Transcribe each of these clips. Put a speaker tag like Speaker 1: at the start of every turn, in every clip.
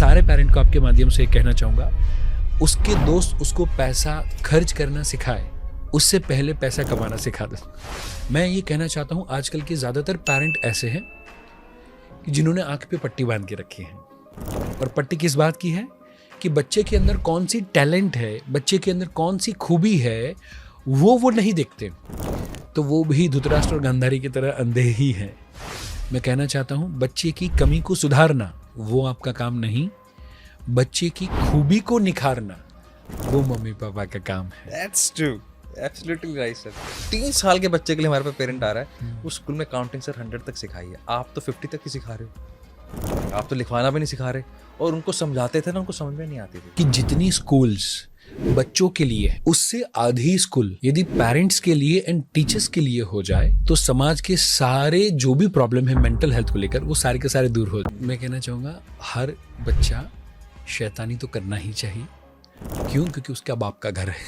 Speaker 1: सारे पेरेंट को आपके माध्यम से कहना चाहूँगा, उसके दोस्त उसको पैसा खर्च करना सिखाए, उससे पहले पैसा कमाना सिखा दो। मैं ये कहना चाहता हूँ, आजकल के ज़्यादातर पेरेंट ऐसे हैं कि जिन्होंने आँख पे पट्टी बांध के रखी है। और पट्टी किस बात की है कि बच्चे के अंदर कौन सी टैलेंट है, बच्चे के अंदर कौन सी खूबी है, वो नहीं देखते। तो वो भी धृतराष्ट्र और गांधारी की तरह अंधे ही हैं। मैं कहना चाहता हूँ, बच्चे की कमी को सुधारना वो आपका काम नहीं, बच्चे की खूबी को निखारना वो मम्मी पापा का काम है।
Speaker 2: That's true. Absolutely right, sir. 3 साल के बच्चे के लिए हमारे पास पेरेंट आ रहा है, उस स्कूल में काउंटिंग सर 100 तक सिखाई है, आप तो 50 तक ही सिखा रहे हो, आप तो लिखवाना भी नहीं सिखा रहे। और उनको समझाते थे ना, उनको समझ में नहीं आती थी
Speaker 1: कि जितनी स्कूल्स बच्चों के लिए है, उससे आधी स्कूल यदि पेरेंट्स के लिए एंड टीचर्स के लिए हो जाए तो समाज के सारे जो भी प्रॉब्लम है मेंटल हेल्थ को लेकर, वो सारे के सारे दूर हो। मैं कहना चाहूँगा, हर बच्चा शैतानी तो करना ही चाहिए। क्यों? क्योंकि उसका बाप का घर है।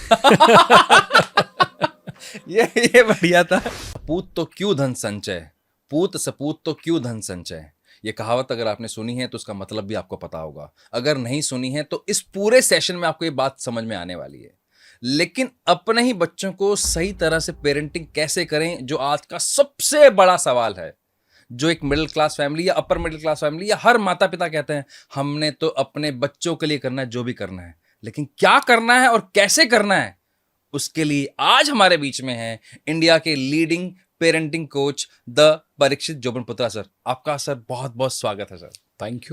Speaker 2: ये बढ़िया था। पूत तो क्यों धन संचय, पूत सपूत तो क्यों धन संचय। ये कहावत अगर आपने सुनी है तो उसका मतलब भी आपको पता होगा, अगर नहीं सुनी है तो इस पूरे सेशन में आपको ये बात समझ में आने वाली है। लेकिन अपने ही बच्चों को सही तरह से पेरेंटिंग कैसे करें, जो आज का सबसे बड़ा सवाल है, जो एक मिडिल क्लास फैमिली या अपर मिडिल क्लास फैमिली या हर माता पिता कहते हैं हमने तो अपने बच्चों के लिए करना है जो भी करना है, लेकिन क्या करना है और कैसे करना है, उसके लिए आज हमारे बीच में है इंडिया के leading parenting coach the Parikshit Jobanputra sir. आपका सर बहुत बहुत स्वागत है sir.
Speaker 1: Thank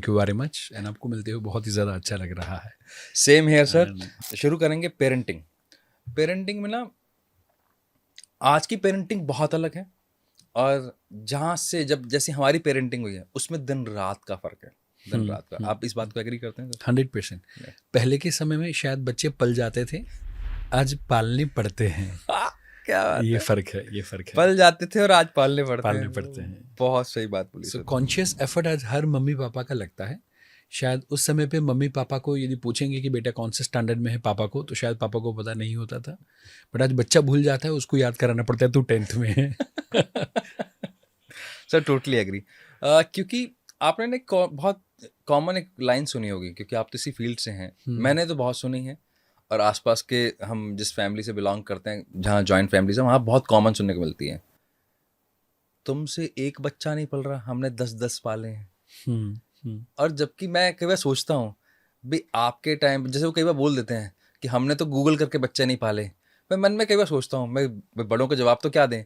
Speaker 1: you very much. And आपको मिलते हुए बहुत ही ज़्यादा अच्छा लग रहा है।
Speaker 2: Same here sir. शुरू करेंगे पेरेंटिंग में ना, आज की पेरेंटिंग बहुत अलग है और जहाँ से जैसे हमारी पेरेंटिंग हुई है उसमें दिन रात का फर्क है, दिन रात का। आप इस बात को एग्री करते हैं?
Speaker 1: 100%। पहले के समय में शायद बच्चे पल जाते थे, आज पालने पड़ते हैं।
Speaker 2: क्या बात
Speaker 1: ये
Speaker 2: है?
Speaker 1: फर्क है।
Speaker 2: पल जाते थे और आज पालने पड़ते हैं। बहुत सही बात बोली।
Speaker 1: सो कॉन्शियस एफर्ट आज हर मम्मी पापा का लगता है। शायद उस समय पे मम्मी पापा को यदि पूछेंगे कि बेटा कौन से स्टैंडर्ड में है पापा को, तो शायद पापा को पता नहीं होता था। बट आज बच्चा भूल जाता है, उसको याद कराना पड़ता है, तू 10th में है।
Speaker 2: Sir totally agree. क्योंकि आपने ना बहुत कॉमन एक लाइन सुनी होगी, क्योंकि आप तो इसी फील्ड से हैं, मैंने तो बहुत सुनी है, और आसपास के हम जिस फैमिली से बिलोंग करते हैं, जहाँ जॉइंट फैमिलीज है, वहाँ बहुत कॉमन सुनने को मिलती है, तुमसे एक बच्चा नहीं पल रहा, हमने 10-10 पाले हैं। और जबकि मैं कई बार सोचता हूँ भाई आपके टाइम, जैसे वो कई बार बोल देते हैं कि हमने तो गूगल करके बच्चे नहीं पाले, मैं मन में कई बार सोचता हूँ मैं बड़ों को जवाब तो क्या दें,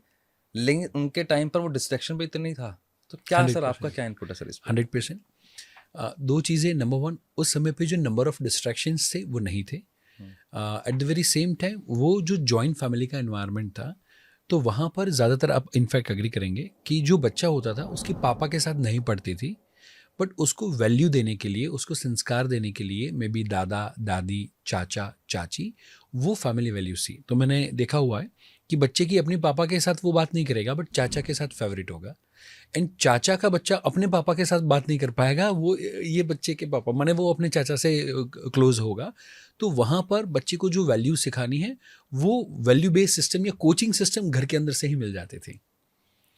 Speaker 2: लेकिन उनके टाइम पर वो डिस्ट्रैक्शन भी इतना नहीं था। तो क्या सर आपका क्या इनपुट है सर इस पर?
Speaker 1: 100%। दो चीज़ें। नंबर 1, उस समय पे जो नंबर ऑफ डिस्ट्रैक्शंस थे वो नहीं थे। Eight the very same time वो जो जॉइंट फैमिली का एनवायरनमेंट था, तो वहाँ पर ज़्यादातर आप इनफैक्ट एग्री करेंगे कि जो बच्चा होता था उसकी पापा के साथ नहीं पढ़ती थी, बट उसको वैल्यू देने के लिए, उसको संस्कार देने के लिए मे बी दादा दादी चाचा चाची वो फैमिली वैल्यूज थी। तो मैंने देखा हुआ है कि बच्चे की अपने पापा के साथ वो बात नहीं करेगा, बट चाचा के साथ फेवरेट होगा। एंड चाचा का बच्चा अपने पापा के साथ बात नहीं कर पाएगा, वो ये बच्चे के पापा माने वो अपने चाचा से क्लोज होगा। तो वहाँ पर बच्चे को जो वैल्यू सिखानी है वो वैल्यू बेस्ड सिस्टम या कोचिंग सिस्टम घर के अंदर से ही मिल जाते थे।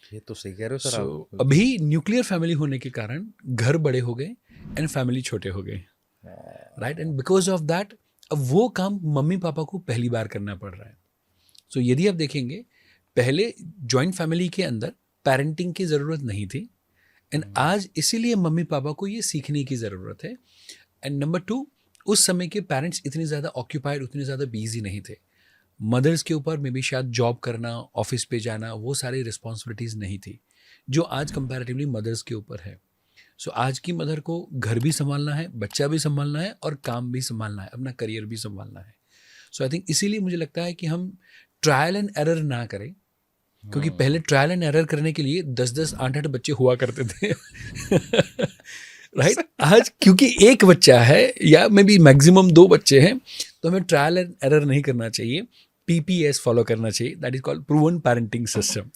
Speaker 2: ये तो सही कह रहे हो सर आप।
Speaker 1: अभी न्यूक्लियर फैमिली होने के कारण घर बड़े हो गए एंड फैमिली छोटे हो गए, right. And because of that अब वो काम मम्मी पापा को पहली बार करना पड़ रहा है। सो यदि आप देखेंगे, पहले जॉइंट फैमिली के अंदर पेरेंटिंग की ज़रूरत नहीं थी, एंड आज इसीलिए मम्मी पापा को ये सीखने की ज़रूरत है। एंड नंबर 2, उस समय के पेरेंट्स इतने ज़्यादा ऑक्यूपाइड, उतने ज़्यादा बिजी नहीं थे। मदर्स के ऊपर में भी शायद जॉब करना, ऑफिस पे जाना, वो सारी रिस्पॉन्सिबिलिटीज़ नहीं थी जो आज कंपैरेटिवली मदर्स के ऊपर है। सो आज की मदर को घर भी संभालना है, बच्चा भी संभालना है और काम भी संभालना है, अपना करियर भी संभालना है। सो आई थिंक इसीलिए मुझे लगता है कि हम ट्रायल एंड एरर ना करें, क्योंकि पहले ट्रायल एंड एरर करने के लिए 10-10, 8-8 बच्चे हुआ करते थे। राइट आज क्योंकि एक बच्चा है या मे बी मैक्सिमम 2 बच्चे हैं, तो हमें ट्रायल एंड एरर नहीं करना चाहिए, PPS फॉलो करना चाहिए, that is called proven parenting system.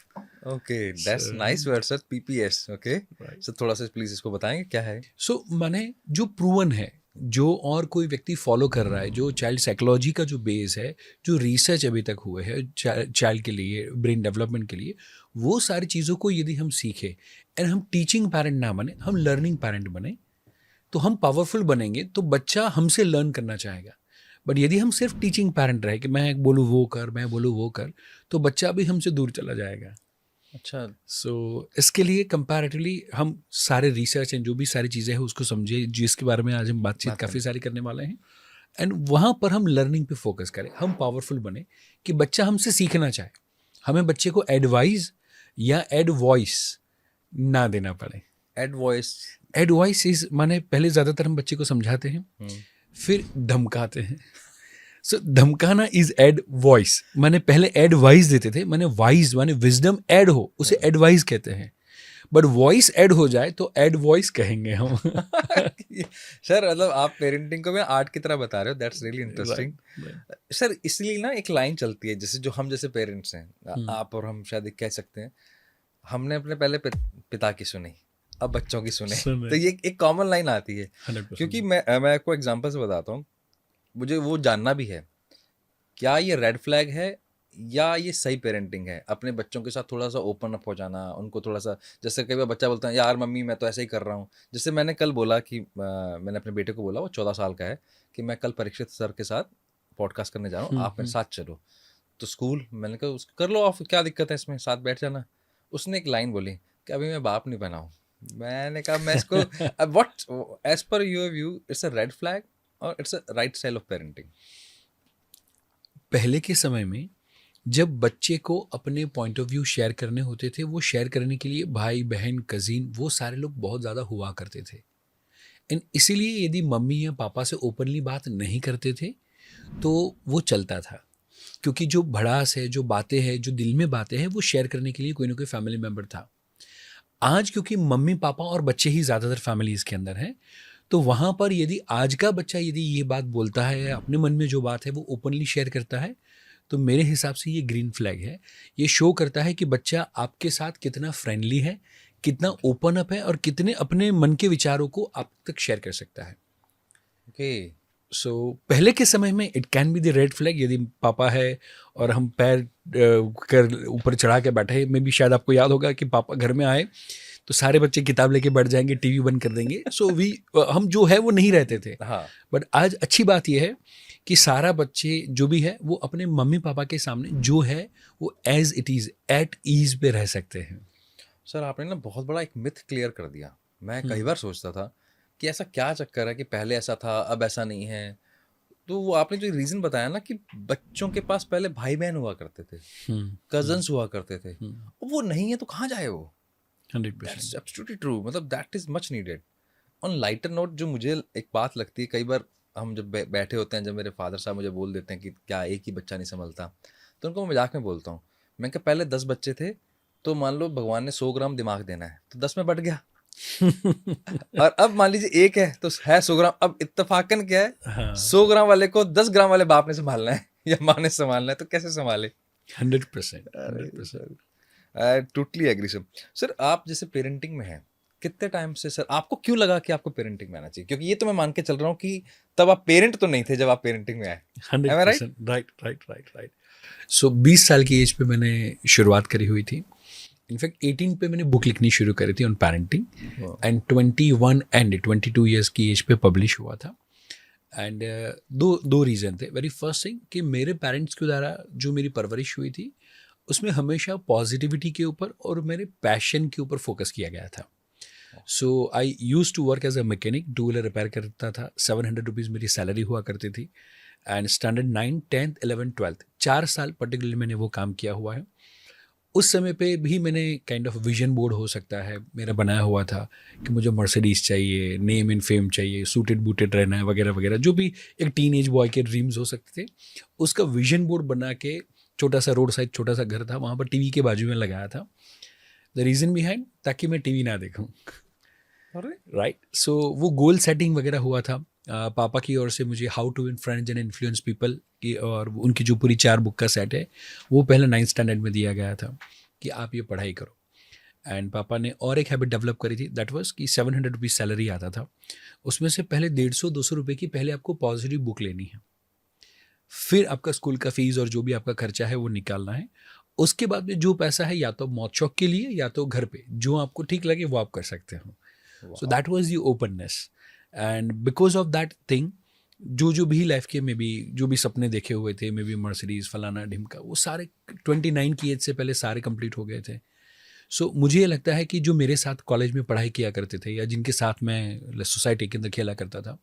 Speaker 2: Okay, that's nice word sir, PPS। Okay sir, थोड़ा सा प्लीज इसको बताएंगे क्या है?
Speaker 1: सो माने जो प्रूवन है, जो और कोई व्यक्ति फॉलो कर रहा है, जो चाइल्ड साइकोलॉजी का जो बेस है, जो रिसर्च अभी तक हुए है चाइल्ड के लिए, ब्रेन डेवलपमेंट के लिए, वो सारी चीज़ों को यदि हम सीखें एंड हम टीचिंग पेरेंट ना बने, हम लर्निंग पेरेंट बने, तो हम पावरफुल बनेंगे, तो बच्चा हमसे लर्न करना चाहेगा। बट यदि हम सिर्फ टीचिंग पैरेंट रहे कि मैं बोलूँ वो कर, मैं बोलूँ वो कर, तो बच्चा भी हमसे दूर चला जाएगा।
Speaker 2: अच्छा,
Speaker 1: सो इसके लिए कंपैरेटिवली हम सारे रिसर्च एंड जो भी सारी चीज़ें हैं उसको समझे, जिसके बारे में आज हम बातचीत
Speaker 2: बात
Speaker 1: काफ़ी सारी करने वाले हैं। एंड वहाँ पर हम लर्निंग पे फोकस करें, हम पावरफुल बने कि बच्चा हमसे सीखना चाहे, हमें बच्चे को एडवाइस या एड वॉइस ना देना पड़े।
Speaker 2: Advice.
Speaker 1: Advice is माने पहले ज़्यादातर हम बच्चे को समझाते हैं, फिर धमकाते हैं। सो धमकाना इज एड वॉइस, माने पहले एडवाइस देते थे, माने वाइज माने विजडम ऐड हो, उसे एडवाइस कहते हैं। बट वॉइस ऐड हो जाए तो एड वॉइस कहेंगे हम।
Speaker 2: सर मतलब आप पेरेंटिंग को भी आर्ट की तरह बता रहे हो, दैट्स रियली इंटरेस्टिंग। सर इसलिए ना एक लाइन चलती है, जैसे जो हम जैसे पेरेंट्स हैं, आप और हम शायद कह सकते हैं, हमने अपने पहले पिता की सुनी, अब बच्चों की सुने। तो ये एक कॉमन लाइन आती है।
Speaker 1: 100%।
Speaker 2: क्योंकि मैं आपको एग्जांपल से बताता हूँ, मुझे वो जानना भी है, क्या ये रेड फ्लैग है या ये सही पेरेंटिंग है? अपने बच्चों के साथ थोड़ा सा ओपन अप हो जाना, उनको थोड़ा सा, जैसे कई बार बच्चा बोलता है यार मम्मी मैं तो ऐसे ही कर रहा हूँ। जैसे मैंने कल बोला कि मैंने अपने बेटे को बोला, वो 14 साल का है, कि मैं कल परीक्षित सर के साथ पॉडकास्ट करने जा रहा हूँ, आप मेरे साथ चलो। तो स्कूल मैंने कहा कर लो आप, क्या दिक्कत है इसमें, साथ बैठ जाना। उसने एक लाइन बोली कि अभी मैं बाप नहीं बना हूँ। मैंने कहा मैं इसको what as per your view it's a red flag और it's a right style of parenting?
Speaker 1: पहले के समय में जब बच्चे को अपने पॉइंट ऑफ व्यू शेयर करने होते थे, वो शेयर करने के लिए भाई बहन कजिन वो सारे लोग बहुत ज़्यादा हुआ करते थे। एंड इसीलिए यदि मम्मी या पापा से ओपनली बात नहीं करते थे तो वो चलता था, क्योंकि जो भड़ास है, जो बातें हैं, जो दिल में बातें हैं, वो शेयर करने के लिए कोई ना कोई फैमिली मेम्बर था। आज क्योंकि मम्मी पापा और बच्चे ही ज़्यादातर फैमिलीज़ के अंदर हैं, तो वहाँ पर यदि आज का बच्चा यदि ये बात बोलता है या अपने मन में जो बात है वो ओपनली शेयर करता है, तो मेरे हिसाब से ये ग्रीन फ्लैग है। ये शो करता है कि बच्चा आपके साथ कितना फ्रेंडली है, कितना ओपन अप है और कितने अपने मन के विचारों को आप तक शेयर कर सकता है।
Speaker 2: ओके।
Speaker 1: सो पहले के समय में it can be the red flag, यदि पापा है और हम पैर कर ऊपर चढ़ा के बैठे, में भी शायद आपको याद होगा कि पापा घर में आए तो सारे बच्चे किताब लेके बैठ जाएंगे, टीवी बंद कर देंगे। सो हम जो है वो नहीं रहते थे।
Speaker 2: हाँ।
Speaker 1: बट आज अच्छी बात यह है कि सारा बच्चे जो भी है वो अपने मम्मी पापा के सामने जो है वो as it is at ease पे रह सकते हैं।
Speaker 2: सर आपने ना बहुत बड़ा एक मिथ क्लियर कर दिया। मैं कई बार सोचता था कि ऐसा क्या चक्कर है कि पहले ऐसा था अब ऐसा नहीं है। तो वो आपने जो रीज़न बताया ना कि बच्चों के पास पहले भाई बहन हुआ करते थे, कजन्स हुआ करते थे, वो नहीं है तो कहाँ जाए वो?
Speaker 1: 100%।
Speaker 2: दैट्स एब्सोल्युटली ट्रू, मतलब that is much needed. On lighter note जो मुझे एक बात लगती है, कई बार हम जब बैठे होते हैं, जब मेरे फादर साहब मुझे बोल देते हैं कि क्या एक ही बच्चा नहीं संभलता, तो उनको मैं मजाक में बोलता हूँ, मैं क्या पहले 10 बच्चे थे तो मान लो भगवान ने 100 ग्राम दिमाग देना है तो 10 में बट गया। और अब मान लीजिए एक है तो है 100 ग्राम। अब इत्तेफाकन क्या है,
Speaker 1: हाँ।
Speaker 2: 100 ग्राम वाले को 10 ग्राम वाले बाप ने संभालना है या माँ ने संभालना है, तो कैसे संभाले?
Speaker 1: 100%। 100%।
Speaker 2: I totally agree sir. Sir आप जैसे पेरेंटिंग में हैं, कितने टाइम से सर आपको क्यों लगा कि आपको पेरेंटिंग में आना चाहिए? क्योंकि ये तो मैं मान के चल रहा हूँ कि तब आप पेरेंट तो नहीं थे जब आप पेरेंटिंग में आए।
Speaker 1: 100%। राइट। सो 20 साल की एज पे मैंने शुरुआत करी हुई थी। इनफैक्ट 18 पे मैंने बुक लिखनी शुरू करी थी on parenting, and 21 and 22 years की एज पे पब्लिश हुआ था। एंड दो रीज़न थे। वेरी फर्स्ट थिंग कि मेरे पेरेंट्स के द्वारा जो मेरी परवरिश हुई थी उसमें हमेशा पॉजिटिविटी के ऊपर और मेरे पैशन के ऊपर फोकस किया गया था। So I used to work as a mechanic, two wheeler repair करता था। 700 रुपीज़ मेरी सैलरी हुआ करती थी। And standard 9, 10th, 11th, 12th 4 साल पर्टिकुलरली मैंने वो काम किया हुआ है। उस समय पे भी मैंने काइंड ऑफ विजन बोर्ड हो सकता है मेरा बनाया हुआ था कि मुझे मर्सिडीज चाहिए, नेम एंड फेम चाहिए, सूटेड बूटेड रहना है वगैरह वगैरह, जो भी एक टीनेज बॉय के ड्रीम्स हो सकते थे। उसका विजन बोर्ड बना के छोटा सा रोड साइड छोटा सा घर था, वहाँ पर टीवी के बाजू में लगाया था। द रीज़न बिहाइंड ताकि मैं टीवी ना देखूँ। राइट। सो वो गोल सेटिंग वगैरह हुआ था पापा की ओर से। मुझे how to win friends and influence people की, और उनकी जो पूरी 4 बुक का सेट है वो पहले 9th स्टैंडर्ड में दिया गया था कि आप ये पढ़ाई करो। एंड पापा ने और एक हैबिट डेवलप करी थी, दैट वाज कि 700 रुपीज़ सैलरी आता था, उसमें से पहले 150-200 रुपये की पहले आपको पॉजिटिव बुक लेनी है, फिर आपका स्कूल का फीस और जो भी आपका खर्चा है वो निकालना है। उसके बाद में जो पैसा है या तो मौत शौक के लिए या तो घर पे जो आपको ठीक लगे वो आप कर सकते हो। So that was the openness. And because of that thing जो भी लाइफ के मे बी जो भी सपने देखे हुए थे, मे बी मर्सिडीज फलाना ढिमका, वो सारे 29 की एज से पहले सारे कंप्लीट हो गए थे. सो मुझे ये लगता है कि जो मेरे साथ कॉलेज में पढ़ाई किया करते थे या जिनके साथ मैं सोसाइटी के अंदर खेला करता था,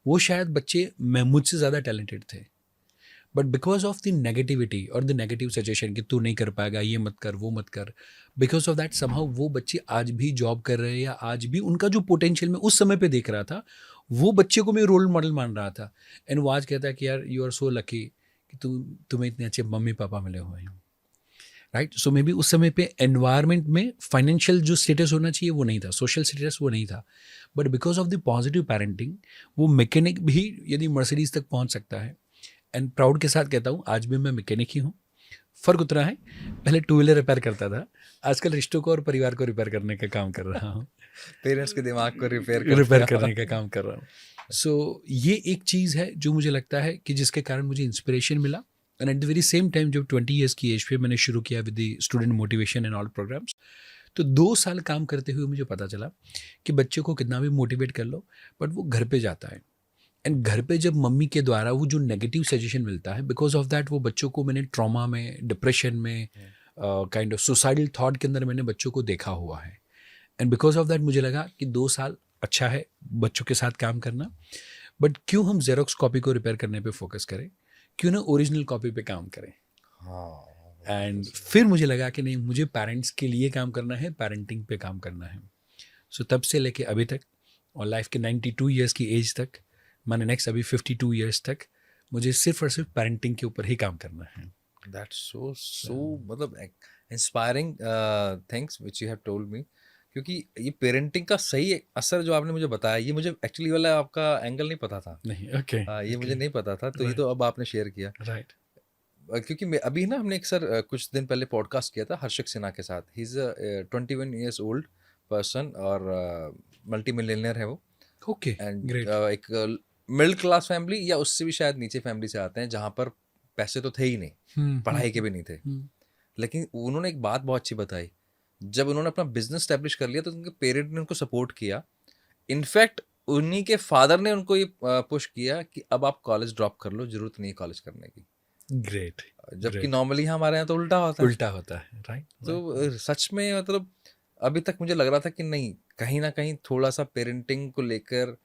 Speaker 1: वो शायद बच्चे मैं मुझसे ज़्यादा टैलेंटेड थे. But because of the negativity और द नेगेटिव सजेशन कि तू नहीं कर पाएगा, ये मत कर, वो मत कर, बिकॉज ऑफ दैट समहाउ वो बच्चे आज भी जॉब कर रहे हैं या आज भी उनका जो पोटेंशियल मैं उस समय पे देख रहा था, वो बच्चे को मैं रोल मॉडल मान रहा था. एंड वो आज कहता है कि यार यू आर सो लकी कि तुम्हें इतने अच्छे मम्मी पापा मिले हुए हैं. राइट. सो मे बी उस समय पे एनवायरनमेंट में फाइनेंशियल जो स्टेटस होना चाहिए वो नहीं था, सोशल स्टेटस वो नहीं था, but because of the positive parenting वो मैकेनिक भी यदि मर्सिडीज तक पहुंच सकता है. एंड प्राउड के साथ कहता हूँ आज भी मैं मैकेनिक ही हूँ. फ़र्क उतना है, पहले टू व्हीलर रिपेयर करता था, आजकल रिश्तों को और परिवार को रिपेयर करने का काम कर रहा हूँ.
Speaker 2: पेरेंट्स के दिमाग को रिपेयर
Speaker 1: करने का काम कर रहा हूँ. सो ये एक चीज़ है जो मुझे लगता है कि जिसके कारण मुझे इंस्पिरेशन मिला. And at the very same time जब 20 ईयर्स की एज पे मैंने शुरू किया with the student motivation and all programmes, तो 2 साल काम करते हुए मुझे पता चला कि बच्चे को कितना भी मोटिवेट कर लो बट वो घर पे जाता है. एंड घर पे जब मम्मी के द्वारा वो जो नेगेटिव सजेशन मिलता है, बिकॉज ऑफ दैट वो बच्चों को मैंने ट्रॉमा में, डिप्रेशन में, काइंड ऑफ सुसाइडल थॉट के अंदर मैंने बच्चों को देखा हुआ है. एंड बिकॉज ऑफ दैट मुझे लगा कि 2 साल अच्छा है बच्चों के साथ काम करना, बट क्यों हम जेरोक्स कॉपी को रिपेयर करने पे फोकस करें, क्यों ना ओरिजिनल कॉपी पे काम करें. एंड फिर मुझे लगा कि नहीं, मुझे पेरेंट्स के लिए काम करना है, पेरेंटिंग पे काम करना है. सो तब से लेके अभी तक और लाइफ के 92 ईयर्स की एज तक, मैंने नेक्स्ट अभी 52 ईयर्स तक मुझे सिर्फ और सिर्फ पेरेंटिंग के ऊपर ही काम करना है.
Speaker 2: दैट्स सो मतलब inspiring things which you have told me. क्योंकि ये पेरेंटिंग का सही असर जो आपने मुझे बताया, ये मुझे एक्चुअली वाला आपका एंगल नहीं पता था.
Speaker 1: नहीं. ओके.
Speaker 2: ये मुझे नहीं पता था, तो ये तो अब आपने शेयर किया.
Speaker 1: राइट.
Speaker 2: क्योंकि मैं अभी ना हमने एक सर कुछ दिन पहले पॉडकास्ट किया था हर्षक सिन्हा के साथ. He is 21 years old person और मल्टी मिलियनर है वो.
Speaker 1: ओके.
Speaker 2: And
Speaker 1: great.
Speaker 2: एक मिडिल क्लास फैमिली या उससे भी शायद नीचे फैमिली से आते हैं, जहाँ पर पैसे तो थे ही नहीं, पढ़ाई के भी नहीं थे. लेकिन उन्होंने एक बात बहुत अच्छी बताई. जब उन्होंने अपना बिजनेस स्टैब्लिश कर लिया तो उनके पेरेंट ने उनको सपोर्ट किया. इनफैक्ट उन्हीं के फादर ने उनको ये पुश किया कि अब आप कॉलेज ड्रॉप कर लो, जरूरत नहीं है कॉलेज करने की.
Speaker 1: ग्रेट.
Speaker 2: जबकि नॉर्मली हमारे यहाँ तो उल्टा होता है.
Speaker 1: उल्टा होता है. राइट.
Speaker 2: तो सच में मतलब अभी तक मुझे लग रहा था कि नहीं, कहीं ना कहीं थोड़ा सा पेरेंटिंग को लेकर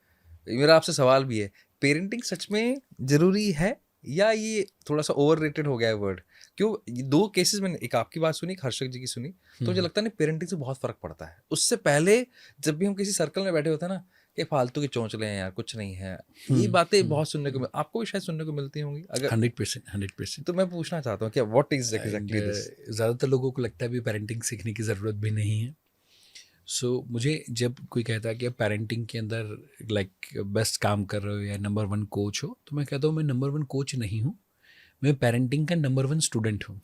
Speaker 2: मेरा आपसे सवाल भी है. पेरेंटिंग सच में जरूरी है या ये थोड़ा सा ओवररेटेड हो गया है वर्ड? क्यों, ये 2 केसेस मैंने, एक आपकी बात सुनी, एक हर्षक जी की सुनी, तो मुझे लगता है ना पेरेंटिंग से बहुत फर्क पड़ता है. उससे पहले जब भी हम किसी सर्कल में बैठे होते हैं ना कि फालतू के चोंचले हैं यार, कुछ नहीं है, ये बातें बहुत सुनने को आपको भी शायद सुनने को मिलती होंगी. अगर
Speaker 1: 100%.
Speaker 2: तो मैं पूछना चाहता हूँ कि व्हाट इज एग्जैक्टली दिस?
Speaker 1: ज़्यादातर लोगों को लगता है भी पेरेंटिंग सीखने की ज़रूरत भी नहीं है. सो मुझे जब कोई कहता है कि आप पेरेंटिंग के अंदर लाइक बेस्ट काम कर रहे हो या नंबर 1 कोच हो, तो मैं कहता हूँ मैं नंबर 1 कोच नहीं हूँ, मैं पेरेंटिंग का नंबर 1 स्टूडेंट हूँ.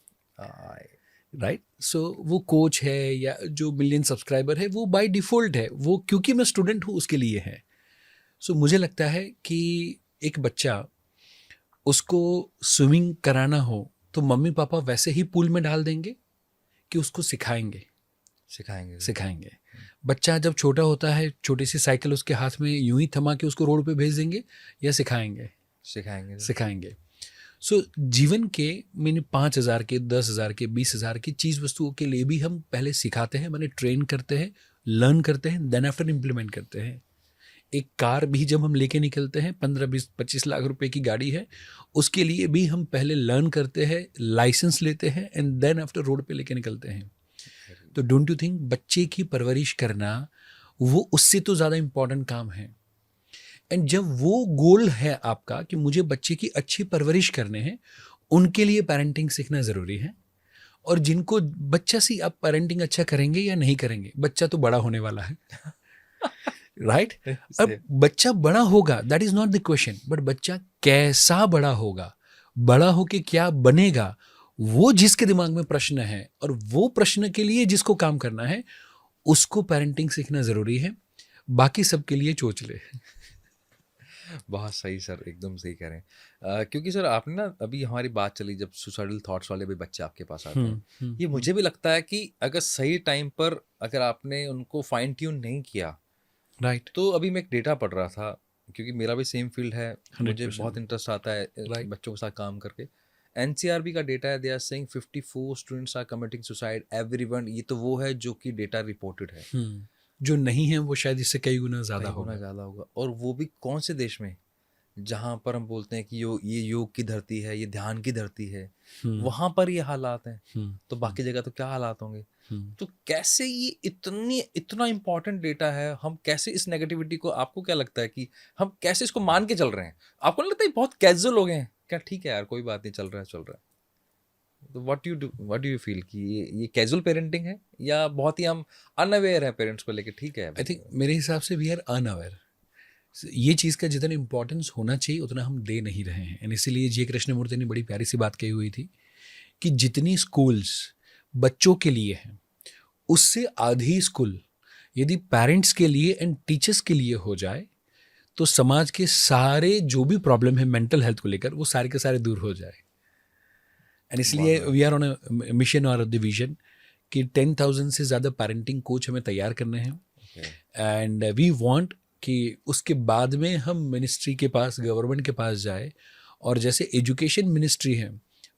Speaker 1: राइट. सो वो कोच है या जो मिलियन सब्सक्राइबर है वो बाय डिफ़ॉल्ट है, वो क्योंकि मैं स्टूडेंट हूँ उसके लिए है. सो मुझे लगता है कि एक बच्चा, उसको स्विमिंग कराना हो तो मम्मी पापा वैसे ही पूल में डाल देंगे कि उसको सिखाएंगे. बच्चा जब छोटा होता है, छोटी सी साइकिल उसके हाथ में यूं ही थमा के उसको रोड पे भेज देंगे या सिखाएंगे. सो जीवन के मैंने 5,000 के, 10,000 के, 20,000 की चीज़ वस्तुओं के लिए भी हम पहले सिखाते हैं, मैंने ट्रेन करते हैं, लर्न करते हैं, देन आफ्टर इम्प्लीमेंट करते हैं. एक कार भी जब हम लेके निकलते हैं, 15, 20, 25 लाख रुपए की गाड़ी है, उसके लिए भी हम पहले लर्न करते हैं, लाइसेंस लेते हैं एंड देन आफ्टर रोड पे लेके निकलते हैं. तो डोंट यू थिंक बच्चे की परवरिश करना वो उससे तो ज़्यादा इम्पॉर्टेंट काम है. एंड जब वो गोल है आपका कि मुझे बच्चे की अच्छी परवरिश करने हैं, उनके लिए पेरेंटिंग सीखना ज़रूरी है. और जिनको बच्चा सी आप पेरेंटिंग अच्छा करेंगे या नहीं करेंगे, बच्चा तो बड़ा होने वाला है. राइट. अब बच्चा बड़ा होगा, that is not the question, but बच्चा कैसा बड़ा होगा, बड़ा होके क्या बनेगा, वो जिसके दिमाग में प्रश्न है और वो प्रश्न के लिए जिसको काम करना है, उसको पेरेंटिंग सीखना ज़रूरी है. बाकी सबके लिए चोचले.
Speaker 2: बहुत सही सर, एकदम सही कह रहे हैं. क्योंकि सर आपने ना अभी हमारी बात चली जब सुसाइडल थॉट्स वाले भी बच्चे आपके पास आते हैं, ये मुझे भी लगता है कि अगर सही टाइम पर अगर आपने उनको फाइन ट्यून नहीं किया
Speaker 1: राइट
Speaker 2: तो अभी मैं एक डेटा पढ़ रहा था, क्योंकि मेरा भी सेम फील्ड है, मुझे
Speaker 1: 100%.
Speaker 2: बहुत इंटरेस्ट आता है
Speaker 1: Right.
Speaker 2: बच्चों के साथ काम करके। एनसीआरबी का डेटा है, they are saying 54 students are committing suicide everyone. ये तो वो है जो कि डेटा रिपोर्टेड है।
Speaker 1: जो नहीं है वो शायद इससे कई गुना ज़्यादा
Speaker 2: कई गुना
Speaker 1: होगा.
Speaker 2: ज़्यादा होगा, और वो भी कौन से देश में, जहाँ पर हम बोलते हैं कि ये योग की धरती है, ये ध्यान की धरती है, वहाँ पर ये हालात हैं, तो बाकी जगह तो क्या हालात होंगे। तो कैसे ये इतना इम्पोर्टेंट डेटा है, हम कैसे इस नेगेटिविटी को, आपको क्या लगता है कि हम कैसे इसको मान के चल रहे हैं? आपको नहीं लगता है बहुत कैजुअल हो गए हैं क्या, ठीक है यार कोई बात नहीं, चल रहा है। तो व्हाट डू यू फील कि ये कैजुअल पेरेंटिंग है, या बहुत ही हम अनअवेयर है पेरेंट्स को लेके, ठीक है?
Speaker 1: आई थिंक मेरे हिसाब से वी आर अनअवेयर. ये चीज़ का जितना इम्पोर्टेंस होना चाहिए उतना हम दे नहीं रहे हैं. एंड इसीलिए जे कृष्णमूर्ति ने बड़ी प्यारी सी बात कही हुई थी कि जितनी स्कूल्स बच्चों के लिए हैं उससे आधी स्कूल यदि पेरेंट्स के लिए एंड टीचर्स के लिए हो जाए तो समाज के सारे जो भी प्रॉब्लम है मेंटल हेल्थ को लेकर वो सारे के सारे दूर हो जाए. एंड इसलिए we are on a mission और द विजन कि 10,000 से ज़्यादा पेरेंटिंग कोच हमें तैयार करने हैं. एंड वी वांट कि उसके बाद में हम मिनिस्ट्री के पास, गवर्नमेंट के पास जाए, और जैसे एजुकेशन मिनिस्ट्री है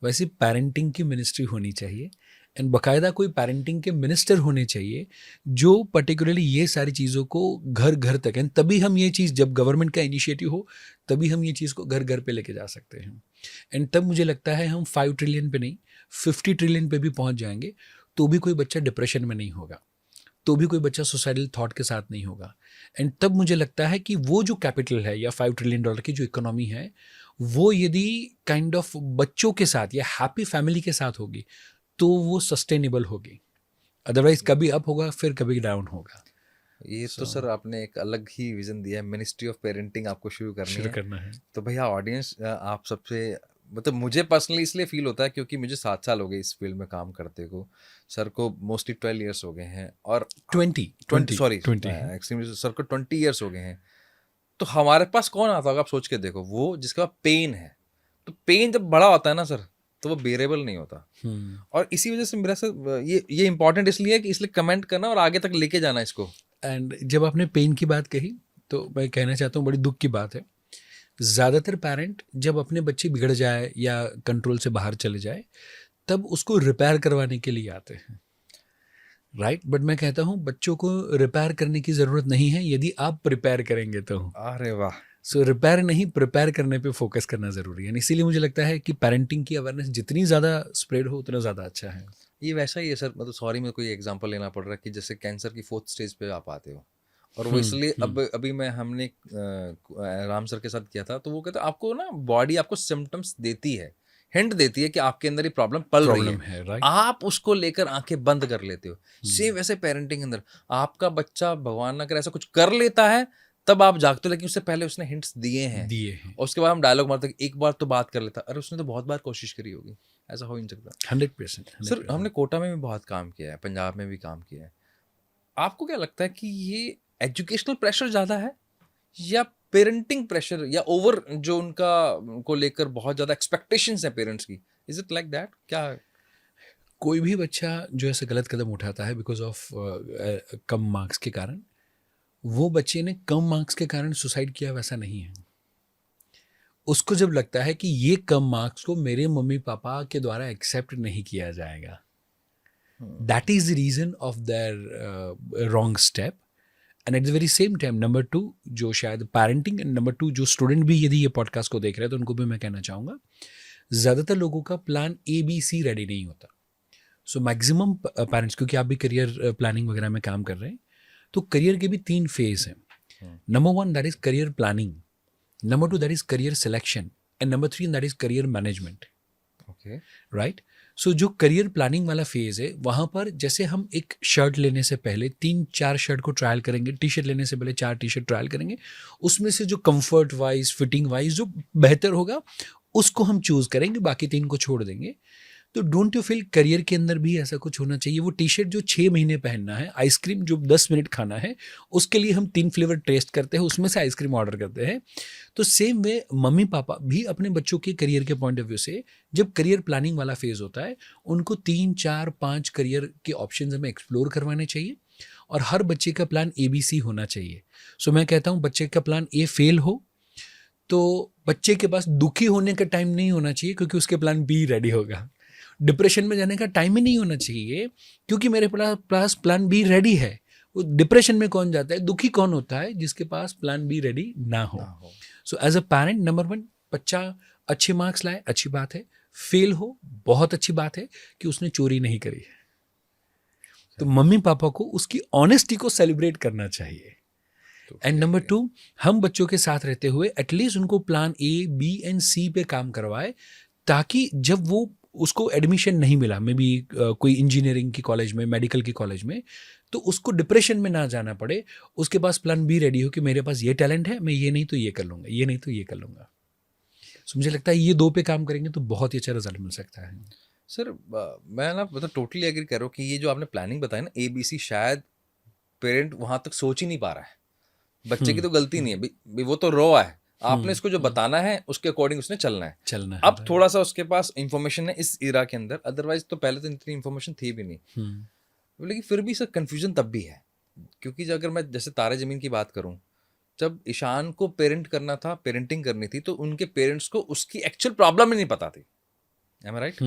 Speaker 1: वैसे पेरेंटिंग की मिनिस्ट्री होनी चाहिए. एंड बाकायदा कोई पेरेंटिंग के मिनिस्टर होने चाहिए जो पर्टिकुलरली ये सारी चीज़ों को घर घर तक, एंड तभी हम ये चीज़, जब गवर्नमेंट का इनिशिएटिव हो तभी हम ये चीज़ को घर घर पे लेके जा सकते हैं. एंड तब मुझे लगता है हम 5 ट्रिलियन पे नहीं 50 ट्रिलियन पे भी पहुंच जाएंगे तो भी कोई बच्चा डिप्रेशन में नहीं होगा, तो भी कोई बच्चा सुसाइडल थॉट के साथ नहीं होगा. एंड तब मुझे लगता है कि वो जो कैपिटल है या $5 ट्रिलियन की जो इकोनॉमी है वो यदि काइंड ऑफ बच्चों के साथ या हैप्पी फैमिली के साथ होगी तो वो सस्टेनेबल होगी. अदरवाइज कभी अप होगा फिर कभी डाउन होगा.
Speaker 2: ये तो सर आपने एक अलग ही विजन दिया है, मिनिस्ट्री ऑफ पेरेंटिंग आपको शुरू
Speaker 1: शुरू करना है.
Speaker 2: तो भैया ऑडियंस, आप सबसे, मतलब मुझे पर्सनली इसलिए फील होता है क्योंकि मुझे 7 साल हो गए इस फील्ड में काम करते को, सर को मोस्टली 12 ईयर्स हो गए हैं, और
Speaker 1: 20
Speaker 2: सॉरी एक्चुअली सर को 20 ईयर्स हो गए हैं. तो हमारे पास कौन आता होगा, आप सोच के देखो, वो जिसका पेन है, तो पेन जब बड़ा होता है ना सर तो वो बेरेबल नहीं होता. और इसी वजह से मेरा सर ये इंपॉर्टेंट इसलिए है कि इसलिए कमेंट करना और आगे तक लेके जाना इसको.
Speaker 1: एंड जब आपने पेन की बात कही तो मैं कहना चाहता हूँ बड़ी दुख की बात है, ज़्यादातर पेरेंट जब अपने बच्चे बिगड़ जाए या कंट्रोल से बाहर चले जाए तब उसको रिपेयर करवाने के लिए आते हैं. राइट. बट मैं कहता हूँ बच्चों को रिपेयर करने की ज़रूरत नहीं है यदि आप प्रिपेयर करेंगे तो.
Speaker 2: अरे वाह.
Speaker 1: सो रिपेयर नहीं, प्रिपेयर करने पे फोकस करना ज़रूरी है. इसीलिए मुझे लगता है कि पेरेंटिंग की अवेयरनेस जितनी ज़्यादा स्प्रेड हो उतना ज़्यादा अच्छा है.
Speaker 2: ये वैसा ही है सर, मतलब सॉरी मेरे को ये एग्जांपल लेना पड़ रहा है कि जैसे कैंसर की 4th स्टेज पे आप आते हो, और वो इसलिए अभी मैं हमने राम सर के साथ किया था, तो वो कहते आपको ना बॉडी आपको सिम्टम्स देती है, हिंट देती है कि आपके अंदर ये प्रॉब्लम पल रही है,
Speaker 1: राइट.
Speaker 2: आप उसको लेकर आंखें बंद कर लेते हो. सेम वैसे पेरेंटिंग के अंदर आपका बच्चा भगवान ना करे ऐसा कुछ कर लेता है तब आप जागते हो, लेकिन उससे पहले उसने हिंट्स दिए हैं. और उसके बाद हम डायलॉग मारते हैं एक बार तो बात कर लेता, अरे उसने तो बहुत बार कोशिश करी होगी, ऐसा हो ही नहीं सकता.
Speaker 1: 100%.
Speaker 2: सर हमने कोटा में भी बहुत काम किया है, पंजाब में भी काम किया है. आपको क्या लगता है कि ये एजुकेशनल प्रेशर ज़्यादा है या पेरेंटिंग प्रेशर, या ओवर जो उनका को लेकर बहुत ज़्यादा एक्सपेक्टेशंस है पेरेंट्स की, इज इट लाइक दैट? क्या
Speaker 1: कोई भी बच्चा जो ऐसे गलत कदम उठाता है बिकॉज ऑफ कम मार्क्स के कारण, वो बच्चे ने कम मार्क्स के कारण सुसाइड किया वैसा नहीं है. उसको जब लगता है कि ये कम मार्क्स को मेरे मम्मी पापा के द्वारा एक्सेप्ट नहीं किया जाएगा, that is the reason of their wrong step. And at the very same time number 2 जो शायद पेरेंटिंग, एंड नंबर 2 जो स्टूडेंट भी यदि ये पॉडकास्ट को देख रहे हैं तो उनको भी मैं कहना चाहूँगा, ज़्यादातर लोगों का प्लान ABC रेडी नहीं होता. सो मैक्सिमम पेरेंट्स, क्योंकि आप भी करियर प्लानिंग वगैरह में काम कर रहे हैं, तो करियर के भी 3 फेज हैं. Number 1 that is career planning, number 2 that is career selection, and number 3 that is career management.
Speaker 2: Okay,
Speaker 1: right. So जो करियर प्लानिंग वाला फेज है वहाँ पर जैसे हम एक शर्ट लेने से पहले 3-4 शर्ट को ट्रायल करेंगे, टी शर्ट लेने से पहले 4 टी शर्ट ट्रायल करेंगे, उसमें से जो कंफर्ट वाइज, फिटिंग वाइज जो बेहतर होगा उसको हम चूज़ करेंगे, बाकी 3 को छोड़ देंगे. तो डोंट यू फील करियर के अंदर भी ऐसा कुछ होना चाहिए? वो टी शर्ट जो 6 महीने पहनना है, आइसक्रीम जो 10 मिनट खाना है, उसके लिए हम 3 फ्लेवर टेस्ट करते हैं, उसमें से आइसक्रीम ऑर्डर करते हैं. तो सेम वे मम्मी पापा भी अपने बच्चों के करियर के पॉइंट ऑफ व्यू से जब करियर प्लानिंग वाला फेज होता है उनको 3, 4, 5 करियर के ऑप्शन हमें एक्सप्लोर करवाने चाहिए, और हर बच्चे का प्लान ABC होना चाहिए. सो मैं कहता हूँ बच्चे का प्लान A फेल हो तो बच्चे के पास दुखी होने का टाइम नहीं होना चाहिए, क्योंकि उसके प्लान B रेडी होगा. डिप्रेशन में जाने का टाइम ही नहीं होना चाहिए, क्योंकि मेरे पास प्लान B रेडी है. वो डिप्रेशन में कौन जाता है, दुखी कौन होता है, जिसके पास प्लान B रेडी ना हो. So as a parent, number 1, बच्चा अच्छे मार्क्स लाए, अच्छी बात है. फेल हो, बहुत अच्छी बात है कि उसने चोरी नहीं करी है. तो मम्मी पापा को उसकी ऑनेस्टी को सेलिब्रेट करना चाहिए. एंड नंबर 2, हम बच्चों के साथ रहते हुए एटलीस्ट उनको plan A, B and C पे काम करवाए, ताकि जब वो उसको एडमिशन नहीं मिला, मे बी कोई इंजीनियरिंग की कॉलेज में, मेडिकल की कॉलेज में, तो उसको डिप्रेशन में ना जाना पड़े. उसके पास प्लान B रेडी हो कि मेरे पास ये टैलेंट है, मैं ये नहीं तो ये कर लूँगा, ये नहीं तो ये कर लूँगा. सो मुझे लगता है ये 2 पे काम करेंगे तो बहुत ही अच्छा रिजल्ट मिल सकता है.
Speaker 2: सर मैं ना मतलब टोटली एग्री कर रहा हूँ कि ये जो आपने प्लानिंग बताई ना ABC, शायद पेरेंट वहां तक सोच ही नहीं पा रहा है. बच्चे की तो गलती नहीं है भाई, वो तो रॉ है. आपने इसको जो बताना है उसके अकॉर्डिंग उसने चलना है. अब थोड़ा सा उसके पास इंफॉर्मेशन है इस इरा के अंदर, अदरवाइज तो पहले तो इतनी इंफॉर्मेशन थी भी नहीं. लेकिन फिर भी सर कंफ्यूजन तब भी है, क्योंकि अगर मैं जैसे तारे जमीन की बात करूं, जब ईशान को पेरेंट करना था, पेरेंटिंग करनी थी, तो उनके पेरेंट्स को उसकी एक्चुअल प्रॉब्लम ही नहीं पता थी. Am I right?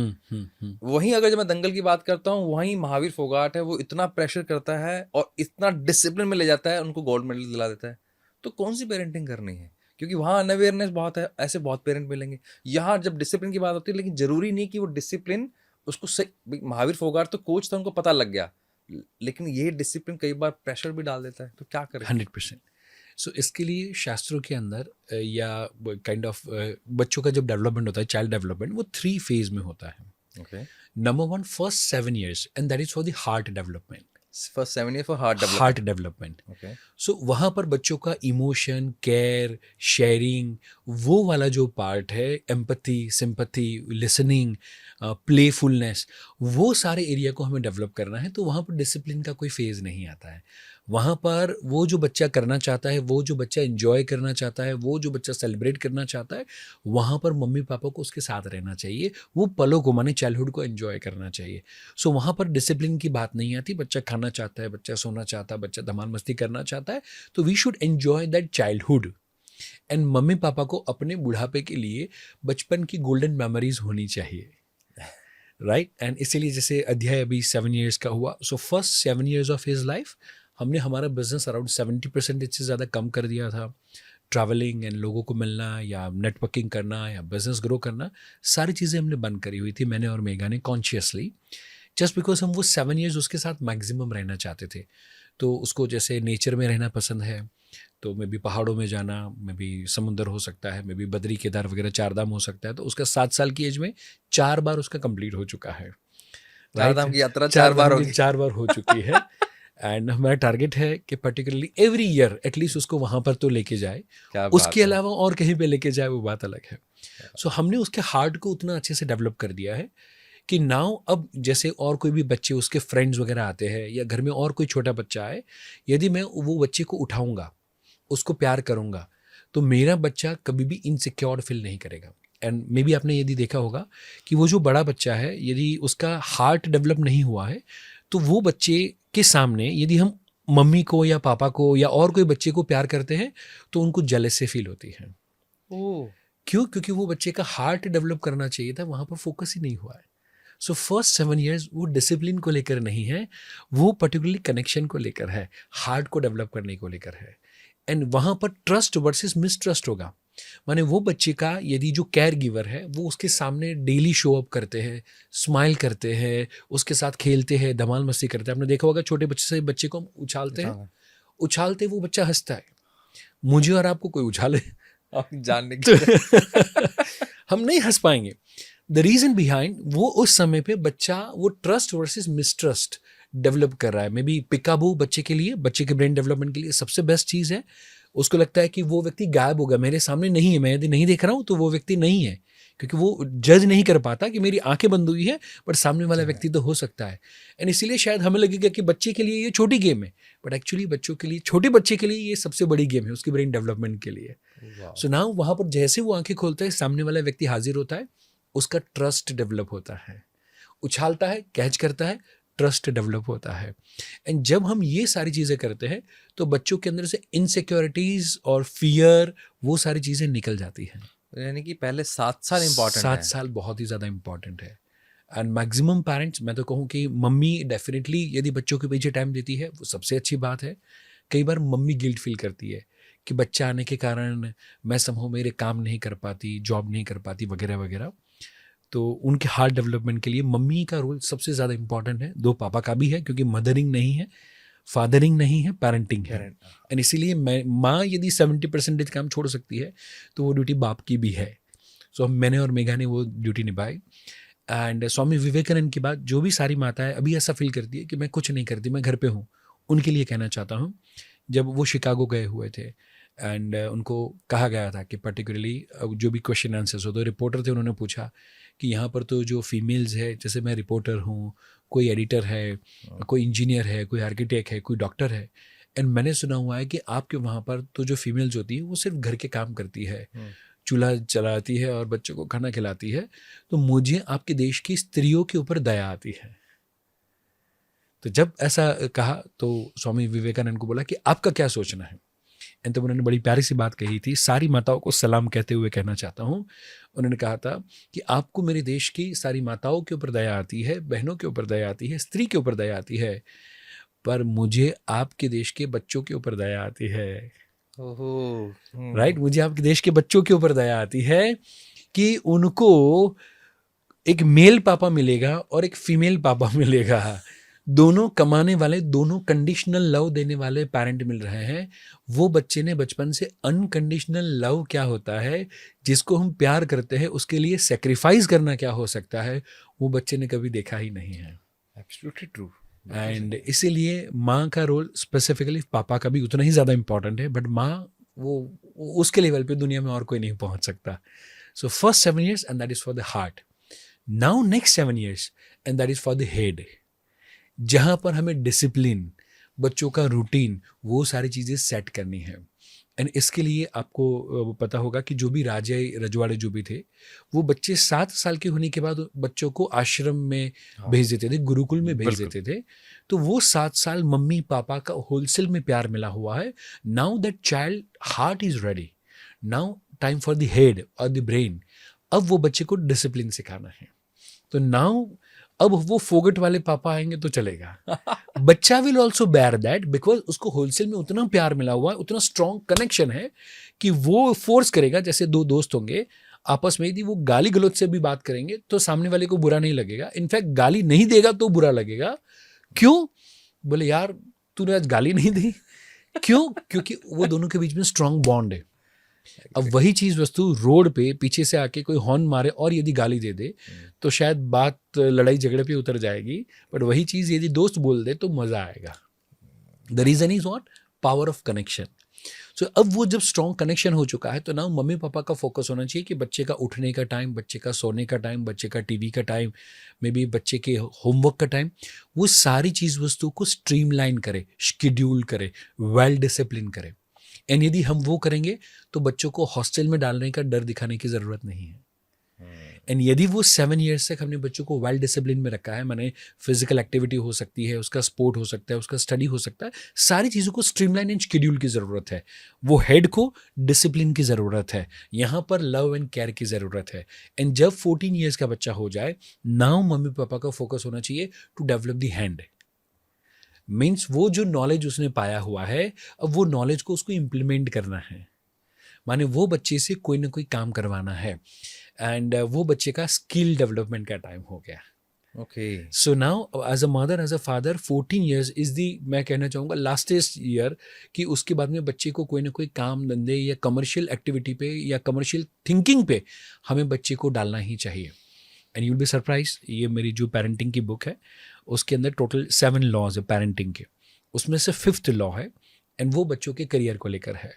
Speaker 2: वहीं अगर जब मैं दंगल की बात करता हूँ, वहीं महावीर फोगाट है, वो इतना प्रेशर करता है और इतना डिसिप्लिन में ले जाता है, उनको गोल्ड मेडल दिला देता है. तो कौन सी पेरेंटिंग करनी है, क्योंकि वहाँ अनअवेयरनेस बहुत है. ऐसे बहुत पेरेंट मिलेंगे. यहाँ जब डिसिप्लिन की बात होती है, लेकिन जरूरी नहीं कि वो डिसिप्लिन उसको सही. महावीर फोगाट तो कोच था, उनको पता लग गया, लेकिन ये डिसिप्लिन कई बार प्रेशर भी डाल देता है. तो क्या करें?
Speaker 1: 100%. सो इसके लिए शास्त्रों के अंदर या काइंड ऑफ बच्चों का जब डेवलपमेंट होता है, चाइल्ड डेवलपमेंट, वो 3 फेज में होता है.
Speaker 2: Okay.
Speaker 1: Number 1, first 7 years, and that is for the heart development.
Speaker 2: First 7 years for heart
Speaker 1: development.
Speaker 2: Okay.
Speaker 1: सो वहाँ पर बच्चों का इमोशन, केयर, शेयरिंग, वो वाला जो पार्ट है, एम्पैथी, सिंपैथी, लिसनिंग, प्लेफुलनेस, वो सारे एरिया को हमें डेवलप करना है. तो वहाँ पर डिसिप्लिन का कोई फेज़ नहीं आता है. वहाँ पर वो जो बच्चा करना चाहता है, वो जो बच्चा एंजॉय करना चाहता है, वो जो बच्चा सेलिब्रेट करना चाहता है, वहाँ पर मम्मी पापा को उसके साथ रहना चाहिए. वो पलों को, माने चाइल्डहुड को एंजॉय करना चाहिए. सो वहाँ पर डिसिप्लिन की बात नहीं आती. बच्चा खाना चाहता है, बच्चा सोना चाहता है, बच्चा धमाल मस्ती करना चाहता है, तो we should enjoy that childhood. And मम्मी पापा को अपने बुढ़ापे के लिए बचपन की गोल्डन मेमोरीज होनी चाहिए. राइट. एंड इसीलिए जैसे अध्याय अभी 7 years का हुआ, so first 7 years of his life हमने हमारा बिजनेस अराउंड 70% से ज़्यादा कम कर दिया था. ट्रैवलिंग एंड लोगों को मिलना या नेटवर्किंग करना या बिजनेस ग्रो करना, सारी चीज़ें हमने बंद करी हुई थी, मैंने और मेघा ने, कॉन्शियसली, जस्ट बिकॉज हम वो 7 years उसके साथ मैक्सिमम रहना चाहते थे. तो उसको जैसे नेचर में रहना पसंद है, तो मे बी पहाड़ों में जाना, मे बी समुंदर हो सकता है, मे बी बद्री केदार वगैरह 4 धाम हो सकता है. तो उसका 7 साल की एज में 4 बार उसका कंप्लीट हो चुका है.
Speaker 2: 4 धाम की यात्रा 4 बार होगी.
Speaker 1: 4 बार हो चुकी है. एंड हमारा टारगेट है कि पर्टिकुलरली एवरी ईयर एटलीस्ट उसको वहाँ पर तो लेके जाए. उसके अलावा और कहीं पे लेके जाए वो बात अलग है. सो हमने उसके हार्ट को उतना अच्छे से डेवलप कर दिया है कि नाउ अब जैसे और कोई भी बच्चे, उसके फ्रेंड्स वगैरह आते हैं या घर में और कोई छोटा बच्चा आए, यदि मैं वो बच्चे को उठाऊंगा, उसको प्यार करूंगा, तो मेरा बच्चा कभी भी इनसिक्योर फील नहीं करेगा. एंड मे बी आपने यदि देखा होगा कि वो जो बड़ा बच्चा है, यदि उसका हार्ट डेवलप नहीं हुआ है, तो वो बच्चे के सामने यदि हम मम्मी को या पापा को या और कोई बच्चे को प्यार करते हैं, तो उनको जेलस से फील होती है. क्यों? क्योंकि वो बच्चे का हार्ट डेवलप करना चाहिए था, वहाँ पर फोकस ही नहीं हुआ है. सो फर्स्ट 7 years वो डिसिप्लिन को लेकर नहीं है, वो पर्टिकुलरली कनेक्शन को लेकर है, हार्ट को डेवलप करने को लेकर है. एंड वहाँ पर ट्रस्ट वर्सेस मिसट्रस्ट होगा. माने वो बच्चे का यदि जो केयर गिवर है, वो उसके सामने डेली शो अप करते हैं, स्माइल करते हैं, उसके साथ खेलते हैं, धमाल मस्ती करते हैं. आपने देखा होगा छोटे बच्चे से बच्चे को हम उछालते वो बच्चा हंसता है. मुझे और आपको कोई उछाले
Speaker 2: जानने की
Speaker 1: हम नहीं हंस पाएंगे. द रीजन बिहाइंड, वो उस समय पे बच्चा वो ट्रस्ट वर्सेस मिसट्रस्ट डेवलप कर रहा है. मे बी पिकाबू बच्चे के लिए, बच्चे के ब्रेन डेवलपमेंट के लिए सबसे बेस्ट चीज़ है. उसको लगता है कि वो व्यक्ति गायब होगा, मेरे सामने नहीं है, मैं यदि नहीं देख रहा हूँ तो वो व्यक्ति नहीं है, क्योंकि वो जज नहीं कर पाता कि मेरी आंखें बंद हुई है बट सामने वाला व्यक्ति तो हो सकता है. एंड इसीलिए शायद हमें लगेगा कि बच्चे के लिए ये छोटी गेम है, बट एक्चुअली बच्चों के लिए, छोटे बच्चे के लिए ये सबसे बड़ी गेम है, उसकी ब्रेन डेवलपमेंट के लिए. सो नाउ वहाँ पर जैसे वो आंखें खोलता है, सामने वाला व्यक्ति हाजिर होता है, उसका ट्रस्ट डेवलप होता है, उछालता है, कैच करता है, ट्रस्ट डेवलप होता है। एंड जब हम ये सारी चीज़ें करते हैं तो बच्चों के अंदर से इनसिक्योरिटीज़ और फियर वो सारी चीज़ें निकल जाती हैं।
Speaker 2: यानी कि पहले 7 साल इम्पोर्टेंट
Speaker 1: 7
Speaker 2: है।
Speaker 1: साल बहुत ही ज़्यादा इम्पॉर्टेंट है। एंड मैक्सिमम पेरेंट्स, मैं तो कहूँ कि मम्मी डेफिनेटली यदि बच्चों के पीछे टाइम देती है वो सबसे अच्छी बात है। कई बार मम्मी गिल्ट फील करती है कि बच्चा आने के कारण मैं समझो मेरे काम नहीं कर पाती, जॉब नहीं कर पाती वगैरह वगैरह। तो उनके हार्ट डेवलपमेंट के लिए मम्मी का रोल सबसे ज़्यादा इम्पॉर्टेंट है, दो पापा का भी है क्योंकि मदरिंग नहीं है, फादरिंग नहीं है, पेरेंटिंग है। एंड इसीलिए मैं माँ यदि 70% काम छोड़ सकती है तो वो ड्यूटी बाप की भी है। सो मैंने और मेघा ने वो ड्यूटी निभाई। एंड स्वामी विवेकानंद की बात, जो भी सारी माताएं अभी ऐसा फील करती है कि मैं कुछ नहीं करती, मैं घर पे हूँ, उनके लिए कहना चाहता हूँ। जब वो शिकागो गए हुए थे एंड उनको कहा गया था कि पर्टिकुलरली जो भी क्वेश्चन आंसर्स हो, तो रिपोर्टर थे, उन्होंने पूछा कि यहाँ पर तो जो फीमेल्स है, जैसे मैं रिपोर्टर हूँ, कोई एडिटर है, कोई इंजीनियर है, कोई आर्किटेक्ट है, कोई डॉक्टर है, एंड मैंने सुना हुआ है कि आपके वहाँ पर तो जो फीमेल्स होती है वो सिर्फ घर के काम करती है, चूल्हा चलाती है और बच्चों को खाना खिलाती है, तो मुझे आपके देश की स्त्रियों के ऊपर दया आती है। तो जब ऐसा कहा तो स्वामी विवेकानंद को बोला कि आपका क्या सोचना है। एंड तब उन्होंने बड़ी प्यारी सी बात कही थी, सारी माताओं को सलाम कहते हुए कहना चाहता हूँ। उन्होंने कहा था कि आपको मेरे देश की सारी माताओं के ऊपर दया आती है, बहनों के ऊपर दया आती है, स्त्री के ऊपर दया आती है, पर मुझे आपके देश के बच्चों के ऊपर दया आती है।
Speaker 2: ओहो।
Speaker 1: राइट, मुझे आपके देश के बच्चों के ऊपर दया आती है कि उनको एक मेल पापा मिलेगा और एक फीमेल पापा मिलेगा, दोनों कमाने वाले, दोनों कंडीशनल लव देने वाले पेरेंट मिल रहे हैं। वो बच्चे ने बचपन से अनकंडीशनल लव क्या होता है, जिसको हम प्यार करते हैं उसके लिए सेक्रीफाइस करना क्या हो सकता है, वो बच्चे ने कभी देखा ही नहीं है।
Speaker 2: Absolutely true.
Speaker 1: एंड इसीलिए माँ का रोल स्पेसिफिकली, पापा का भी उतना ही ज़्यादा इंपॉर्टेंट है, बट माँ वो उसके लेवल पे दुनिया में और कोई नहीं पहुँच सकता। So first 7 years and that is for the heart. Now next 7 years and that is for the head, जहाँ पर हमें डिसिप्लिन, बच्चों का रूटीन, वो सारी चीज़ें सेट करनी है। एंड इसके लिए आपको पता होगा कि जो भी राजे रजवाड़े जो भी थे, वो बच्चे 7 साल के होने के बाद बच्चों को आश्रम में भेज देते थे, गुरुकुल में भेज देते थे। तो वो 7 साल मम्मी पापा का होलसेल में प्यार मिला हुआ है। Now that child heart is ready, now time for the head और द ब्रेन। अब वो बच्चे को डिसिप्लिन सिखाना है। तो नाउ अब वो फोगट वाले पापा आएंगे तो चलेगा। बच्चा will also bear that, because उसको होलसेल में उतना प्यार मिला हुआ है, उतना स्ट्रॉन्ग कनेक्शन है कि वो फोर्स करेगा। जैसे दो दोस्त होंगे आपस में, यदि वो गाली गलौज से भी बात करेंगे तो सामने वाले को बुरा नहीं लगेगा, इनफैक्ट गाली नहीं देगा तो बुरा लगेगा। क्यों? बोले यार तूने आज गाली नहीं दी। क्यों? क्योंकि वो दोनों के बीच में स्ट्रॉन्ग बॉन्ड है। अब वही चीज वस्तु रोड पे पीछे से आके कोई हॉर्न मारे और यदि गाली दे दे तो शायद बात लड़ाई झगड़े पे उतर जाएगी, बट वही चीज यदि दोस्त बोल दे तो मजा आएगा। The reason is what? Power of connection. So अब वो जब स्ट्रॉन्ग कनेक्शन हो चुका है तो ना मम्मी पापा का फोकस होना चाहिए कि बच्चे का उठने का टाइम, बच्चे का सोने का टाइम, बच्चे का टीवी का टाइम, मे बी बच्चे के होमवर्क का टाइम, वो सारी चीज वस्तु को स्ट्रीमलाइन करे, शेड्यूल करे, वेल डिसिप्लिन करे। एंड यदि हम वो करेंगे तो बच्चों को हॉस्टल में डालने का डर दिखाने की ज़रूरत नहीं है। एंड यदि वो 7 years तक हमने बच्चों को वेल डिसिप्लिन में रखा है, माने फिजिकल एक्टिविटी हो सकती है, उसका स्पोर्ट हो सकता है, उसका स्टडी हो सकता है, सारी चीज़ों को स्ट्रीमलाइन एंड शेड्यूल की ज़रूरत है। वो हेड को डिसिप्लिन की ज़रूरत है, यहाँ पर लव एंड केयर की ज़रूरत है। एंड जब 14 years का बच्चा हो जाए, नाउ मम्मी पापा का फोकस होना चाहिए to develop the hand. Means वो जो नॉलेज उसने पाया हुआ है, अब वो नॉलेज को उसको इम्प्लीमेंट करना है, माने वो बच्चे से कोई ना कोई काम करवाना है। एंड वो बच्चे का स्किल डेवलपमेंट का टाइम हो गया।
Speaker 2: Okay.
Speaker 1: So now as a mother, as a father, 14 years is the, मैं कहना चाहूँगा लास्टेस्ट ईयर, कि उसके बाद में बच्चे को कोई ना कोई काम धंधे या कमर्शियल एक्टिविटी पे या कमर्शियल थिंकिंग पे हमें बच्चे को डालना ही चाहिए। And you will be surprise, ये मेरी जो पेरेंटिंग की बुक है उसके अंदर टोटल 7 लॉज है पेरेंटिंग के, उसमें से 5th लॉ है, एंड वो बच्चों के करियर को लेकर है।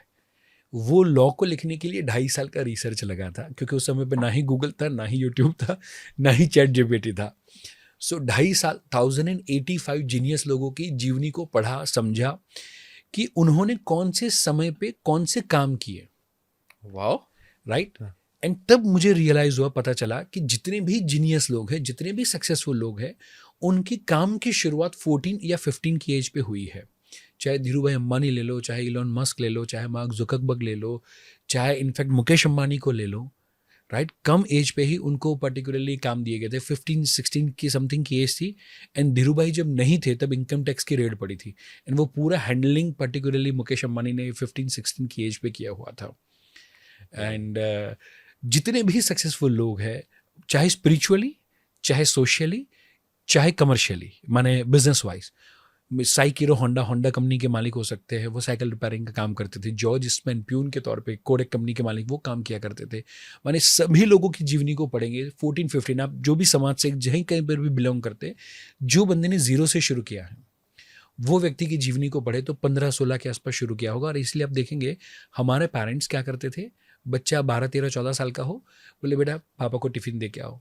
Speaker 1: वो लॉ को लिखने के लिए 2.5 साल का रिसर्च लगा था, क्योंकि उस समय पे ना ही गूगल था, ना ही यूट्यूब था, ना ही चैट जीपीटी था। सो 2.5 साल 1085 जीनियस लोगों की जीवनी को पढ़ा, समझा कि उन्होंने कौन से समय पे कौन से काम किए।
Speaker 2: वाओ।
Speaker 1: राइट। एंड तब मुझे रियलाइज हुआ, पता चला कि जितने भी जीनियस लोग हैं, जितने भी सक्सेसफुल लोग हैं, उनकी काम की शुरुआत 14 या 15 की एज पे हुई है। चाहे धीरू भाई अंबानी ले लो, चाहे इलॉन मस्क ले लो, चाहे मार्क जुकरबर्ग ले लो, चाहे इनफैक्ट मुकेश अंबानी को ले लो, राइट। कम एज पे ही उनको पर्टिकुलरली काम दिए गए थे। 15-16 की समथिंग की एज थी। एंड धीरू भाई जब नहीं थे तब इनकम टैक्स की रेड पड़ी थी, एंड वो पूरा हैंडलिंग पर्टिकुलरली मुकेश अंबानी ने 15-16 की एज पे किया हुआ था। एंड जितने भी सक्सेसफुल लोग हैं, चाहे स्पिरिचुअली, चाहे सोशली, चाहे कमर्शियली, माने बिजनेस वाइज, साइकिरो होंडा कंपनी के मालिक हो सकते हैं, वो साइकिल रिपेयरिंग का काम करते थे। जॉर्ज स्पेन प्यून के तौर पे कोडेक कंपनी के मालिक वो काम किया करते थे। माने सभी लोगों की जीवनी को पढ़ेंगे 14-15, आप जो भी समाज से जहीं कहीं पर भी बिलोंग करते हैं, जो बंदे ने जीरो से शुरू किया है वो व्यक्ति की जीवनी को पढ़े तो 15-16 के आसपास शुरू किया होगा। और इसलिए आप देखेंगे हमारे पेरेंट्स क्या करते थे, बच्चा 12-13-14 साल का हो, बोले बेटा पापा को टिफिन दे के आओ,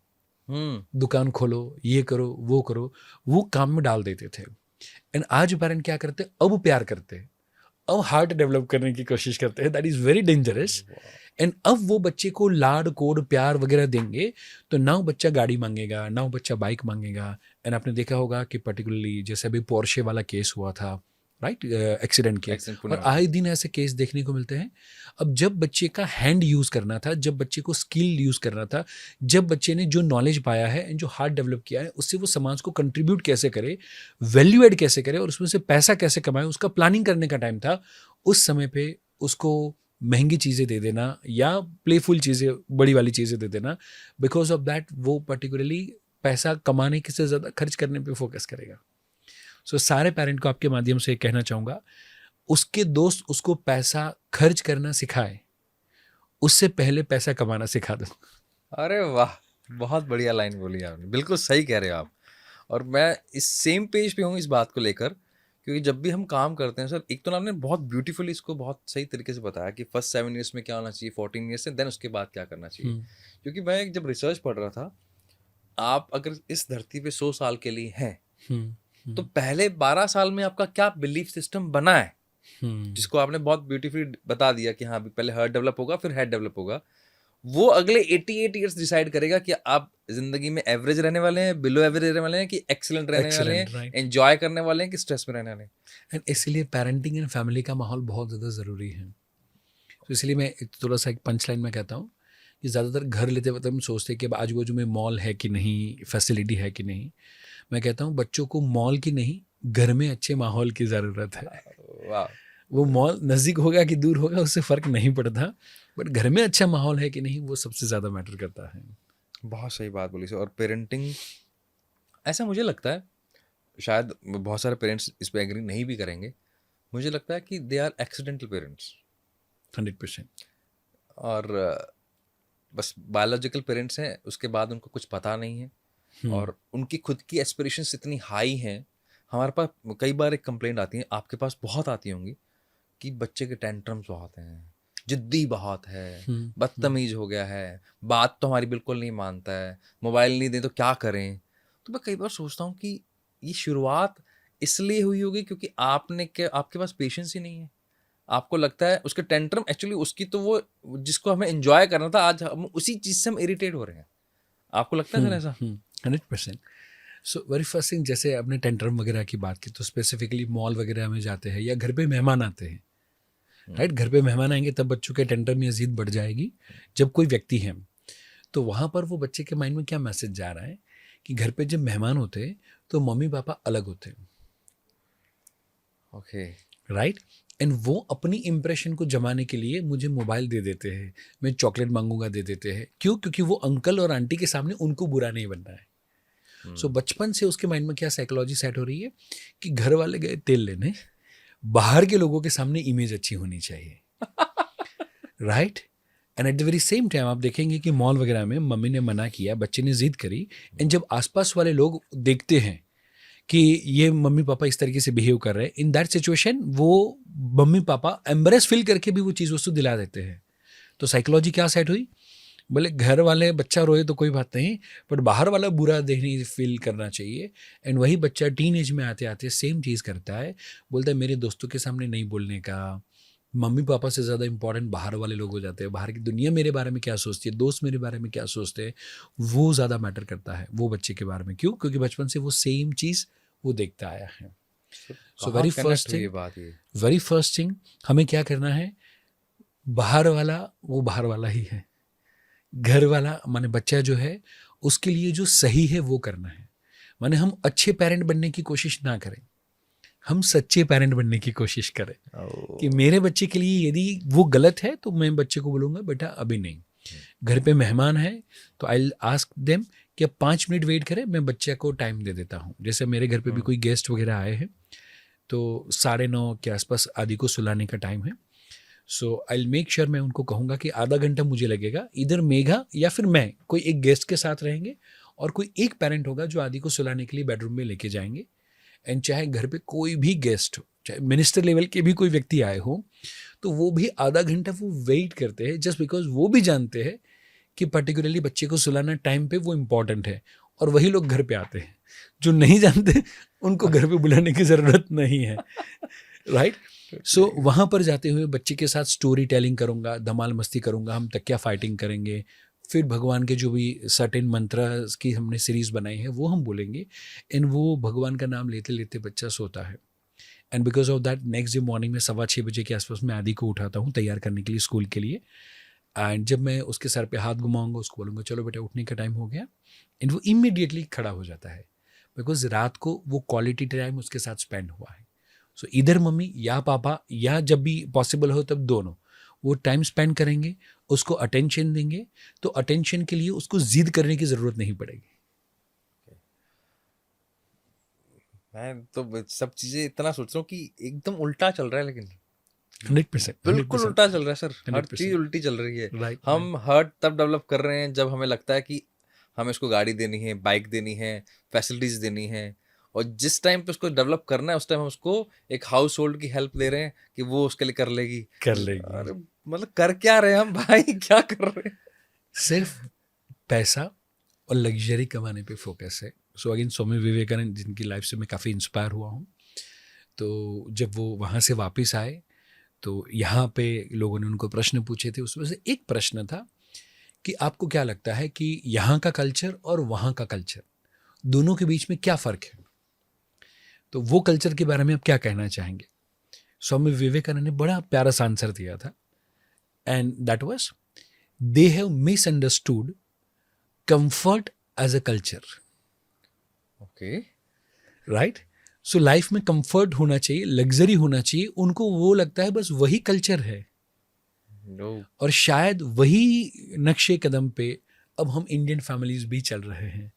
Speaker 1: दुकान खोलो, ये करो, वो काम में डाल देते थे। एंड आज पेरेंट क्या करते हैं, अब प्यार करते हैं, अब हार्ट डेवलप करने की कोशिश करते हैं। That is very dangerous. And अब वो बच्चे को लाड कोड प्यार वगैरह देंगे तो नाउ बच्चा गाड़ी मांगेगा, नाउ बच्चा बाइक मांगेगा। एंड आपने देखा होगा कि पर्टिकुलरली जैसे अभी पोर्शे वाला केस हुआ था, राइट, एक्सीडेंट के, और आए दिन ऐसे केस देखने को मिलते हैं। अब जब बच्चे का हैंड यूज़ करना था, जब बच्चे को स्किल यूज़ करना था, जब बच्चे ने जो नॉलेज पाया है एंड जो हार्ट डेवलप किया है उससे वो समाज को कंट्रीब्यूट कैसे करे, वैल्यू एड कैसे करे और उसमें से पैसा कैसे कमाए, उसका प्लानिंग करने का टाइम था। उस समय पे उसको महंगी चीज़ें दे देना या प्लेफुल चीज़ें, बड़ी वाली चीज़ें दे देना, बिकॉज ऑफ दैट वो पर्टिकुलरली पैसा कमाने के से ज़्यादा खर्च करने पे फोकस करेगा। सो सारे पेरेंट को आपके माध्यम से कहना चाहूँगा, उसके दोस्त उसको पैसा खर्च करना सिखाए, उससे पहले पैसा कमाना सिखा दो।
Speaker 2: अरे वाह, बहुत बढ़िया लाइन बोली आपने, बिल्कुल सही कह रहे हो आप। और मैं इस सेम पेज पे हूँ इस बात को लेकर, क्योंकि जब भी हम काम करते हैं सर, एक तो आपने बहुत ब्यूटीफुली इसको बहुत सही तरीके से बताया कि फर्स्ट 7 ईयर्स में क्या होना चाहिए, 14 ईयर्स से, देन उसके बाद क्या करना चाहिए। क्योंकि मैं जब रिसर्च पढ़ रहा था, आप अगर इस धरती पे 100 साल के लिए हैं तो पहले 12 साल में आपका क्या बिलीफ सिस्टम बना है, जिसको आपने बहुत ब्यूटीफुली बता दिया कि हाँ, पहले हार्ट डेवलप होगा फिर हेड डेवलप होगा। वो अगले 88 ईयर्स डिसाइड करेगा कि आप जिंदगी में एवरेज रहने वाले हैं, बिलो एवरेज रहने वाले हैं, कि एक्सीलेंट रहने वाले हैं, एंजॉय करने वाले हैं, कि स्ट्रेस में रहने वाले हैं।
Speaker 1: एंड इसलिए पेरेंटिंग एंड फैमिली का माहौल बहुत ज़्यादा ज़रूरी है। तो इसलिए मैं थोड़ा सा एक पंच लाइन में कहता हूँ कि ज़्यादातर घर लेते वक्त हम सोचते हैं कि आजू बाजू में मॉल है कि नहीं, फैसिलिटी है कि नहीं। मैं कहता हूँ बच्चों को मॉल की नहीं, घर में अच्छे माहौल की ज़रूरत है।
Speaker 2: वाह,
Speaker 1: वो मॉल नज़दीक होगा कि दूर होगा उससे फ़र्क नहीं पड़ता, बट घर में अच्छा माहौल है कि नहीं वो सबसे ज़्यादा मैटर करता है।
Speaker 2: बहुत सही बात बोली सर। और पेरेंटिंग, ऐसा मुझे लगता है, शायद बहुत सारे पेरेंट्स इस पर एग्री नहीं भी करेंगे, मुझे लगता है कि दे आर एक्सीडेंटल पेरेंट्स
Speaker 1: 100%।
Speaker 2: और बस बायोलॉजिकल पेरेंट्स हैं, उसके बाद उनको कुछ पता नहीं है और उनकी खुद की एस्पिरेशंस इतनी हाई हैं। हमारे पास कई बार एक कंप्लेंट आती है, आपके पास बहुत आती होंगी, कि बच्चे के टेंट्रम्स बहुत हैं, जिद्दी बहुत है, बदतमीज हो गया है, बात तो हमारी बिल्कुल नहीं मानता है, मोबाइल नहीं दे तो क्या करें। तो मैं कई बार सोचता हूँ कि ये शुरुआत इसलिए हुई होगी क्योंकि आपके पास पेशेंस ही नहीं है। आपको लगता है उसके टेंट्रम एक्चुअली उसकी, तो वो जिसको हमें एंजॉय करना था, आज हम उसी चीज़ से हम इरिटेट हो रहे हैं। आपको लगता है सर ऐसा?
Speaker 1: 100%। सो वेरी फर्स्ट थिंग, जैसे आपने टेंट्रम वगैरह की बात की, तो स्पेसिफिकली मॉल वगैरह में जाते हैं या घर पे मेहमान आते हैं, राइट, घर पे मेहमान आएंगे तब बच्चों के टेंट्रम या जिद बढ़ जाएगी जब कोई व्यक्ति है। तो वहाँ पर वो बच्चे के माइंड में क्या मैसेज जा रहा है कि घर पे जब मेहमान होते हैं तो मम्मी पापा अलग होते हैं,
Speaker 2: ओके,
Speaker 1: राइट। एंड वो अपनी इम्प्रेशन को जमाने के लिए मुझे मोबाइल दे देते हैं, मैं चॉकलेट मांगूंगा दे देते हैं। क्यों? क्योंकि वो अंकल और आंटी के सामने उनको बुरा नहीं बनना है। सो बचपन से उसके माइंड में क्या साइकोलॉजी सेट हो रही है कि घर वाले गए तेल लेने, बाहर के लोगों के सामने इमेज अच्छी होनी चाहिए, right. And at the very same time आप देखेंगे कि मॉल वगैरह में मम्मी ने मना किया, बच्चे ने जिद करी, एंड जब आसपास वाले लोग देखते हैं कि ये मम्मी पापा इस तरीके से बिहेव कर रहे हैं, इन दैट सिचुएशन वो मम्मी पापा एम्बरेस फील करके भी वो चीज़ वस्तु दिला देते हैं। तो साइकोलॉजी क्या सेट हुई, बोले घर वाले बच्चा रोए तो कोई बात नहीं, बट बाहर वाला बुरा देखने फील करना चाहिए। एंड वही बच्चा टीन एज में आते आते सेम चीज़ करता है, बोलता है मेरे दोस्तों के सामने नहीं बोलने का, मम्मी पापा से ज़्यादा इम्पोर्टेंट बाहर वाले लोग हो जाते हैं। बाहर की दुनिया मेरे बारे में क्या सोचती है, दोस्त मेरे बारे में क्या सोचते हैं, वो ज़्यादा मैटर करता है वो बच्चे के बारे में। क्यों? क्योंकि बचपन से वो सेम चीज़ वो देखता आया है। सो
Speaker 2: कहाँ
Speaker 1: वेरी
Speaker 2: connect
Speaker 1: फर्स्ट
Speaker 2: हुई ये
Speaker 1: थिंग,
Speaker 2: बात ये?
Speaker 1: वेरी फर्स्ट थिंग हमें क्या करना है, बाहर वाला वो बाहर वाला ही है, घर वाला माने बच्चा जो है उसके लिए जो सही है वो करना है। माने हम अच्छे पेरेंट बनने की कोशिश ना करें, हम सच्चे पेरेंट बनने की कोशिश करें कि मेरे बच्चे के लिए यदि वो गलत है तो मैं बच्चे को बोलूँगा बेटा अभी नहीं। घर पे मेहमान है तो आई आस्क देम कि अब 5 मिनट वेट करें, मैं बच्चे को टाइम दे देता हूँ। जैसे मेरे घर पे भी कोई गेस्ट वगैरह आए हैं तो 9:30 के आसपास आदि को सुलाने का टाइम है। सो आई मेक श्योर मैं उनको कहूँगा कि आधा घंटा मुझे लगेगा, इधर मेघा या फिर मैं कोई एक गेस्ट के साथ रहेंगे और कोई एक पेरेंट होगा जो आदि को सुलाने के लिए बेडरूम में लेके जाएंगे। एंड चाहे घर पे कोई भी गेस्ट हो, चाहे मिनिस्टर लेवल के भी कोई व्यक्ति आए हो, तो वो भी आधा घंटा वो वेट करते हैं, जस्ट बिकॉज वो भी जानते हैं कि पर्टिकुलरली बच्चे को सुलाना टाइम पे वो इम्पॉर्टेंट है। और वही लोग घर पे आते हैं जो नहीं जानते, उनको घर पे बुलाने की ज़रूरत नहीं है, राइट। सो वहाँ पर जाते हुए बच्चे के साथ स्टोरी टेलिंग करूँगा, धमाल मस्ती करूँगा, हम तकिया फाइटिंग करेंगे, फिर भगवान के जो भी सर्टेन मंत्र की हमने सीरीज़ बनाई है वो हम बोलेंगे। एंड वो भगवान का नाम लेते लेते बच्चा सोता है। And because of that next day morning में 6:15 बजे के आसपास मैं आदि को उठाता हूँ तैयार करने के लिए स्कूल के लिए। एंड जब मैं उसके सर पे हाथ घुमाऊंगा, उसको बोलूँगा चलो बेटा उठने का टाइम हो गया, एंड वो इमीडिएटली खड़ा हो जाता है बिकॉज रात को वो क्वालिटी टाइम उसके साथ स्पेंड हुआ है। सो इधर मम्मी या पापा या जब भी पॉसिबल हो तब दोनों वो टाइम स्पेंड करेंगे, उसको अटेंशन देंगे, तो अटेंशन के लिए उसको जिद करने की ज़रूरत नहीं पड़ेगी।
Speaker 2: मैं तो सब चीजें इतना सोच रहा हूँ कि एकदम उल्टा चल रहा है, लेकिन
Speaker 1: 100%,
Speaker 2: बिल्कुल उल्टा चल रहा है सर। हर
Speaker 1: 100%,
Speaker 2: चीज उल्टी चल रही है।
Speaker 1: राइट।
Speaker 2: हम हर्ट तब डेवलप कर रहे हैं जब हमें लगता है कि हमें इसको गाड़ी देनी है, बाइक देनी है, फैसिलिटीज देनी है, और जिस टाइम पे उसको डेवलप करना है उस टाइम हम उसको एक हाउस होल्ड की हेल्प दे रहे हैं कि वो उसके लिए कर लेगी।
Speaker 1: कर लेगी।
Speaker 2: अरे मतलब कर क्या रहे हैं हम भाई, क्या कर रहे हैं?
Speaker 1: सिर्फ पैसा और लग्जरी कमाने पे फोकस है। सो अगेन स्वामी विवेकानंद जिनकी लाइफ से मैं काफ़ी इंस्पायर हुआ हूँ, तो जब वो वहाँ से वापस आए तो यहाँ पे लोगों ने उनको प्रश्न पूछे थे, उसमें से एक प्रश्न था कि आपको क्या लगता है कि यहाँ का कल्चर और वहाँ का कल्चर दोनों के बीच में क्या फ़र्क है, तो वो कल्चर के बारे में आप क्या कहना चाहेंगे। स्वामी विवेकानंद ने बड़ा प्यारा सा आंसर दिया था, and that was they have misunderstood comfort as a culture,
Speaker 2: okay.
Speaker 1: Right. So life में कंफर्ट होना चाहिए, लग्जरी होना चाहिए, उनको वो लगता है बस वही कल्चर है। और शायद वही नक्शे कदम पे अब हम इंडियन फैमिलीज भी चल रहे हैं,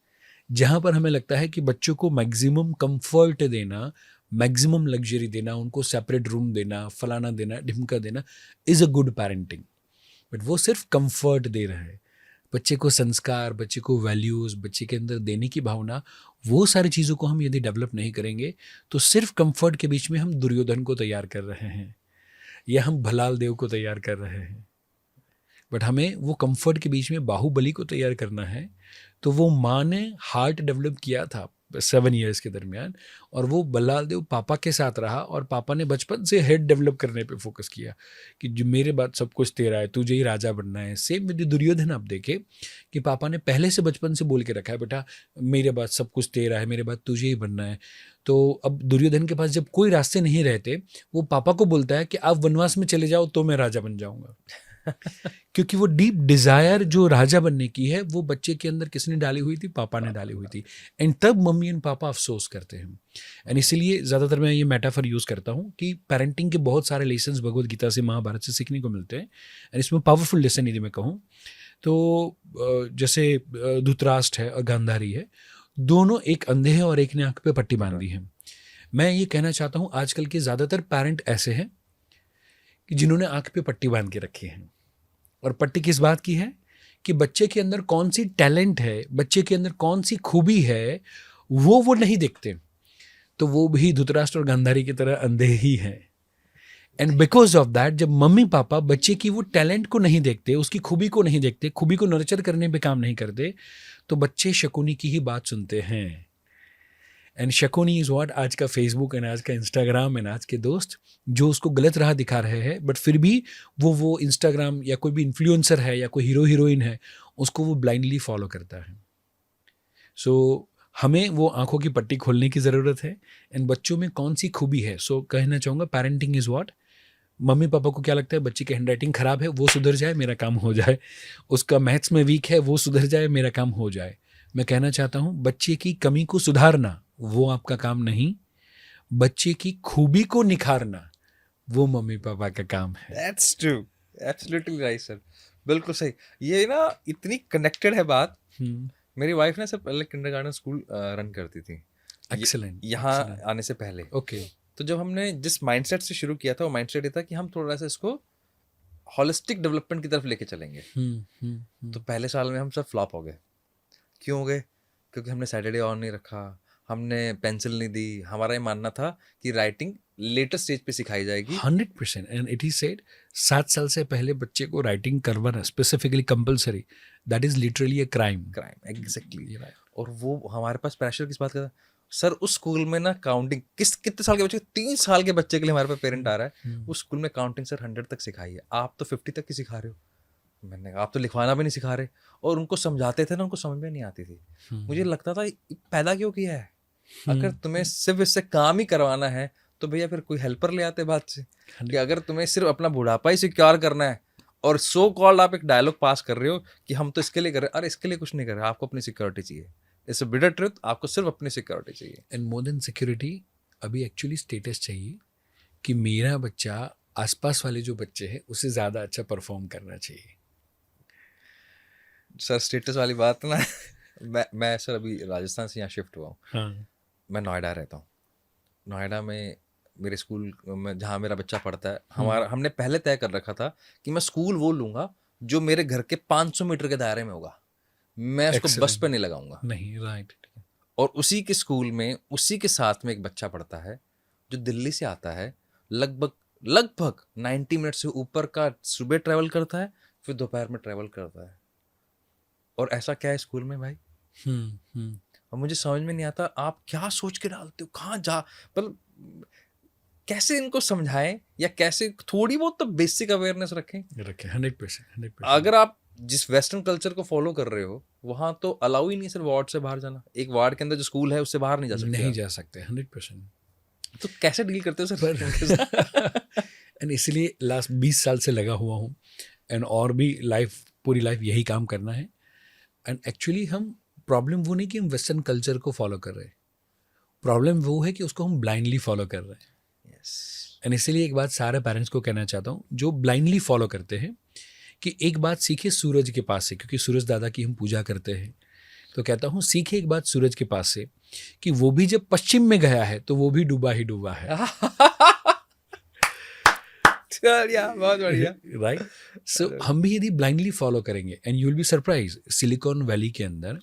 Speaker 1: जहाँ पर हमें लगता है कि बच्चों को मैक्सिमम कंफर्ट देना, मैक्सिमम लग्जरी देना, उनको सेपरेट रूम देना, फलाना देना, ढिमका देना is a good parenting. But वो सिर्फ कंफर्ट दे रहा है। बच्चे को संस्कार, बच्चे को वैल्यूज़, बच्चे के अंदर देने की भावना, वो सारी चीज़ों को हम यदि डेवलप नहीं करेंगे तो सिर्फ कंफर्ट के बीच में हम दुर्योधन को तैयार कर रहे हैं या हम भलाल देव को तैयार कर रहे हैं। बट हमें वो कंफर्ट के बीच में बाहुबली को तैयार करना है। तो वो माँ ने हार्ट डेवलप किया था 7 ईयर्स के दरमियान, और वो बल्लाल देव पापा के साथ रहा, और पापा ने बचपन से हेड डेवलप करने पे फोकस किया कि जो मेरे बाद सब कुछ तेरा है, तुझे ही राजा बनना है। सेम विद दुर्योधन आप देखे कि पापा ने पहले से बचपन से बोल के रखा है बेटा मेरे बाद सब कुछ तेरा है, मेरे बाद तुझे ही बनना है। तो अब दुर्योधन के पास जब कोई रास्ते नहीं रहते, वो पापा को बोलता है कि आप वनवास में चले जाओ तो मैं राजा बन जाऊंगा। क्योंकि वो डीप डिजायर जो राजा बनने की है वो बच्चे के अंदर किसने डाली हुई थी, पापा ने डाली हुई थी। एंड तब मम्मी एंड पापा अफसोस करते हैं। एंड इसीलिए ज़्यादातर मैं ये मेटाफर यूज़ करता हूँ कि पेरेंटिंग के बहुत सारे लेसन्स भगवद गीता से, महाभारत से सीखने को मिलते हैं। एंड इसमें पावरफुल लेसन यदि मैं कहूँ तो जैसे धृतराष्ट्र है और गांधारी है, दोनों एक अंधे हैं और एक ने आँख पे पट्टी बांधी है। मैं ये कहना चाहता हूँ आजकल के ज़्यादातर पेरेंट ऐसे हैं कि जिन्होंने आँख पे पट्टी बांध के रखी है। और पट्टी किस बात की है कि बच्चे के अंदर कौन सी टैलेंट है, बच्चे के अंदर कौन सी खूबी है, वो नहीं देखते। तो वो भी धृतराष्ट्र और गांधारी की तरह अंधे ही हैं। एंड बिकॉज ऑफ दैट जब मम्मी पापा बच्चे की वो टैलेंट को नहीं देखते, उसकी खूबी को नहीं देखते, खूबी को नर्चर करने पे काम नहीं करते, तो बच्चे शकुनी की ही बात सुनते हैं। एंड शकुनी इज़ व्हाट आज का फेसबुक एंड आज का इंस्टाग्राम एंड आज के दोस्त जो उसको गलत राह दिखा रहे हैं, बट फिर भी वो इंस्टाग्राम या कोई भी इन्फ्लुएंसर है या कोई हीरो हीरोइन है उसको वो ब्लाइंडली फॉलो करता है. सो हमें वो आंखों की पट्टी खोलने की ज़रूरत है एंड बच्चों में कौन सी खूबी है. सो कहना चाहूँगा पेरेंटिंग इज़ व्हाट. मम्मी पापा को क्या लगता है बच्चे की हैंडराइटिंग ख़राब है, वो सुधर जाए मेरा काम हो जाए. उसका मैथ्स में वीक है, वो सुधर जाए मेरा काम हो जाए. मैं कहना चाहता हूँ बच्चे की कमी को सुधारना वो आपका काम नहीं, बच्चे की खूबी को निखारना वो मम्मी पापा का काम है.
Speaker 2: That's true, absolutely right sir, बिल्कुल सही. ये ना इतनी कनेक्टेड है बात. मेरी वाइफ ना सर पहले किंडरगार्टन स्कूल रन करती थी
Speaker 1: एक्सीलेंट.
Speaker 2: यहाँ आने से पहले.
Speaker 1: ओके.
Speaker 2: तो जब हमने जिस माइंडसेट से शुरू किया था वो माइंडसेट ये था कि हम थोड़ा सा इसको हॉलिस्टिक डेवलपमेंट की तरफ लेके चलेंगे. तो पहले साल में हम सब फ्लॉप हो गए. क्यों हो गए? क्योंकि हमने सैटरडे ऑन नहीं रखा, हमने पेंसिल नहीं दी. हमारा ये मानना था कि राइटिंग लेटर स्टेज पे सिखाई जाएगी.
Speaker 1: 100%. एंड इट इज सेड 7 साल से पहले बच्चे को राइटिंग करवाना specifically compulsory, that is literally a crime.
Speaker 2: Exactly. और वो हमारे पास प्रेशर किस बात का था सर? उस स्कूल में ना काउंटिंग कितने साल के बच्चे, 3 साल के बच्चे के लिए हमारे पास पेरेंट आ रहा है. उस स्कूल में काउंटिंग सर 100 तक सिखाई है, आप तो 50 तक की सिखा रहे हो. मैंने कहा आप तो लिखवाना भी नहीं सिखा रहे. और उनको समझाते थे ना, उनको समझ में नहीं आती थी. मुझे लगता था पैदा क्यों किया है? अगर तुम्हें सिर्फ इससे काम ही करवाना है तो भैया फिर कोई हेल्पर ले आते बात से. कि अगर तुम्हें सिर्फ अपना बुढ़ापा ही सिक्योर करना है और सो कॉल्ड आप एक डायलॉग पास कर रहे हो कि हम तो इसके लिए कर रहे हैं, अरे इसके लिए कुछ नहीं कर रहे, आपको अपनी सिक्योरिटी चाहिए. इट्स अ बिटर ट्रुथ, आपको सिर्फ अपनी सिक्योरिटी चाहिए.
Speaker 1: एंड मोर देन सिक्योरिटी अभी एक्चुअली स्टेटस चाहिए कि मेरा बच्चा आसपास वाले जो बच्चे हैं उससे ज़्यादा अच्छा परफॉर्म करना चाहिए.
Speaker 2: सर स्टेटस वाली बात ना मैं सर अभी राजस्थान से यहाँ शिफ्ट हुआ हूँ.
Speaker 1: हाँ.
Speaker 2: मैं नोएडा रहता हूँ. नोएडा में मेरे स्कूल में जहाँ मेरा बच्चा पढ़ता है, हमने पहले तय कर रखा था कि मैं स्कूल वो लूँगा जो मेरे घर के 500 मीटर के दायरे में होगा. मैं उसको बस पे नहीं लगाऊंगा.
Speaker 1: नहीं. राइट.
Speaker 2: और उसी के स्कूल में उसी के साथ में एक बच्चा पढ़ता है जो दिल्ली से आता है. लगभग 90 मिनट से ऊपर का सुबह ट्रैवल करता है, फिर दोपहर में ट्रैवल करता है. और ऐसा क्या है स्कूल में भाई? और मुझे समझ में नहीं आता आप क्या सोच के डालते हो, कहाँ जा, मतलब कैसे इनको समझाएं या कैसे थोड़ी बहुत तो बेसिक अवेयरनेस रखें.
Speaker 1: 100%.
Speaker 2: अगर आप जिस वेस्टर्न कल्चर को फॉलो कर रहे हो वहां तो अलाउ ही नहीं सर वार्ड से बाहर जाना. एक वार्ड के अंदर जो स्कूल है उससे बाहर नहीं जा सकते.
Speaker 1: नहीं जा सकते. 100%.
Speaker 2: तो कैसे डील करते हो सर?
Speaker 1: एंड इसलिए लास्ट 20 साल से लगा हुआ हूँ एंड और भी पूरी लाइफ यही काम करना है. एंड एक्चुअली हम प्रॉब्लम वो नहीं कि हम वेस्टर्न कल्चर को फॉलो कर रहे हैं, प्रॉब्लम वो है कि उसको हम ब्लाइंडली फॉलो कर रहे हैं. एंड इसीलिए एक बात सारे पेरेंट्स को कहना चाहता हूँ जो ब्लाइंडली फॉलो करते हैं कि एक बात सीखिए सूरज के पास से, क्योंकि सूरज दादा की हम पूजा करते हैं. तो कहता हूँ सीखिए एक बात सूरज के पास से कि वो भी जब पश्चिम में गया है तो वो भी डूबा ही डूबा है.
Speaker 2: बहुत बढ़िया.
Speaker 1: राइट. सो हम भी यदि ब्लाइंडली फॉलो करेंगे and you will be surprise. Silicon valley के अंदर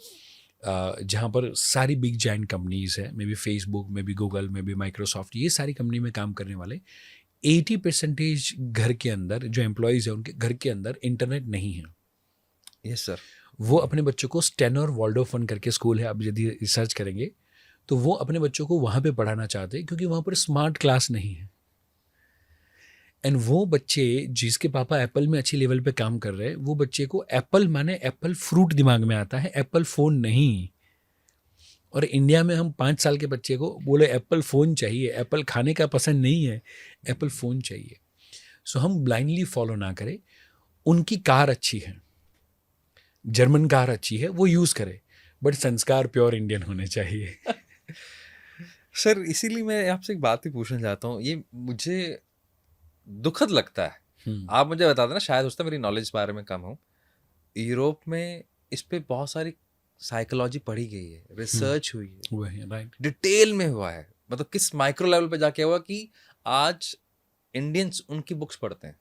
Speaker 1: जहाँ पर सारी बिग जाइंट कंपनीज है, may be Facebook, may be Google, may be Microsoft, ये सारी कंपनी में काम करने वाले 80% घर के अंदर जो एम्प्लॉयज़ है उनके घर के अंदर इंटरनेट नहीं है.
Speaker 2: Yes sir.
Speaker 1: वो अपने बच्चों को स्टेनर वॉल्डोफन करके स्कूल है, आप यदि रिसर्च करेंगे तो वो अपने बच्चों को वहाँ पे पढ़ाना चाहते हैं क्योंकि वहाँ पर स्मार्ट क्लास नहीं है. एंड वो बच्चे जिसके पापा एप्पल में अच्छी लेवल पे काम कर रहे हैं, वो बच्चे को एप्पल माने एप्पल फ्रूट दिमाग में आता है, एप्पल फ़ोन नहीं. और इंडिया में हम 5 साल के बच्चे को बोले एप्पल फ़ोन चाहिए, एप्पल खाने का पसंद नहीं है, एप्पल फ़ोन चाहिए. सो हम ब्लाइंडली फॉलो ना करें. उनकी कार अच्छी है, जर्मन कार अच्छी है, वो यूज़ करे, बट संस्कार प्योर इंडियन होने चाहिए.
Speaker 2: सर इसीलिए मैं आपसे एक बात ही पूछना चाहता हूँ. ये मुझे दुखद लगता है. आप मुझे बता देना, शायद उससे मेरी नॉलेज इस बारे में कम हो. यूरोप में इस पे बहुत सारी साइकोलॉजी पढ़ी गई है, रिसर्च हुई है,
Speaker 1: हुआ है. राइट.
Speaker 2: डिटेल में हुआ है. मतलब किस माइक्रो लेवल पे जाके हुआ कि आज इंडियंस उनकी बुक्स पढ़ते हैं.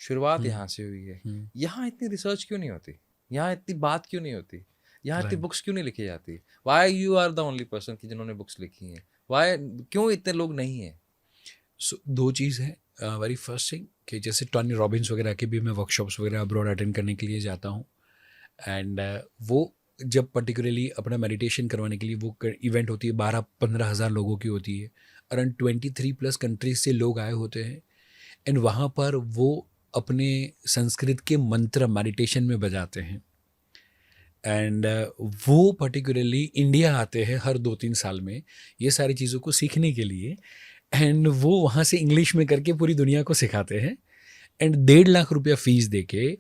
Speaker 2: शुरुआत यहाँ से हुई है. यहाँ इतनी रिसर्च क्यों नहीं होती? यहाँ इतनी बात क्यों नहीं होती? यहाँ इतनी बुक्स क्यों नहीं लिखी जाती? Why you are the only person कि जिन्होंने बुक्स लिखी हैं? वाई, क्यों इतने लोग नहीं हैं?
Speaker 1: सो 2 चीज़ है. वेरी फर्स्ट थिंग कि जैसे टॉनी रॉबिन्स वगैरह के भी मैं वर्कशॉप्स वगैरह अब्रॉड अटेंड करने के लिए जाता हूँ. एंड वो जब पर्टिकुलरली अपना मेडिटेशन करवाने के लिए वो इवेंट होती है, 12-15 हज़ार लोगों की होती है, अराउंड 23+ कंट्रीज से लोग आए होते हैं, एंड वहाँ पर वो अपने संस्कृत के मंत्र मेडिटेशन में बजाते हैं। एंड वो पर्टिकुलरली इंडिया आते हैं हर 2-3 साल में ये सारी चीज़ों को सीखने के लिए, एंड वो वहाँ से इंग्लिश में करके पूरी दुनिया को सिखाते हैं, एंड 1.5 लाख रुपया फीस देके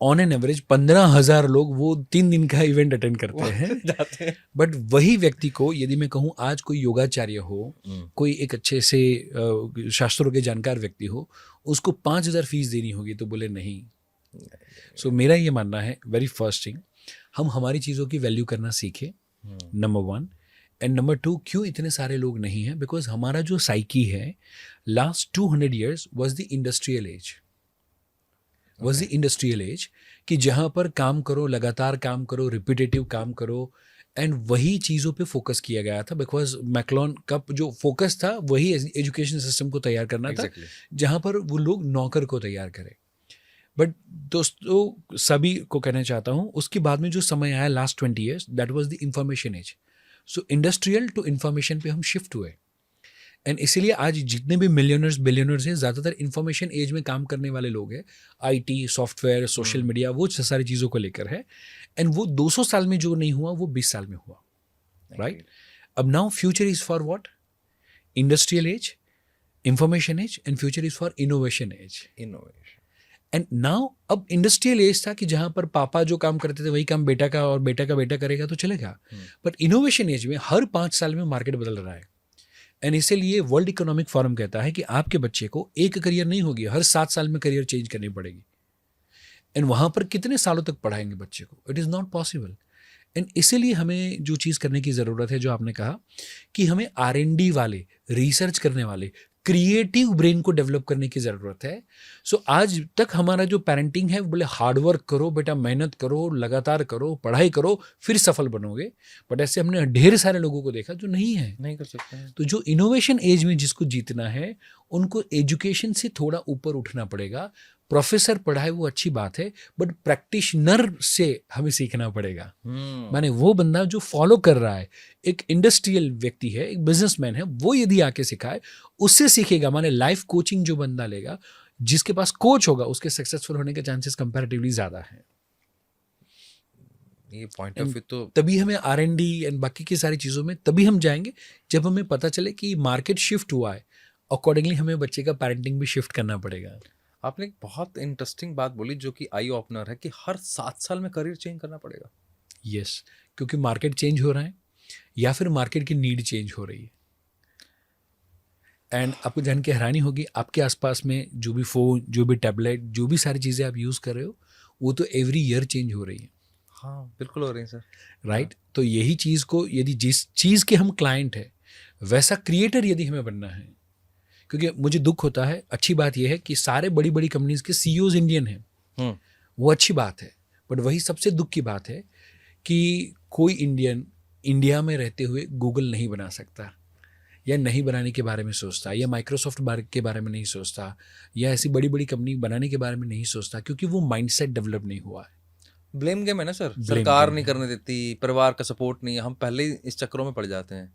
Speaker 1: ऑन एन एवरेज 15,000 लोग वो 3 दिन का इवेंट अटेंड करते हैं।
Speaker 2: जाते हैं।
Speaker 1: बट वही व्यक्ति को यदि मैं कहूँ आज कोई योगाचार्य हो, कोई एक अच्छे से शास्त्रों के जानकार व्यक्ति हो, उसको 5,000 फीस देनी होगी तो बोले नहीं। सो मेरा ये मानना है, वेरी फर्स्ट थिंग, हम हमारी चीज़ों की वैल्यू करना सीखें, नंबर 1, एंड नंबर 2, क्यों इतने सारे लोग नहीं हैं? बिकॉज हमारा जो साइकी है last 200 years was the industrial as, was the industrial as, कि जहाँ पर काम करो, लगातार काम करो, रिपीटेटिव काम करो, एंड वही चीज़ों पे फोकस किया गया था। बिकॉज मैक्लॉन का जो फोकस था वही एजुकेशन सिस्टम को तैयार करना था, जहाँ पर वो लोग नौकर को तैयार करें। बट दोस्तों सभी को कहना चाहता हूँ, उसके बाद में जो समय आया last 20 years, that was the information age. So industrial to information पे हम शिफ्ट हुए, एंड इसीलिए आज जितने भी मिलियनर्स बिलियनर्स हैं ज़्यादातर इंफॉर्मेशन एज में काम करने वाले लोग हैं। आईटी, सॉफ्टवेयर, सोशल मीडिया, वो सारी चीज़ों को लेकर है, एंड वो 200 साल में जो नहीं हुआ वो 20 साल में हुआ, राइट? अब now future is for what? Industrial age, information age, and future is for innovation age. And now अब इंडस्ट्रियल एज था कि जहां पर पापा जो काम करते थे वही काम बेटा का और बेटा का बेटा करेगा तो चलेगा। बट इनोवेशन एज में हर 5 साल में मार्केट बदल रहा है, एंड इसीलिए वर्ल्ड इकोनॉमिक फोरम कहता है कि आपके बच्चे को एक करियर नहीं होगी, हर 7 साल में करियर चेंज करनी पड़ेगी। एंड वहां पर कितने सालों तक पढ़ाएंगे बच्चे को? It is not possible. And इसीलिए हमें जो चीज़ करने की ज़रूरत है, जो आपने कहा कि हमें R&D वाले, रिसर्च करने वाले, क्रिएटिव ब्रेन को डेवलप करने की ज़रूरत है। सो आज तक हमारा जो पेरेंटिंग है, बोले हार्डवर्क करो बेटा, मेहनत करो, लगातार करो, पढ़ाई करो, फिर सफल बनोगे। बट ऐसे हमने ढेर सारे लोगों को देखा जो नहीं है,
Speaker 2: नहीं कर सकते हैं।
Speaker 1: तो जो इनोवेशन एज में जिसको जीतना है, उनको एजुकेशन से थोड़ा ऊपर उठना पड़ेगा। प्रोफेसर पढ़ाए वो अच्छी बात है, बट प्रैक्टिशनर से हमें सीखना पड़ेगा। माने वो बंदा जो फॉलो कर रहा है, एक इंडस्ट्रियल व्यक्ति है, एक बिजनेसमैन है, वो यदि आके सिखाए, उससे सीखेगा। माने लाइफ कोचिंग जो बंदा लेगा, जिसके पास कोच होगा, उसके सक्सेसफुल होने के चांसेस कंपैरेटिवली ज़्यादा हैं।
Speaker 2: ये पॉइंट ऑफ व्यू तो
Speaker 1: तभी हमें R&D एंड बाकी की सारी चीज़ों में तभी हम जाएंगे जब हमें पता चले कि मार्केट शिफ्ट हुआ है। अकॉर्डिंगली हमें बच्चे का पेरेंटिंग भी शिफ्ट करना पड़ेगा।
Speaker 2: आपने एक बहुत इंटरेस्टिंग बात बोली जो कि आई ओपनर है कि हर 7 साल में करियर चेंज करना पड़ेगा।
Speaker 1: यस, क्योंकि मार्केट चेंज हो रहा है या फिर मार्केट की नीड चेंज हो रही है। एंड आपको जान के हैरानी होगी, आपके आसपास में जो भी फ़ोन, जो भी टैबलेट, जो भी सारी चीज़ें आप यूज़ कर रहे हो, वो तो एवरी ईयर चेंज हो रही है।
Speaker 2: हाँ बिल्कुल हो रही है सर,
Speaker 1: राइट? तो यही चीज़ को, यदि जिस चीज़ के हम क्लाइंट हैं, वैसा क्रिएटर यदि हमें बनना है, क्योंकि मुझे दुख होता है, अच्छी बात यह है कि सारे बड़ी बड़ी कंपनीज के CEOs इंडियन हैं, वो अच्छी बात है। बट वही सबसे दुख की बात है कि कोई इंडियन इंडिया में रहते हुए गूगल नहीं बना सकता, या नहीं बनाने के बारे में सोचता, या माइक्रोसॉफ्ट के बारे में नहीं सोचता, या ऐसी बड़ी बड़ी कंपनी बनाने के बारे में नहीं सोचता, क्योंकि वो माइंडसेट डेवलप नहीं हुआ है।
Speaker 2: ब्लेम गेम है ना सर, सरकार नहीं करने देती, परिवार का सपोर्ट नहीं है, हम पहले ही इस चक्करों में पड़ जाते हैं।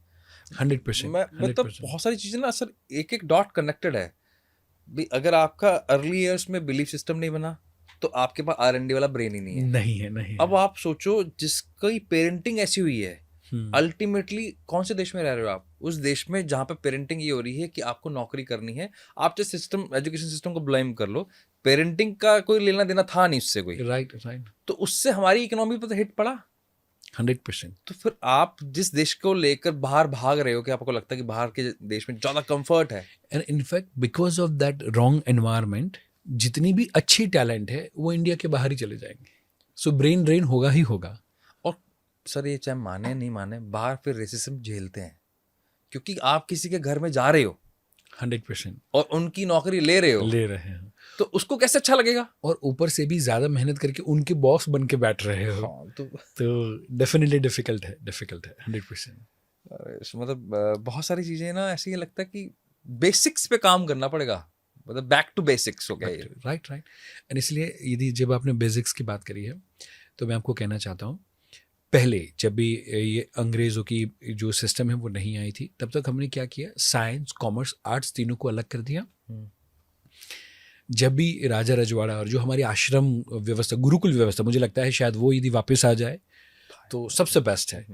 Speaker 1: 100%।
Speaker 2: मतलब बहुत सारी चीजें ना सर, एक एक डॉट कनेक्टेड है भी। अगर आपका अर्ली ईयर्स में बिलीफ सिस्टम नहीं बना तो आपके पास R&D वाला ब्रेन ही नहीं है।
Speaker 1: नहीं
Speaker 2: अब आप सोचो, जिसकी पेरेंटिंग ऐसी हुई है, अल्टीमेटली कौन से देश में रह रहे हो आप? उस देश में जहाँ पे पेरेंटिंग ये हो रही है कि आपको नौकरी करनी है। आप जो सिस्टम, एजुकेशन सिस्टम को ब्लेम कर लो, पेरेंटिंग का कोई लेना देना था नहीं उससे कोई।
Speaker 1: राइट।
Speaker 2: तो उससे हमारी इकोनॉमी पर तो हिट पड़ा
Speaker 1: 100%।
Speaker 2: तो फिर आप जिस देश को लेकर बाहर भाग रहे हो, कि आपको लगता है कि बाहर के देश में ज्यादा कंफर्ट है,
Speaker 1: and in fact because of that wrong environment, जितनी भी अच्छी टैलेंट है वो इंडिया के बाहर ही चले जाएंगे। सो ब्रेन ड्रेन होगा ही होगा।
Speaker 2: और सर ये चाहे माने नहीं माने, बाहर फिर रेसिज्म झेलते हैं, क्योंकि आप किसी के घर में जा रहे हो
Speaker 1: 100%
Speaker 2: और उनकी नौकरी ले रहे
Speaker 1: हैं,
Speaker 2: तो उसको कैसे अच्छा लगेगा?
Speaker 1: और ऊपर से भी ज्यादा मेहनत करके उनके बॉस बन के बैठ रहे हो। तो डेफिनेटली डिफिकल्ट है 100%।
Speaker 2: मतलब बहुत सारी चीजें ना ऐसी लगता है कि बेसिक्स पे काम करना पड़ेगा, मतलब बैक टू बेसिक्स हो गया।
Speaker 1: राइट। एंड इसलिए यदि जब आपने बेसिक्स की बात करी है, तो मैं आपको कहना चाहता हूँ, पहले जब भी ये अंग्रेज़ों की जो सिस्टम है वो नहीं आई थी, तब तक हमने क्या किया, साइंस, कॉमर्स, आर्ट्स तीनों को अलग कर दिया। जब भी राजा रजवाड़ा और जो हमारी आश्रम व्यवस्था, गुरुकुल व्यवस्था, मुझे लगता है शायद वो यदि वापस आ जाए तो सबसे बेस्ट है।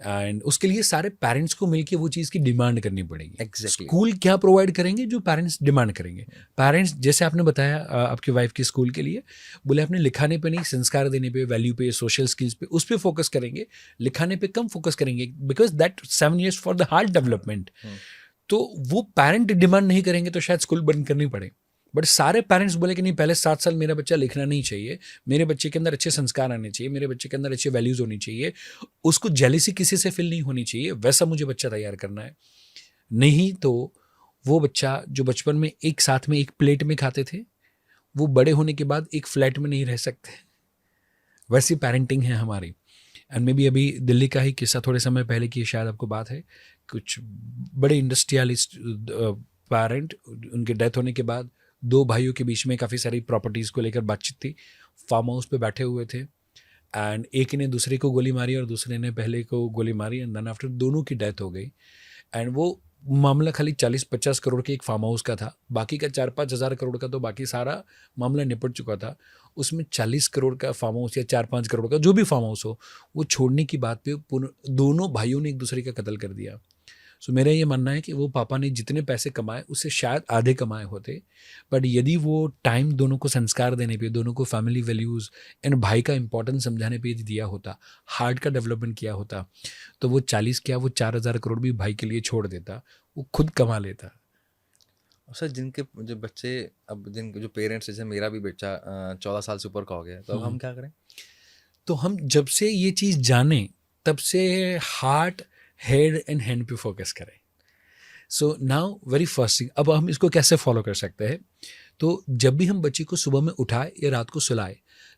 Speaker 1: एंड उसके लिए सारे पेरेंट्स को मिलके वो चीज़ की डिमांड करनी पड़ेगी।
Speaker 2: Exactly.
Speaker 1: स्कूल क्या प्रोवाइड करेंगे, जो पेरेंट्स डिमांड करेंगे। पेरेंट्स, जैसे आपने बताया आपकी वाइफ के स्कूल के लिए, बोले अपने लिखाने पे नहीं, संस्कार देने पे, वैल्यू पे, सोशल स्किल्स पे, उस पे फोकस करेंगे, लिखाने पे कम फोकस करेंगे, because that 7 years for the heart development. तो वो पेरेंट डिमांड नहीं करेंगे तो शायद स्कूल बंद करनी पड़े। बट सारे पेरेंट्स बोले कि नहीं, पहले 7 साल मेरा बच्चा लिखना नहीं चाहिए, मेरे बच्चे के अंदर अच्छे संस्कार आने चाहिए, मेरे बच्चे के अंदर अच्छे वैल्यूज़ होनी चाहिए, उसको जेलिसी किसी से फील नहीं होनी चाहिए, वैसा मुझे बच्चा तैयार करना है। नहीं तो वो बच्चा जो बचपन में एक साथ में एक प्लेट में खाते थे, वो बड़े होने के बाद एक फ्लैट में नहीं रह सकते। वैसी पेरेंटिंग है हमारी। एंड मे बी अभी दिल्ली का ही किस्सा थोड़े समय पहले की शायद आपको बात है, कुछ बड़े इंडस्ट्रियलिस्ट पेरेंट, उनके डेथ होने के बाद 2 भाइयों के बीच में काफ़ी सारी प्रॉपर्टीज़ को लेकर बातचीत थी। फार्म हाउस पे बैठे हुए थे एंड एक ने दूसरे को गोली मारी और दूसरे ने पहले को गोली मारी, एंड देन आफ्टर दोनों की डेथ हो गई। एंड वो मामला खाली 40-50 करोड़ के एक फार्म हाउस का था, बाकी का 4-5 हज़ार करोड़ का तो बाकी सारा मामला निपट चुका था। उसमें 40 करोड़ का फार्म हाउस या 4-5 करोड़ का जो भी फार्म हाउस हो, वो छोड़ने की बात पे दोनों भाइयों ने एक दूसरे का कत्ल कर दिया। सो मेरा ये मानना है कि वो पापा ने जितने पैसे कमाए उससे शायद आधे कमाए होते, बट यदि वो टाइम दोनों को संस्कार देने पे, दोनों को फैमिली वैल्यूज़ एंड भाई का इंपॉर्टेंस समझाने पे यदि दिया होता, हार्ट का डेवलपमेंट किया होता, तो वो 40 क्या, वो 4,000 करोड़ भी भाई के लिए छोड़ देता, वो खुद कमा लेता।
Speaker 2: सर जिनके जो बच्चे, अब जिनके जो पेरेंट्स, जैसे मेरा भी बच्चा 14 साल से ऊपर का हो गया, तो अब हम क्या करें?
Speaker 1: तो हम जब से ये चीज़ जाने, तब से हार्ट, हेड एंड हैंड पे फोकस करें। So now very first thing, अब हम इसको कैसे फॉलो कर सकते हैं? तो जब भी हम बच्चे को सुबह में उठाए या रात को सुलाए,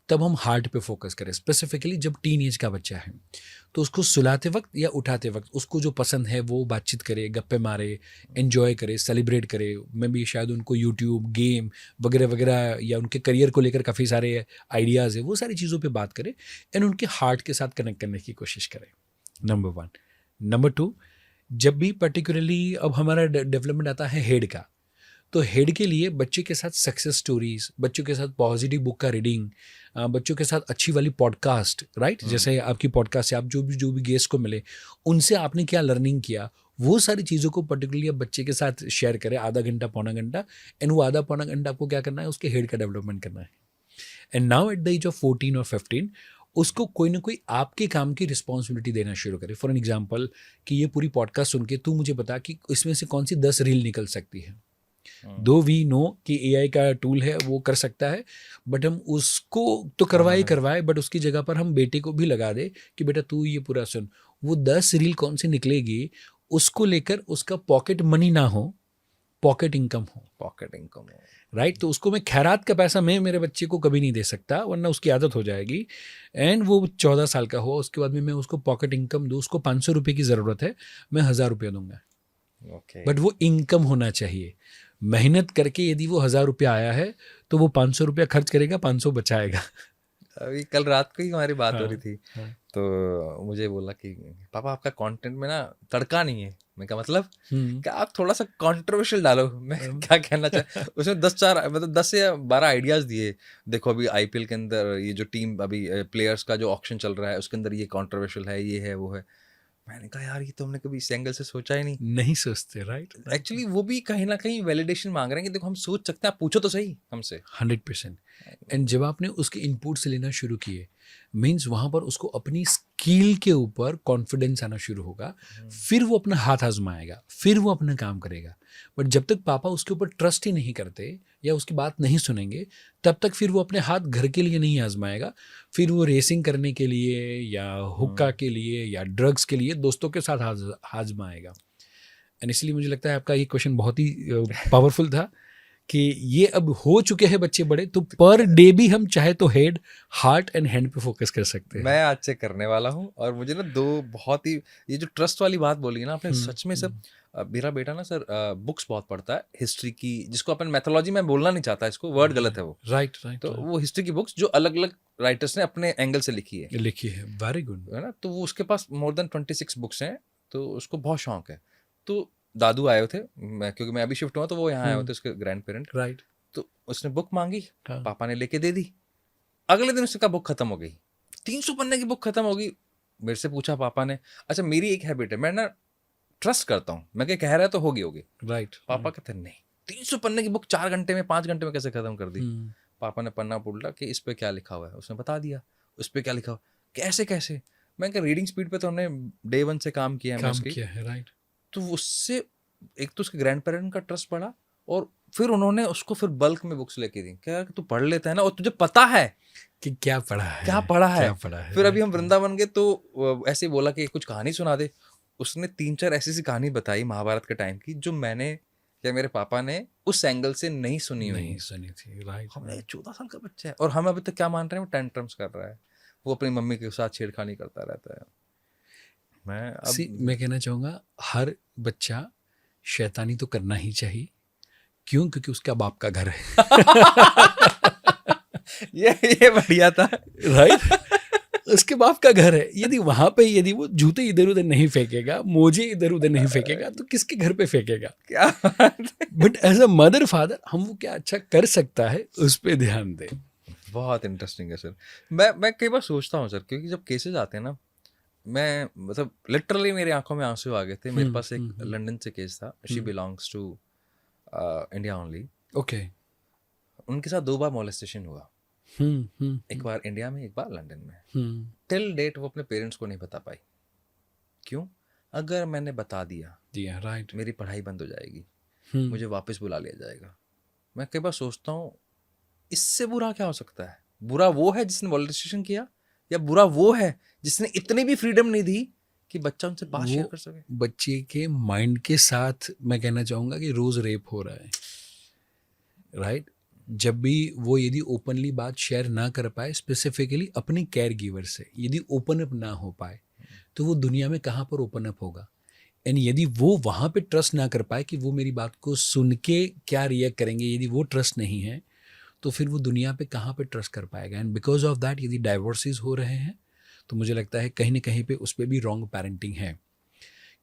Speaker 1: तब हम हार्ट पे फोकस करें। स्पेसिफिकली जब टीन एज का बच्चा है, तो उसको सुलाते वक्त या उठाते वक्त उसको जो पसंद है वो बातचीत करे, गप्पे मारे, एंजॉय करे, सेलिब्रेट करे। मैं भी शायद उनको यूट्यूब, गेम वगैरह वगैरह या उनके करियर को लेकर काफ़ी सारे आइडियाज़ है, वो सारी चीज़ों पे बात करें एंड उनके हार्ट के साथ कनेक्ट करने की कोशिश करें। नंबर 1। नंबर 2, जब भी पर्टिकुलरली अब हमारा डेवलपमेंट आता है हेड का, तो हेड के लिए बच्चे के साथ सक्सेस स्टोरीज, बच्चों के साथ पॉजिटिव बुक का रीडिंग, बच्चों के साथ अच्छी वाली पॉडकास्ट, राइट, जैसे आपकी पॉडकास्ट से आप जो भी गेस्ट को मिले, उनसे आपने क्या लर्निंग किया, वो सारी चीज़ों को पर्टिकुलरली आप बच्चे के साथ शेयर करें, आधा घंटा, पौना घंटा। एंड वो आधा पौना घंटा आपको क्या करना है, उसके हेड का डेवलपमेंट करना है। And now at the age of 14 और 15 उसको कोई ना कोई आपके काम की रिस्पॉन्सिबिलिटी देना शुरू करे। फॉर एन एग्जाम्पल, कि ये पूरी पॉडकास्ट सुन के तू मुझे बता कि इसमें से कौन सी 10 रील निकल सकती है। दो वी नो कि AI का टूल है, वो कर सकता है, बट हम उसको तो करवाए, बट उसकी जगह पर हम बेटे को भी लगा दे कि बेटा तू ये पूरा सुन। वो 10 रील कौन सी निकलेगी, उसको लेकर उसका पॉकेट मनी ना हो, पॉकेट इनकम हो।
Speaker 2: पॉकेट इनकम हो,
Speaker 1: राइट। तो उसको मैं खैरात का पैसा मैं मेरे बच्चे को कभी नहीं दे सकता, वरना उसकी आदत हो जाएगी। एंड वो 14 साल का हो, उसके बाद में मैं उसको पॉकेट इनकम दूँ, उसको 500 रुपये की ज़रूरत है, मैं 1000 रुपये दूंगा। बट वो इनकम होना चाहिए। मेहनत करके यदि वो 1000 रुपया आया है, तो वो 500 रुपया खर्च करेगा, 500 बचाएगा।
Speaker 2: अभी कल रात को ही हमारी बात हो
Speaker 1: हाँ,
Speaker 2: रही थी,
Speaker 1: हाँ।
Speaker 2: तो मुझे बोला कि पापा आपका कंटेंट में ना तड़का नहीं है। मैं कहा मतलब क्या, आप थोड़ा सा कंट्रोवर्शियल डालो। मैं क्या कहना चाह, उसमें 10 से 12 आइडियाज दिए। देखो अभी IPL के अंदर ये जो टीम, अभी प्लेयर्स का जो ऑक्शन चल रहा है, उसके अंदर ये कंट्रोवर्शियल है, ये है, वो है। मैंने कहा यार ये तो हमने कभी इस एंगल से सोचा ही
Speaker 1: नहीं सोचते, राइट।
Speaker 2: एक्चुअली वो भी कहीं ना कहीं वैलिडेशन मांग रहे हैं कि देखो हम सोच सकते हैं, आप पूछो तो सही हमसे।
Speaker 1: 100%। एंड जब आपने उसके इनपुट से लेना शुरू किए, मीन्स वहाँ पर उसको अपनी स्किल के ऊपर कॉन्फिडेंस आना शुरू होगा, फिर वो अपना हाथ आजमाएगा, फिर वो अपना काम करेगा। बट जब तक पापा उसके ऊपर ट्रस्ट ही नहीं करते या उसकी बात नहीं सुनेंगे, तब तक फिर वो अपने हाथ घर के लिए नहीं आजमाएगा, फिर वो रेसिंग करने के लिए या हुक्का के लिए या ड्रग्स के लिए दोस्तों के साथ आजमाएगा। एंड इसलिए मुझे लगता है आपका ये क्वेश्चन बहुत ही पावरफुल था कि ये अब हो चुके हैं बच्चे बड़े, तो पर डे भी हम चाहे तो हेड, हार्ट एंड हैंड पे फोकस कर सकते हैं.
Speaker 2: मैं आज से करने वाला हूँ। और मुझे ना दो बहुत ही, ये जो ट्रस्ट वाली बात बोली है ना आपने, सच में सर मेरा बेटा ना सर बुक्स बहुत पढ़ता है हिस्ट्री की, जिसको अपन मैथोलॉजी में बोलना नहीं चाहता, इसको वर्ड गलत है वो,
Speaker 1: राइट राइट
Speaker 2: तो वो हिस्ट्री की बुक्स जो अलग अलग राइटर्स ने अपने एंगल से लिखी है
Speaker 1: लिखी है. Very good.
Speaker 2: है ना, तो वो उसके पास मोर देन 26 बुक्स हैं, तो उसको बहुत शौक है। तो दादू आए हुए थे, क्योंकि मैं अभी शिफ्ट हुआ, तो वो यहाँ आए हुए थे, उसके ग्रैंड पेरेंट।
Speaker 1: राइट.
Speaker 2: तो उसने बुक मांगी,
Speaker 1: हाँ.
Speaker 2: पापा ने लेके दे दी। अगले दिन उसका बुक खत्म हो गई, 300 पन्ने की बुक खत्म हो गई। मेरे से पूछा पापा ने, अच्छा मेरी एक हैबिट है, मैं ना ट्रस्ट करता हूँ, मैं क्या कह रहा है तो होगी होगी।
Speaker 1: राइट.
Speaker 2: पापा कहते नहीं, 300 पन्ने की बुक 4 घंटे में 5 घंटे में कैसे खत्म कर दी। पापा ने पन्ना पलटा कि इस पे क्या लिखा हुआ है, उसने बता दिया उस पे क्या लिखा हुआ। कैसे कैसे, मैं क्या रीडिंग स्पीड पे तो हमने डे 1 से काम किया है
Speaker 1: काम
Speaker 2: उसकी।
Speaker 1: किया है. राइट.
Speaker 2: तो उससे एक तो उसके ग्रैंड पेरेंट का ट्रस्ट बढ़ा, और फिर उन्होंने उसको फिर बल्क में बुक्स लेके दी, क्या तू पढ़ लेता है ना, और तुझे पता है
Speaker 1: कि क्या पढ़ा है,
Speaker 2: क्या पढ़ा है।
Speaker 1: क्या पढ़ा है.
Speaker 2: फिर अभी हम
Speaker 1: right.
Speaker 2: वृंदावन गए तो ऐसे ही बोला कि कुछ कहानी सुना दे। उसने 3-4 ऐसी सी कहानी बताई महाभारत के टाइम की, जो मैंने या मेरे पापा ने उस एंगल से नहीं सुनी हुई।
Speaker 1: नहीं सुनी थी. राइट.
Speaker 2: हमने 14 साल का बच्चा है, और हम अभी तक क्या मान रहे हैं, वो टेंट्रम्स कर रहा है, वो अपनी मम्मी के साथ छेड़खानी करता रहता है। मैं अब
Speaker 1: मैं कहना चाहूँगा हर बच्चा शैतानी तो करना ही चाहिए. क्यों? क्योंकि उसका बाप का घर है.
Speaker 2: ये बढ़िया था।
Speaker 1: राइट. उसके बाप का घर है. यदि वहां पे यदि वो जूते इधर उधर नहीं फेंकेगा, मोजे इधर उधर नहीं फेंकेगा, तो किसके घर पे फेंकेगा?
Speaker 2: क्या बात है।
Speaker 1: But as a mother father हम वो क्या अच्छा कर सकता है उस पे ध्यान दें.
Speaker 2: बहुत इंटरेस्टिंग है सर। मैं कई बार सोचता हूँ सर, क्योंकि जब केसेस आते हैं ना, मैं मतलब लिटरली मेरी आंखों में आंसू आ गए थे। मेरे पास एक लंदन से केस था, she belongs to India only.
Speaker 1: Okay.
Speaker 2: उनके साथ 2 बार मोलेस्टेशन हुआ, एक बार इंडिया में, एक बार लंदन में। टिल डेट वो अपने पेरेंट्स को नहीं बता पाई। क्यों? अगर मैंने बता दिया,
Speaker 1: राइट.
Speaker 2: मेरी पढ़ाई बंद हो जाएगी, मुझे वापस बुला लिया जाएगा। मैं कई बार सोचता हूँ, इससे बुरा क्या हो सकता है? बुरा वो है जिसने मोलेस्टेशन किया, या बुरा वो है जिसने इतनी भी फ्रीडम नहीं दी कि बच्चा उनसे बात शेयर कर सके?
Speaker 1: बच्चे के माइंड के साथ मैं कहना चाहूँगा कि रोज रेप हो रहा है. राइट. जब भी वो यदि ओपनली बात शेयर ना कर पाए, स्पेसिफिकली अपने केयर गिवर से यदि ओपन अप ना हो पाए, तो वो दुनिया में कहाँ पर ओपन अप होगा? एंड यदि वो वहाँ पे ट्रस्ट ना कर पाए कि वो मेरी बात को सुन के क्या रिएक्ट करेंगे, यदि वो ट्रस्ट नहीं है, तो फिर वो दुनिया पे कहाँ पे ट्रस्ट कर पाएगा? एंड बिकॉज ऑफ दैट यदि डाइवोर्सेस हो रहे हैं, तो मुझे लगता है कहीं ना कहीं पे उस पर भी रॉन्ग पेरेंटिंग है.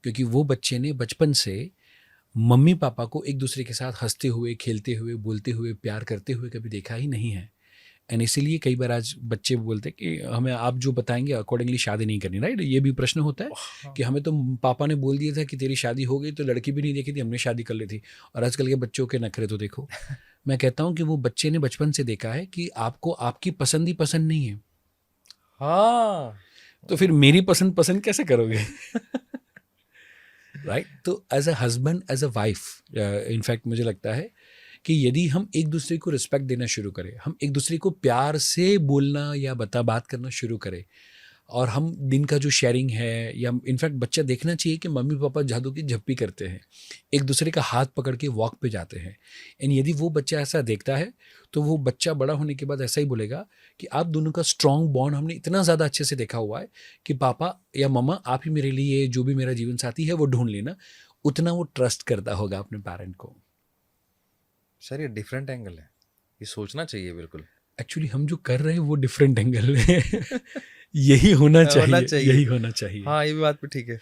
Speaker 1: क्योंकि वो बच्चे ने बचपन से मम्मी पापा को एक दूसरे के साथ हंसते हुए, खेलते हुए, बोलते हुए, प्यार करते हुए कभी देखा ही नहीं है. एंड इसीलिए कई बार आज बच्चे बोलते हैं कि हमें आप जो बताएंगे अकॉर्डिंगली शादी नहीं करनी. राइट. ये भी प्रश्न होता है कि हमें तो पापा ने बोल दिया था कि तेरी शादी हो गई, तो लड़की भी नहीं देखी थी, हमने शादी कर ली थी. और आजकल के बच्चों के नखरे तो देखो. मैं कहता हूँ कि वो बच्चे ने बचपन से देखा है कि आपको आपकी पसंद ही पसंद नहीं है,
Speaker 2: हाँ,
Speaker 1: तो फिर मेरी पसंद पसंद कैसे करोगे? राइट. तो as a husband, as a wife, in fact मुझे लगता है कि यदि हम एक दूसरे को रिस्पेक्ट देना शुरू करें, हम एक दूसरे को प्यार से बोलना या बात करना शुरू करें, और हम दिन का जो शेयरिंग है, या इनफैक्ट बच्चा देखना चाहिए कि मम्मी पापा जादू की झप्पी करते हैं, एक दूसरे का हाथ पकड़ के वॉक पे जाते हैं. एंड यदि वो बच्चा ऐसा देखता है, तो वो बच्चा बड़ा होने के बाद ऐसा ही बोलेगा कि आप दोनों का स्ट्रॉन्ग बॉन्ड हमने इतना ज़्यादा अच्छे से देखा हुआ है कि पापा या मम्मा आप ही मेरे लिए जो भी मेरा जीवन साथी है वो ढूंढ लेना. उतना वो ट्रस्ट करता होगा अपने पेरेंट को.
Speaker 2: सर ये डिफरेंट एंगल है, ये सोचना चाहिए बिल्कुल।
Speaker 1: एक्चुअली हम जो कर रहे हैं वो डिफरेंट एंगल है. यही होना चाहिए, यही होना चाहिए.
Speaker 2: हाँ, ये भी बात भी ठीक है।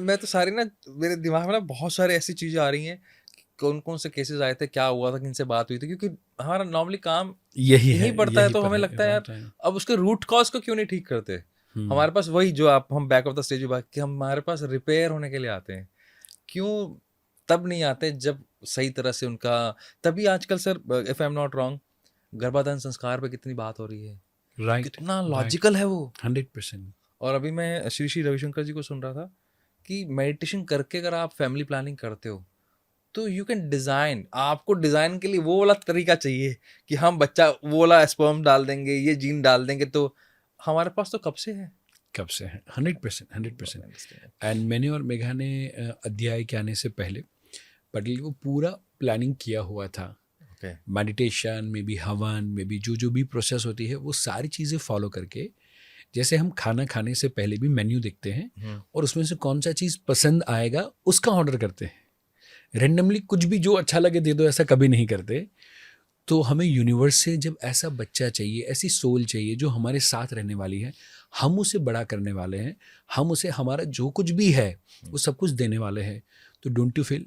Speaker 2: मैं तो सारी ना, मेरे दिमाग में ना बहुत सारी ऐसी चीजें आ रही हैं कि कौन कौन से केसेस आए थे, क्या हुआ था, किनसे बात हुई थी, क्योंकि हमारा नॉर्मली काम यही पड़ता है, तो हमें लगता है यार अब उसके रूट कॉज को क्यों नहीं ठीक करते। हमारे पास वही जो हम बैक ऑफ द स्टेज बात कि हमारे पास रिपेयर होने के लिए आते हैं, क्यों तब नहीं आते जब सही तरह से उनका। तभी आजकल sir, if I am not wrong, गर्भाधान संस्कार पे कितनी बात हो रही है,
Speaker 1: राइट.
Speaker 2: कितना लॉजिकल है वो.
Speaker 1: 100%.
Speaker 2: और अभी मैं श्री श्री रविशंकर जी को सुन रहा था कि मेडिटेशन करके अगर आप फैमिली प्लानिंग करते हो, तो यू कैन डिजाइन, आपको डिजाइन के लिए वो वाला तरीका चाहिए कि हम बच्चा वो वाला स्पर्म डाल देंगे, ये जीन डाल देंगे, तो हमारे पास तो कब से है. 100%. एंड मैंने और मेघा ने अध्याय के आने से पहले
Speaker 1: बट वो पूरा प्लानिंग किया हुआ था।
Speaker 2: ओके।
Speaker 1: मेडिटेशन में भी, हवन में भी, जो जो भी प्रोसेस होती है वो सारी चीज़ें फॉलो करके, जैसे हम खाना खाने से पहले भी मेन्यू देखते हैं और उसमें से कौन सा चीज़ पसंद आएगा उसका ऑर्डर करते हैं। रेंडमली कुछ भी जो अच्छा लगे दे दो, ऐसा कभी नहीं करते। तो हमें यूनिवर्स से जब ऐसा बच्चा चाहिए, ऐसी सोल चाहिए जो हमारे साथ रहने वाली है, हम उसे बड़ा करने वाले हैं, हम उसे हमारा जो कुछ भी है वो सब कुछ देने वाले हैं, तो डोंट यू फील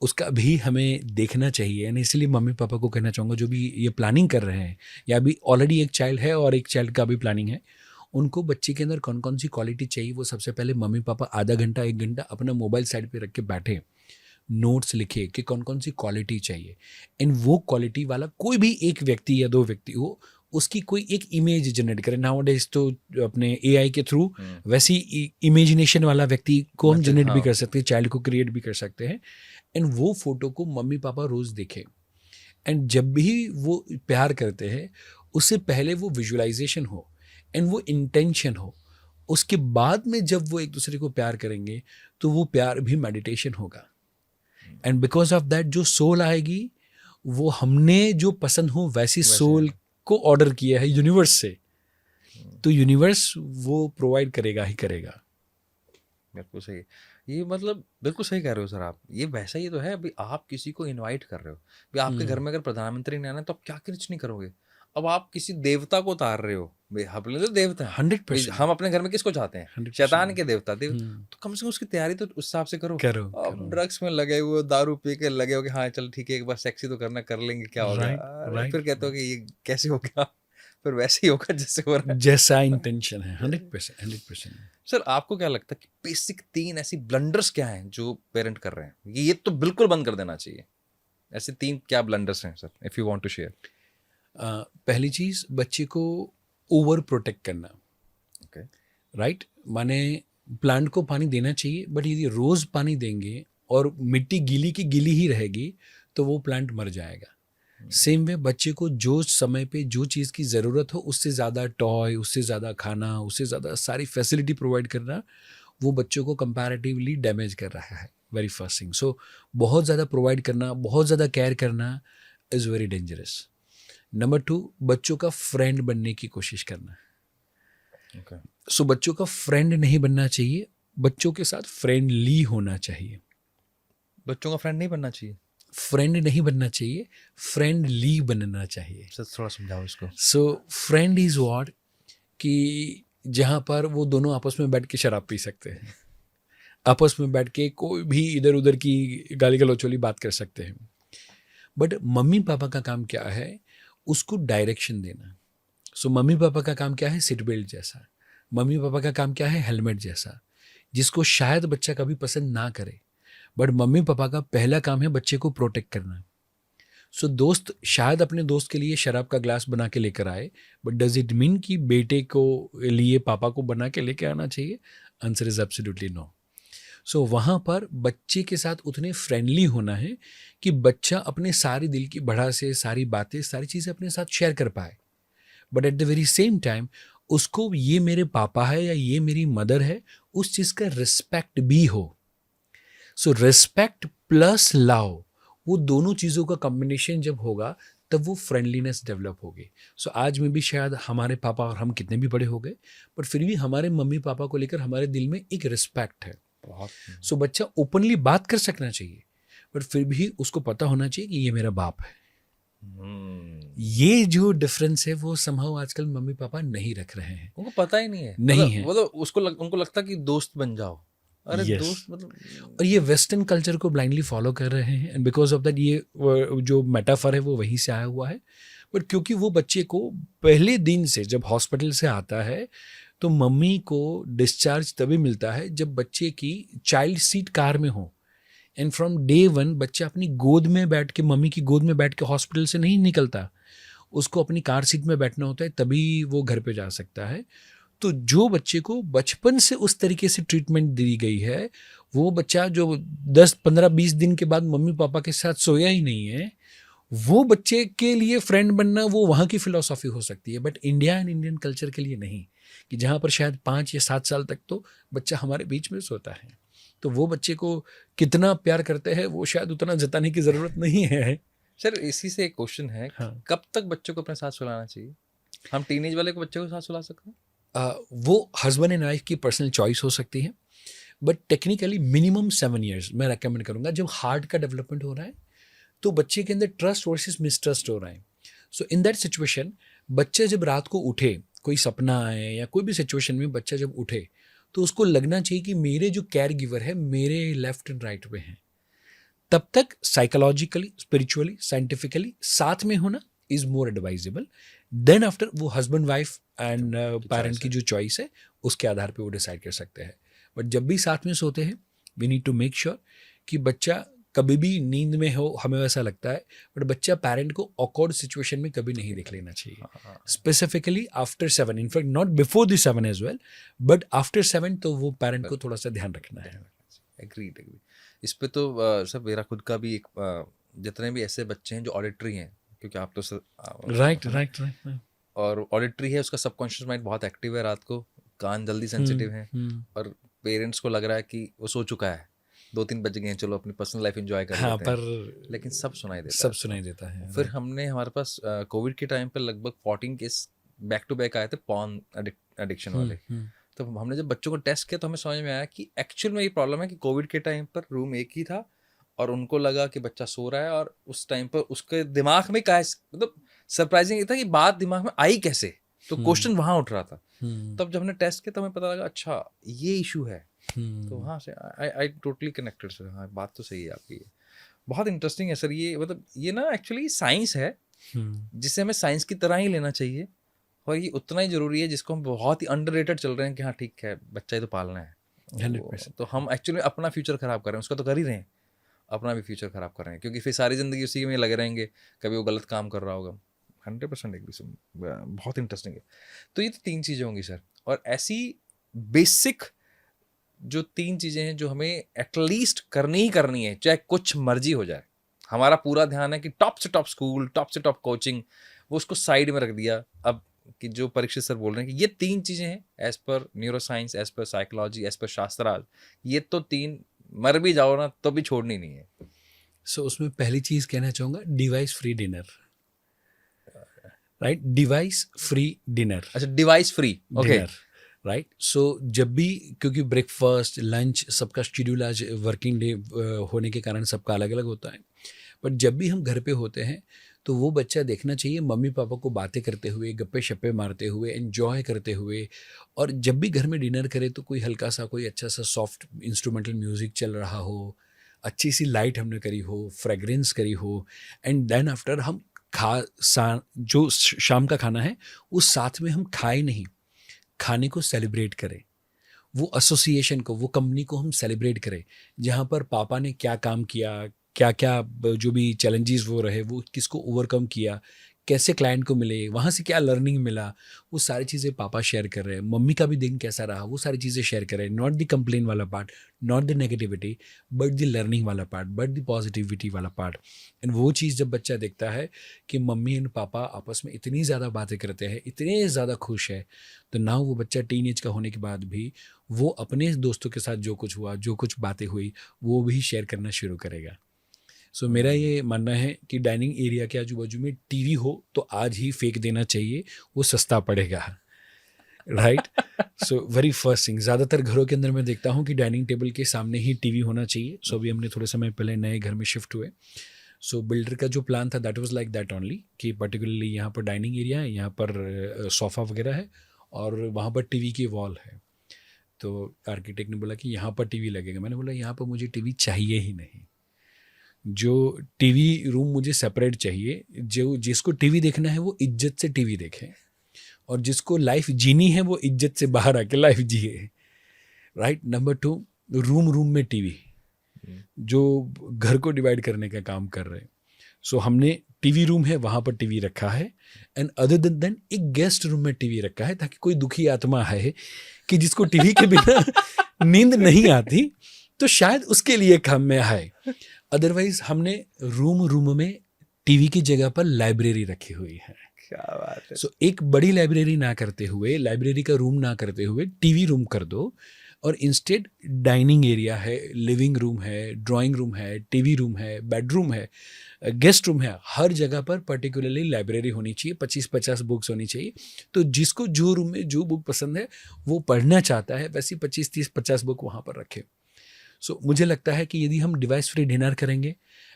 Speaker 1: उसका भी हमें देखना चाहिए। एंड इसलिए मम्मी पापा को कहना चाहूँगा जो भी ये प्लानिंग कर रहे हैं, या अभी ऑलरेडी एक चाइल्ड है और एक चाइल्ड का भी प्लानिंग है, उनको बच्चे के अंदर कौन कौन सी क्वालिटी चाहिए वो सबसे पहले मम्मी पापा आधा घंटा 1 घंटा अपना मोबाइल साइड पे रख के बैठे, नोट्स लिखे कि कौन कौन सी क्वालिटी चाहिए। एंड वो क्वालिटी वाला कोई भी एक व्यक्ति या 2 व्यक्ति हो, उसकी कोई एक इमेज जनरेट करें। नाउ डेज तो अपने एआई के थ्रू वैसी इमेजिनेशन वाला व्यक्ति को हम जनरेट भी कर सकते हैं, चाइल्ड को क्रिएट भी कर सकते हैं। एंड वो फोटो को मम्मी पापा रोज़ देखें। एंड जब भी वो प्यार करते हैं उससे पहले वो विजुअलाइजेशन हो एंड वो इंटेंशन हो। उसके बाद में जब वो एक दूसरे को प्यार करेंगे तो वो प्यार भी मेडिटेशन होगा। एंड बिकॉज ऑफ दैट जो सोल आएगी वो हमने जो पसंद हो वैसी सोल को ऑर्डर किया है यूनिवर्स से, तो यूनिवर्स वो प्रोवाइड करेगा ही करेगा।
Speaker 2: बिल्कुल सही। ये मतलब बिल्कुल सही कह रहे हो सर आप। ये वैसा ही तो है, अभी आप किसी को इनवाइट कर रहे हो, अभी आपके घर में अगर प्रधानमंत्री ने आना तो आप क्या कुछ नहीं करोगे। अब आप किसी देवता को उतार रहे हो, भाई अपने तो देवता हैं
Speaker 1: 100%।
Speaker 2: हम अपने घर में किसको चाहते हैं,
Speaker 1: 100%।
Speaker 2: शैतान के देवता तो कम से कम उसकी तैयारी तो उस हिसाब से करो। अब ड्रग्स में लगे हुए, दारू पी के लगे हो कि हाँ चल ठीक है एक बार सेक्सी तो करना, कर लेंगे क्या होगा, फिर कहते हो कि ये कैसे हो गया, फिर वैसे ही होगा जैसे हो रहा है,
Speaker 1: जैसा इंटेंशन है। 100%।
Speaker 2: सर आपको क्या लगता है कि बेसिक 3 ऐसी ब्लंडर्स क्या हैं जो पेरेंट कर रहे हैं, ये तो बिल्कुल बंद कर देना चाहिए, ऐसे 3 क्या ब्लंडर्स हैं sir, if you want to share.
Speaker 1: पहली चीज़, बच्चे को ओवर प्रोटेक्ट करना।
Speaker 2: ओके।
Speaker 1: राइट, माने प्लांट को पानी देना चाहिए, बट यदि रोज़ पानी देंगे और मिट्टी गीली की गीली ही रहेगी तो वो प्लांट मर जाएगा। सेम वे बच्चे को जो समय पे जो चीज़ की ज़रूरत हो उससे ज़्यादा टॉय, उससे ज़्यादा खाना, उससे ज़्यादा सारी फैसिलिटी प्रोवाइड करना, वो बच्चों को कंपैरेटिवली डैमेज कर रहा है। Very first thing. सो बहुत ज़्यादा प्रोवाइड करना, बहुत ज़्यादा केयर करना इज़ वेरी डेंजरस। नंबर 2, बच्चों का फ्रेंड बनने की कोशिश करना। सो बच्चों का फ्रेंड नहीं बनना चाहिए, बच्चों के साथ फ्रेंडली होना चाहिए।
Speaker 2: बच्चों का फ्रेंड नहीं बनना चाहिए,
Speaker 1: फ्रेंड नहीं बनना चाहिए, फ्रेंडली बनना चाहिए।
Speaker 2: सर थोड़ा समझाओ इसको।
Speaker 1: सो फ्रेंड इज व्हाट, कि जहाँ पर वो दोनों आपस में बैठ के शराब पी सकते हैं, आपस में बैठ के कोई भी इधर उधर की गाली गलौचोली बात कर सकते हैं। बट मम्मी पापा का काम क्या है, उसको डायरेक्शन देना। सो मम्मी पापा का काम क्या है, सीट बेल्ट जैसा। मम्मी पापा का काम क्या है, हेलमेट जैसा, जिसको शायद बच्चा कभी पसंद ना करे, बट मम्मी पापा का पहला काम है बच्चे को प्रोटेक्ट करना। सो दोस्त शायद अपने दोस्त के लिए शराब का ग्लास बना के लेकर आए, बट डज इट मीन कि बेटे को लिए पापा को बना के लेके आना चाहिए? Answer is absolutely no. So वहाँ पर बच्चे के साथ उतने फ्रेंडली होना है कि बच्चा अपने सारी दिल की भड़ास से सारी बातें, सारी चीज़ें अपने साथ शेयर कर पाए, but at the very same time उसको ये मेरे पापा है या ये मेरी मदर है उस चीज़ का रिस्पेक्ट भी हो। सो रिस्पेक्ट प्लस लव, वो दोनों चीज़ों का कॉम्बिनेशन जब होगा तब वो फ्रेंडलीनेस डेवलप होगी। सो आज में भी शायद हमारे पापा और हम कितने भी बड़े हो गए, बट फिर भी हमारे मम्मी पापा को लेकर हमारे दिल में एक रिस्पेक्ट है। सो बच्चा ओपनली बात कर सकना चाहिए, बट फिर भी उसको पता होना चाहिए कि ये मेरा बाप है। ये जो डिफरेंस है वो समहाउ आजकल मम्मी पापा नहीं रख रहे हैं,
Speaker 2: उनको पता ही नहीं है।
Speaker 1: नहीं है।
Speaker 2: वो तो उनको लगता कि दोस्त बन जाओ। अरे
Speaker 1: Yes.
Speaker 2: दोस्त मतलब,
Speaker 1: और ये वेस्टर्न कल्चर को ब्लाइंडली फॉलो कर रहे हैं, एंड बिकॉज ऑफ दैट ये जो मेटाफर है वो वहीं से आया हुआ है। बट क्योंकि वो बच्चे को पहले दिन से जब हॉस्पिटल से आता है तो मम्मी को डिस्चार्ज तभी मिलता है जब बच्चे की चाइल्ड सीट कार में हो, एंड फ्रॉम डे 1 बच्चा अपनी गोद में बैठ के, मम्मी की गोद में बैठ के हॉस्पिटल से नहीं निकलता, उसको अपनी कार सीट में बैठना होता है, तभी वो घर पे जा सकता है। तो जो बच्चे को बचपन से उस तरीके से ट्रीटमेंट दी गई है, वो बच्चा जो 10, 15, 20 दिन के बाद मम्मी पापा के साथ सोया ही नहीं है, वो बच्चे के लिए फ्रेंड बनना वो वहाँ की फिलॉसफी हो सकती है, but India and Indian culture के लिए नहीं, कि जहाँ पर शायद 5 या 7 साल तक तो बच्चा हमारे बीच में सोता है, तो वो बच्चे को कितना प्यार करते हैं वो शायद उतना जताने की ज़रूरत नहीं है।
Speaker 2: सर इसी से एक क्वेश्चन है,
Speaker 1: हाँ।
Speaker 2: कब तक बच्चों को अपने साथ सुलाना चाहिए? हम टीनेज वाले को बच्चे को साथ सुला सकते हैं?
Speaker 1: वो हस्बैंड एंड वाइफ की पर्सनल चॉइस हो सकती है, बट टेक्निकली मिनिमम 7 ईयर्स मैं रेकमेंड करूँगा। जब हार्ट का डेवलपमेंट हो रहा है तो बच्चे के अंदर ट्रस्ट वर्सेस मिसट्रस्ट हो रहा है। सो इन दैट सिचुएशन बच्चे जब रात को उठे, कोई सपना आए या कोई भी सिचुएशन में बच्चा जब उठे तो उसको लगना चाहिए कि मेरे जो केयर गिवर है मेरे लेफ्ट एंड राइट पे हैं। तब तक साइकोलॉजिकली, स्पिरिचुअली, साइंटिफिकली साथ में होना is more advisable. Then after वो हस्बैंड वाइफ एंड पेरेंट की जो चॉइस है उसके आधार पे वो डिसाइड कर सकते हैं। बट जब भी साथ में सोते हैं we need to make sure कि बच्चा कभी भी नींद में हो, हमें वैसा लगता है, बट बच्चा पेरेंट को ऑकवर्ड सिचुएशन में कभी नहीं देख लेना चाहिए। Specifically after 7, in fact not before the 7 age well, but after 7 तो वो पेरेंट को थोड़ा सा ध्यान रखना है।
Speaker 2: एग्रीड। इस पे तो सर मेरा खुद का भी एक जितने भी ऐसे बच्चे हैं जो ऑडिटरी हैं, क्योंकि आप तो सर
Speaker 1: राइट।
Speaker 2: और ऑडिटरी है, उसका सबकॉन्शियस माइंड बहुत एक्टिव है, रात को कान जल्दी सेंसिटिव है, और पेरेंट्स को लग रहा है कि वो सो चुका है, 2-3 बज गए हैं, चलो अपनी पर्सनल लाइफ एंजॉय कर
Speaker 1: हाँ,
Speaker 2: लेते हैं,
Speaker 1: पर
Speaker 2: लेकिन सब सुनाई देता
Speaker 1: सब
Speaker 2: है।
Speaker 1: सुनाई देता है।
Speaker 2: फिर हमने हमारे पास कोविड के टाइम पे लगभग 14 केस बैक टू बैक आए थे पॉर्न एडिक्शन वाले। तो हमने जब बच्चों को टेस्ट किया तो हमें समझ में आया कि एक्चुअल में ये प्रॉब्लम है कि कोविड के टाइम पर रूम एक ही था और उनको लगा कि बच्चा सो रहा है, और उस टाइम पर उसके दिमाग में क्या है, मतलब सरप्राइजिंग ये था कि बात दिमाग में आई कैसे, तो क्वेश्चन वहां उठ रहा था। तब जब हमने टेस्ट किया तो हमें पता लगा अच्छा ये इशू है। तो वहाँ से आई टोटली कनेक्टेड सर। हाँ, बात तो सही है आपकी। ये बहुत इंटरेस्टिंग है सर। ये मतलब ये ना एक्चुअली साइंस है जिसे हमें साइंस की तरह ही लेना चाहिए, और ये उतना ही जरूरी है जिसको हम बहुत ही अंडररेटेड चल रहे हैं कि हाँ ठीक है बच्चा ही तो पालना है।
Speaker 1: 100%।
Speaker 2: तो हम एक्चुअली अपना फ्यूचर खराब कर रहे हैं, उसका तो कर ही रहे हैं, अपना भी फ्यूचर खराब कर रहे हैं, क्योंकि फिर सारी जिंदगी उसी में लगे रहेंगे, कभी वो गलत काम कर रहा होगा। 100% एग्री सर, बहुत इंटरेस्टिंग है। तो ये तो 3 चीज़ें होंगी सर, और ऐसी बेसिक जो 3 चीज़ें हैं जो हमें एटलीस्ट करनी ही करनी है, चाहे कुछ मर्जी हो जाए। हमारा पूरा ध्यान है कि टॉप से टॉप स्कूल, टॉप से टॉप कोचिंग, वो उसको साइड में रख दिया। अब कि जो परीक्षित सर बोल रहे हैं कि ये 3 चीज़ें हैं as per neuro science, as per psychology, as per शास्त्रार्थ, ये तो 3 मर भी जाओ ना तो भी छोड़नी नहीं है।
Speaker 1: सो उसमें पहली चीज कहना चाहूंगा, device free dinner. Right, device free dinner.
Speaker 2: अच्छा, डिवाइस फ्री, ओके,
Speaker 1: राइट। सो जब भी, क्योंकि ब्रेकफास्ट लंच सबका शेड्यूल आज वर्किंग डे होने के कारण सबका अलग अलग होता है, बट जब भी हम घर पे होते हैं तो वो बच्चा देखना चाहिए मम्मी पापा को बातें करते हुए, गप्पे शप्पे मारते हुए, एंजॉय करते हुए। और जब भी घर में डिनर करे तो कोई हल्का सा, कोई अच्छा सा सॉफ्ट इंस्ट्रूमेंटल म्यूजिक चल रहा हो, अच्छी सी लाइट हमने करी हो, फ्रेगरेंस करी हो, एंड देन आफ्टर हम जो शाम का खाना है उस साथ में हम खाए नहीं, खाने को सेलिब्रेट करें, वो एसोसिएशन को, वो कंपनी को हम सेलिब्रेट करें, जहाँ पर पापा ने क्या काम किया, क्या क्या जो भी चैलेंजेस वो रहे वो किसको ओवरकम किया, कैसे क्लाइंट को मिले, वहाँ से क्या लर्निंग मिला, वो सारी चीज़ें पापा शेयर कर रहे हैं। मम्मी का भी दिन कैसा रहा वो सारी चीज़ें शेयर कर रहे हैं। नॉट द कंप्लेन वाला part, not the negativity, but the learning वाला पार्ट, बट द पॉजिटिविटी वाला पार्ट। एंड वो चीज़ जब बच्चा देखता है कि मम्मी एंड पापा आपस में इतनी ज़्यादा बातें करते हैं, इतने ज़्यादा खुश है, तो ना वो बच्चा टीन एज का होने के बाद भी वो अपने दोस्तों के साथ जो कुछ हुआ, जो कुछ बातें हुई, वो भी शेयर करना शुरू करेगा। सो मेरा ये मानना है कि डाइनिंग एरिया के आजू बाजू में टीवी हो तो आज ही फेंक देना चाहिए, वो सस्ता पड़ेगा। Right. So very first thing, ज़्यादातर घरों के अंदर मैं देखता हूँ कि डाइनिंग टेबल के सामने ही टीवी होना चाहिए। सो अभी हमने थोड़े समय पहले नए घर में शिफ्ट हुए, सो बिल्डर का जो प्लान था that was like that only, कि पर्टिकुलरली यहाँ पर डाइनिंग एरिया है, यहाँ पर सोफ़ा वगैरह है और वहाँ पर टीवी की वॉल है। तो आर्किटेक्ट ने बोला कि यहाँ पर टीवी लगेगा। मैंने बोला यहाँ पर मुझे टीवी चाहिए ही नहीं, जो टीवी रूम मुझे सेपरेट चाहिए। जो जिसको टीवी देखना है वो इज्जत से टीवी देखे, और जिसको लाइफ जीनी है वो इज्जत से बाहर आके लाइफ जिए। राइट। नंबर 2, रूम में टीवी जो घर को डिवाइड करने का काम कर रहे हैं। सो हमने टीवी रूम है वहाँ पर टीवी रखा है, एंड अदर देन एक गेस्ट रूम में टीवी रखा है, ताकि कोई दुखी आत्मा है कि जिसको टीवी के बिना नींद नहीं आती तो शायद उसके लिए काम में आए। अदरवाइज हमने रूम में टीवी की जगह पर लाइब्रेरी रखी हुई है।
Speaker 2: क्या बात है।
Speaker 1: सो एक बड़ी लाइब्रेरी ना करते हुए, लाइब्रेरी का रूम ना करते हुए टीवी रूम कर दो, और इंस्टेड डाइनिंग एरिया है, लिविंग रूम है, ड्राइंग रूम है, टीवी रूम है, बेडरूम है, गेस्ट रूम है, हर जगह पर पर्टिकुलरली लाइब्रेरी होनी चाहिए, 25-50 बुक्स होनी चाहिए। तो जिसको जो रूम में जो बुक पसंद है वो पढ़ना चाहता है, वैसी 25-30-50 बुक वहाँ पर रखे। सो मुझे लगता है कि यदि हम डिवाइस फ्री डिनर करेंगे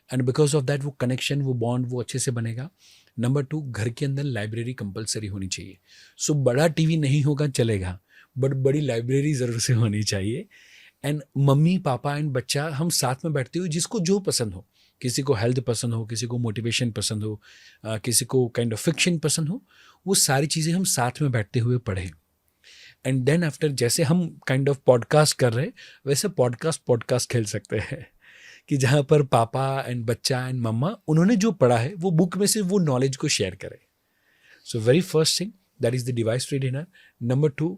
Speaker 1: एंड बिकॉज ऑफ दैट वो कनेक्शन, वो बॉन्ड वो अच्छे से बनेगा। नंबर 2, घर के अंदर लाइब्रेरी कंपलसरी होनी चाहिए। सो बड़ा टीवी नहीं होगा चलेगा, बट बड़ी लाइब्रेरी ज़रूर से होनी चाहिए। एंड मम्मी पापा एंड बच्चा हम साथ में बैठते हुए जिसको जो पसंद हो, किसी को हेल्थ पसंद हो, किसी को मोटिवेशन पसंद हो, किसी को काइंड ऑफ फिक्शन पसंद हो, वो सारी चीज़ें हम साथ में बैठते हुए पढ़ें। एंड देन आफ्टर, जैसे हम काइंड ऑफ पॉडकास्ट कर रहे हैं वैसे पॉडकास्ट खेल सकते हैं कि जहाँ पर पापा एंड बच्चा एंड मम्मा उन्होंने जो पढ़ा है वो बुक में से वो नॉलेज को शेयर करें। So very first thing that is the device free dinner. Number 2,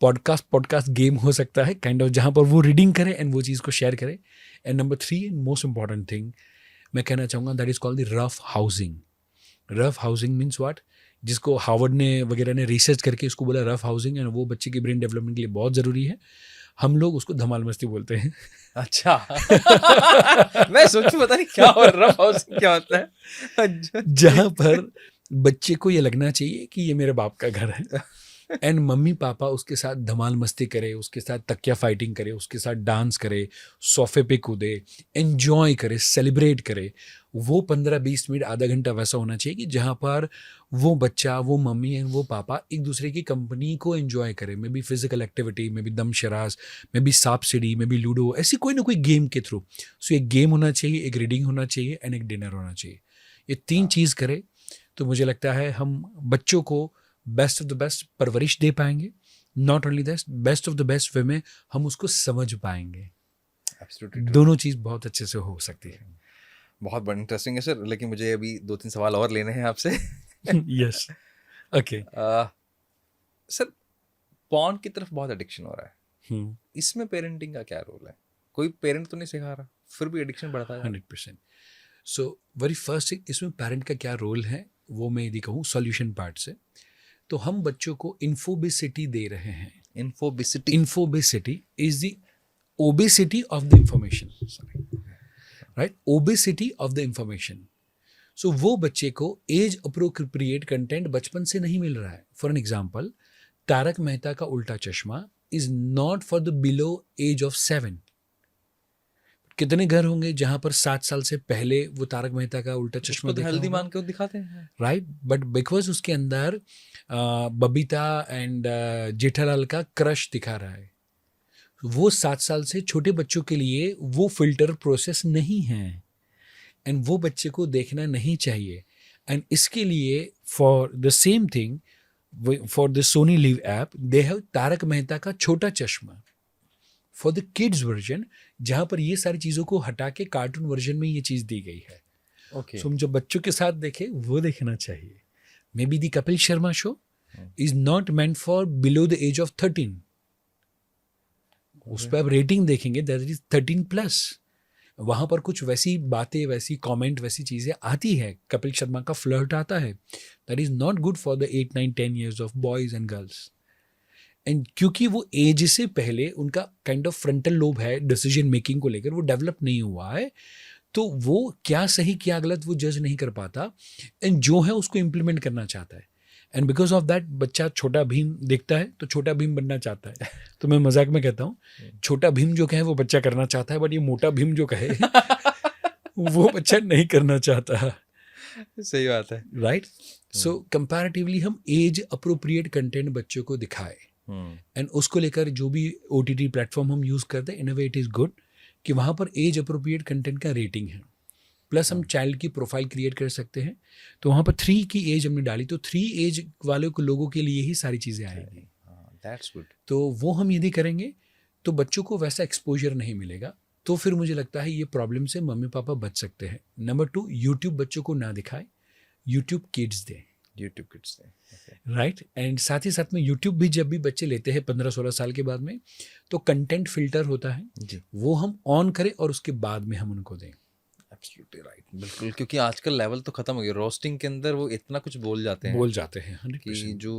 Speaker 1: podcast game हो सकता है काइंड ऑफ जहाँ पर वो रीडिंग करें एंड वो चीज़ को शेयर करें। And number 3 most important thing मैं कहना चाहूँगा, that is called the rough housing. Rough housing means what, जिसको हार्वर्ड ने वगैरह ने रिसर्च करके उसको बोला रफ हाउसिंग, एंड वो बच्चे की ब्रेन डेवलपमेंट के लिए बहुत ज़रूरी है। हम लोग उसको धमाल मस्ती बोलते हैं।
Speaker 2: अच्छा। मैं सोचूं पता नहीं क्या हो रहा हाउसिंग क्या होता है।
Speaker 1: जहाँ पर बच्चे को ये लगना चाहिए कि ये मेरे बाप का घर है एंड मम्मी पापा उसके साथ धमाल मस्ती करे, उसके साथ तकिया फाइटिंग करे, उसके साथ डांस करे, सोफे पे कूदे, एंजॉय करे, सेलिब्रेट करे। वो 15-20 मिनट आधा घंटा वैसा होना चाहिए कि जहाँ पर वो बच्चा, वो मम्मी एंड वो पापा एक दूसरे की कंपनी को एंजॉय करे। May be physical activity, may be दम शराज, मे बी सांप सीढ़ी, मे बी लूडो, ऐसी कोई ना कोई गेम के थ्रू। सो एक गेम होना चाहिए, एक रीडिंग होना चाहिए एंड एक डिनर होना चाहिए। ये 3 चीज़ करे तो मुझे लगता है हम बच्चों को बेस्ट ऑफ द बेस्ट परवरिश दे पाएंगे। Not only that, best of the best way में हम उसको समझ पाएंगे।
Speaker 2: Absolutely true.
Speaker 1: दोनों चीज़ बहुत अच्छे से हो सकती है।
Speaker 2: बहुत बड़ा इंटरेस्टिंग है सर, लेकिन मुझे अभी 2-3 सवाल और लेने हैं आपसे।
Speaker 1: Yes, okay.
Speaker 2: सर, पॉर्न की तरफ बहुत एडिक्शन हो रहा है, इसमें पेरेंटिंग का क्या रोल है? कोई पेरेंट तो नहीं सिखा रहा, फिर भी एडिक्शन बढ़ता है।
Speaker 1: 100%। सो वेरी फर्स्ट थिंग, इसमें पेरेंट का क्या रोल है वो मैं यदि कहूँ सॉल्यूशन पार्ट से, तो हम बच्चों को इन्फोबिसिटी दे रहे हैं। Infobesity is the obesity of the information, right, obesity of the information. So वो बच्चे को एज अप्रोप्रिएट कंटेंट बचपन से नहीं मिल रहा है। For an example, Taarak Mehta Ka Ooltah Chashmah is not for the below age of 7। कितने घर होंगे जहां पर 7 साल से पहले वो तारक मेहता का उल्टा चश्मा देखा
Speaker 2: हेल्दी
Speaker 1: होगा?
Speaker 2: मान के वो दिखाते हैं,
Speaker 1: राइट, बट बिकॉज उसके अंदर बबीता एंड जेठालाल का क्रश दिखा रहा है। वो 7 साल से छोटे बच्चों के लिए वो फिल्टर प्रोसेस नहीं है एंड वो बच्चे को देखना नहीं चाहिए। एंड इसके लिए for the same thing, for the Sony LIV app they have Taarak Mehta Ka Chhota चश्मा फॉर द किड्स वर्जन, जहाँ पर ये सारी चीज़ों को हटा के कार्टून वर्जन में ये चीज़ दी गई है।
Speaker 2: ओके।
Speaker 1: सो हम जो बच्चों के साथ देखें वो देखना चाहिए। Maybe the Kapil Sharma show is not meant for below the age of 13। उस पर आप रेटिंग देखेंगे दैट इज 13+। वहाँ पर कुछ वैसी बातें, वैसी कमेंट, वैसी चीज़ें आती है, कपिल शर्मा का फ्लर्ट आता है, that is not good for the 8, 9, 10 years of boys and girls. And क्योंकि वो एज से पहले उनका काइंड ऑफ फ्रंटल लोब है डिसीजन मेकिंग को लेकर, वो डेवलप नहीं हुआ है, तो वो क्या सही क्या गलत वो जज नहीं कर पाता एंड जो है उसको इम्प्लीमेंट करना चाहता है। एंड बिकॉज ऑफ दैट बच्चा छोटा भीम देखता है तो छोटा भीम बनना चाहता है। तो मैं मजाक में कहता हूँ, छोटा भीम जो कहे वो बच्चा करना चाहता है, बट ये मोटा भीम जो कहे वो बच्चा नहीं करना चाहता।
Speaker 2: सही बात है,
Speaker 1: राइट। सो कंपैरेटिवली हम एज अप्रोप्रिएट कंटेंट बच्चों को दिखाए एंड उसको लेकर जो भी OTT प्लेटफॉर्म हम यूज़ करते हैं, इन अ वे इट इज़ गुड कि वहाँ पर एज अप्रोप्रिएट कंटेंट का रेटिंग है, प्लस हम चाइल्ड की प्रोफाइल क्रिएट कर सकते हैं। तो वहाँ पर 3 की एज हमने डाली, तो 3 एज वाले को लोगों के लिए ही सारी चीज़ें आएंगी।
Speaker 2: That's good.
Speaker 1: तो वो हम यदि करेंगे तो बच्चों को वैसा एक्सपोजर नहीं मिलेगा, तो फिर मुझे लगता है ये प्रॉब्लम से मम्मी पापा बच सकते हैं। नंबर 2, यूट्यूब बच्चों को ना दिखाए, यूट्यूब किड्स दें।
Speaker 2: यूट्यूब किड्स दें,
Speaker 1: राइट। एंड साथ ही साथ में यूट्यूब भी जब भी बच्चे लेते हैं 15-16 साल के बाद में, तो कंटेंट फिल्टर होता है
Speaker 2: जी,
Speaker 1: वो हम ऑन करें और उसके बाद में हम उनको दें।
Speaker 2: एब्सोल्युटली राइट, बिल्कुल। क्योंकि आजकल लेवल तो खत्म हो गया, रोस्टिंग के अंदर वो इतना कुछ बोल जाते हैं
Speaker 1: हैं 100%।
Speaker 2: कि जो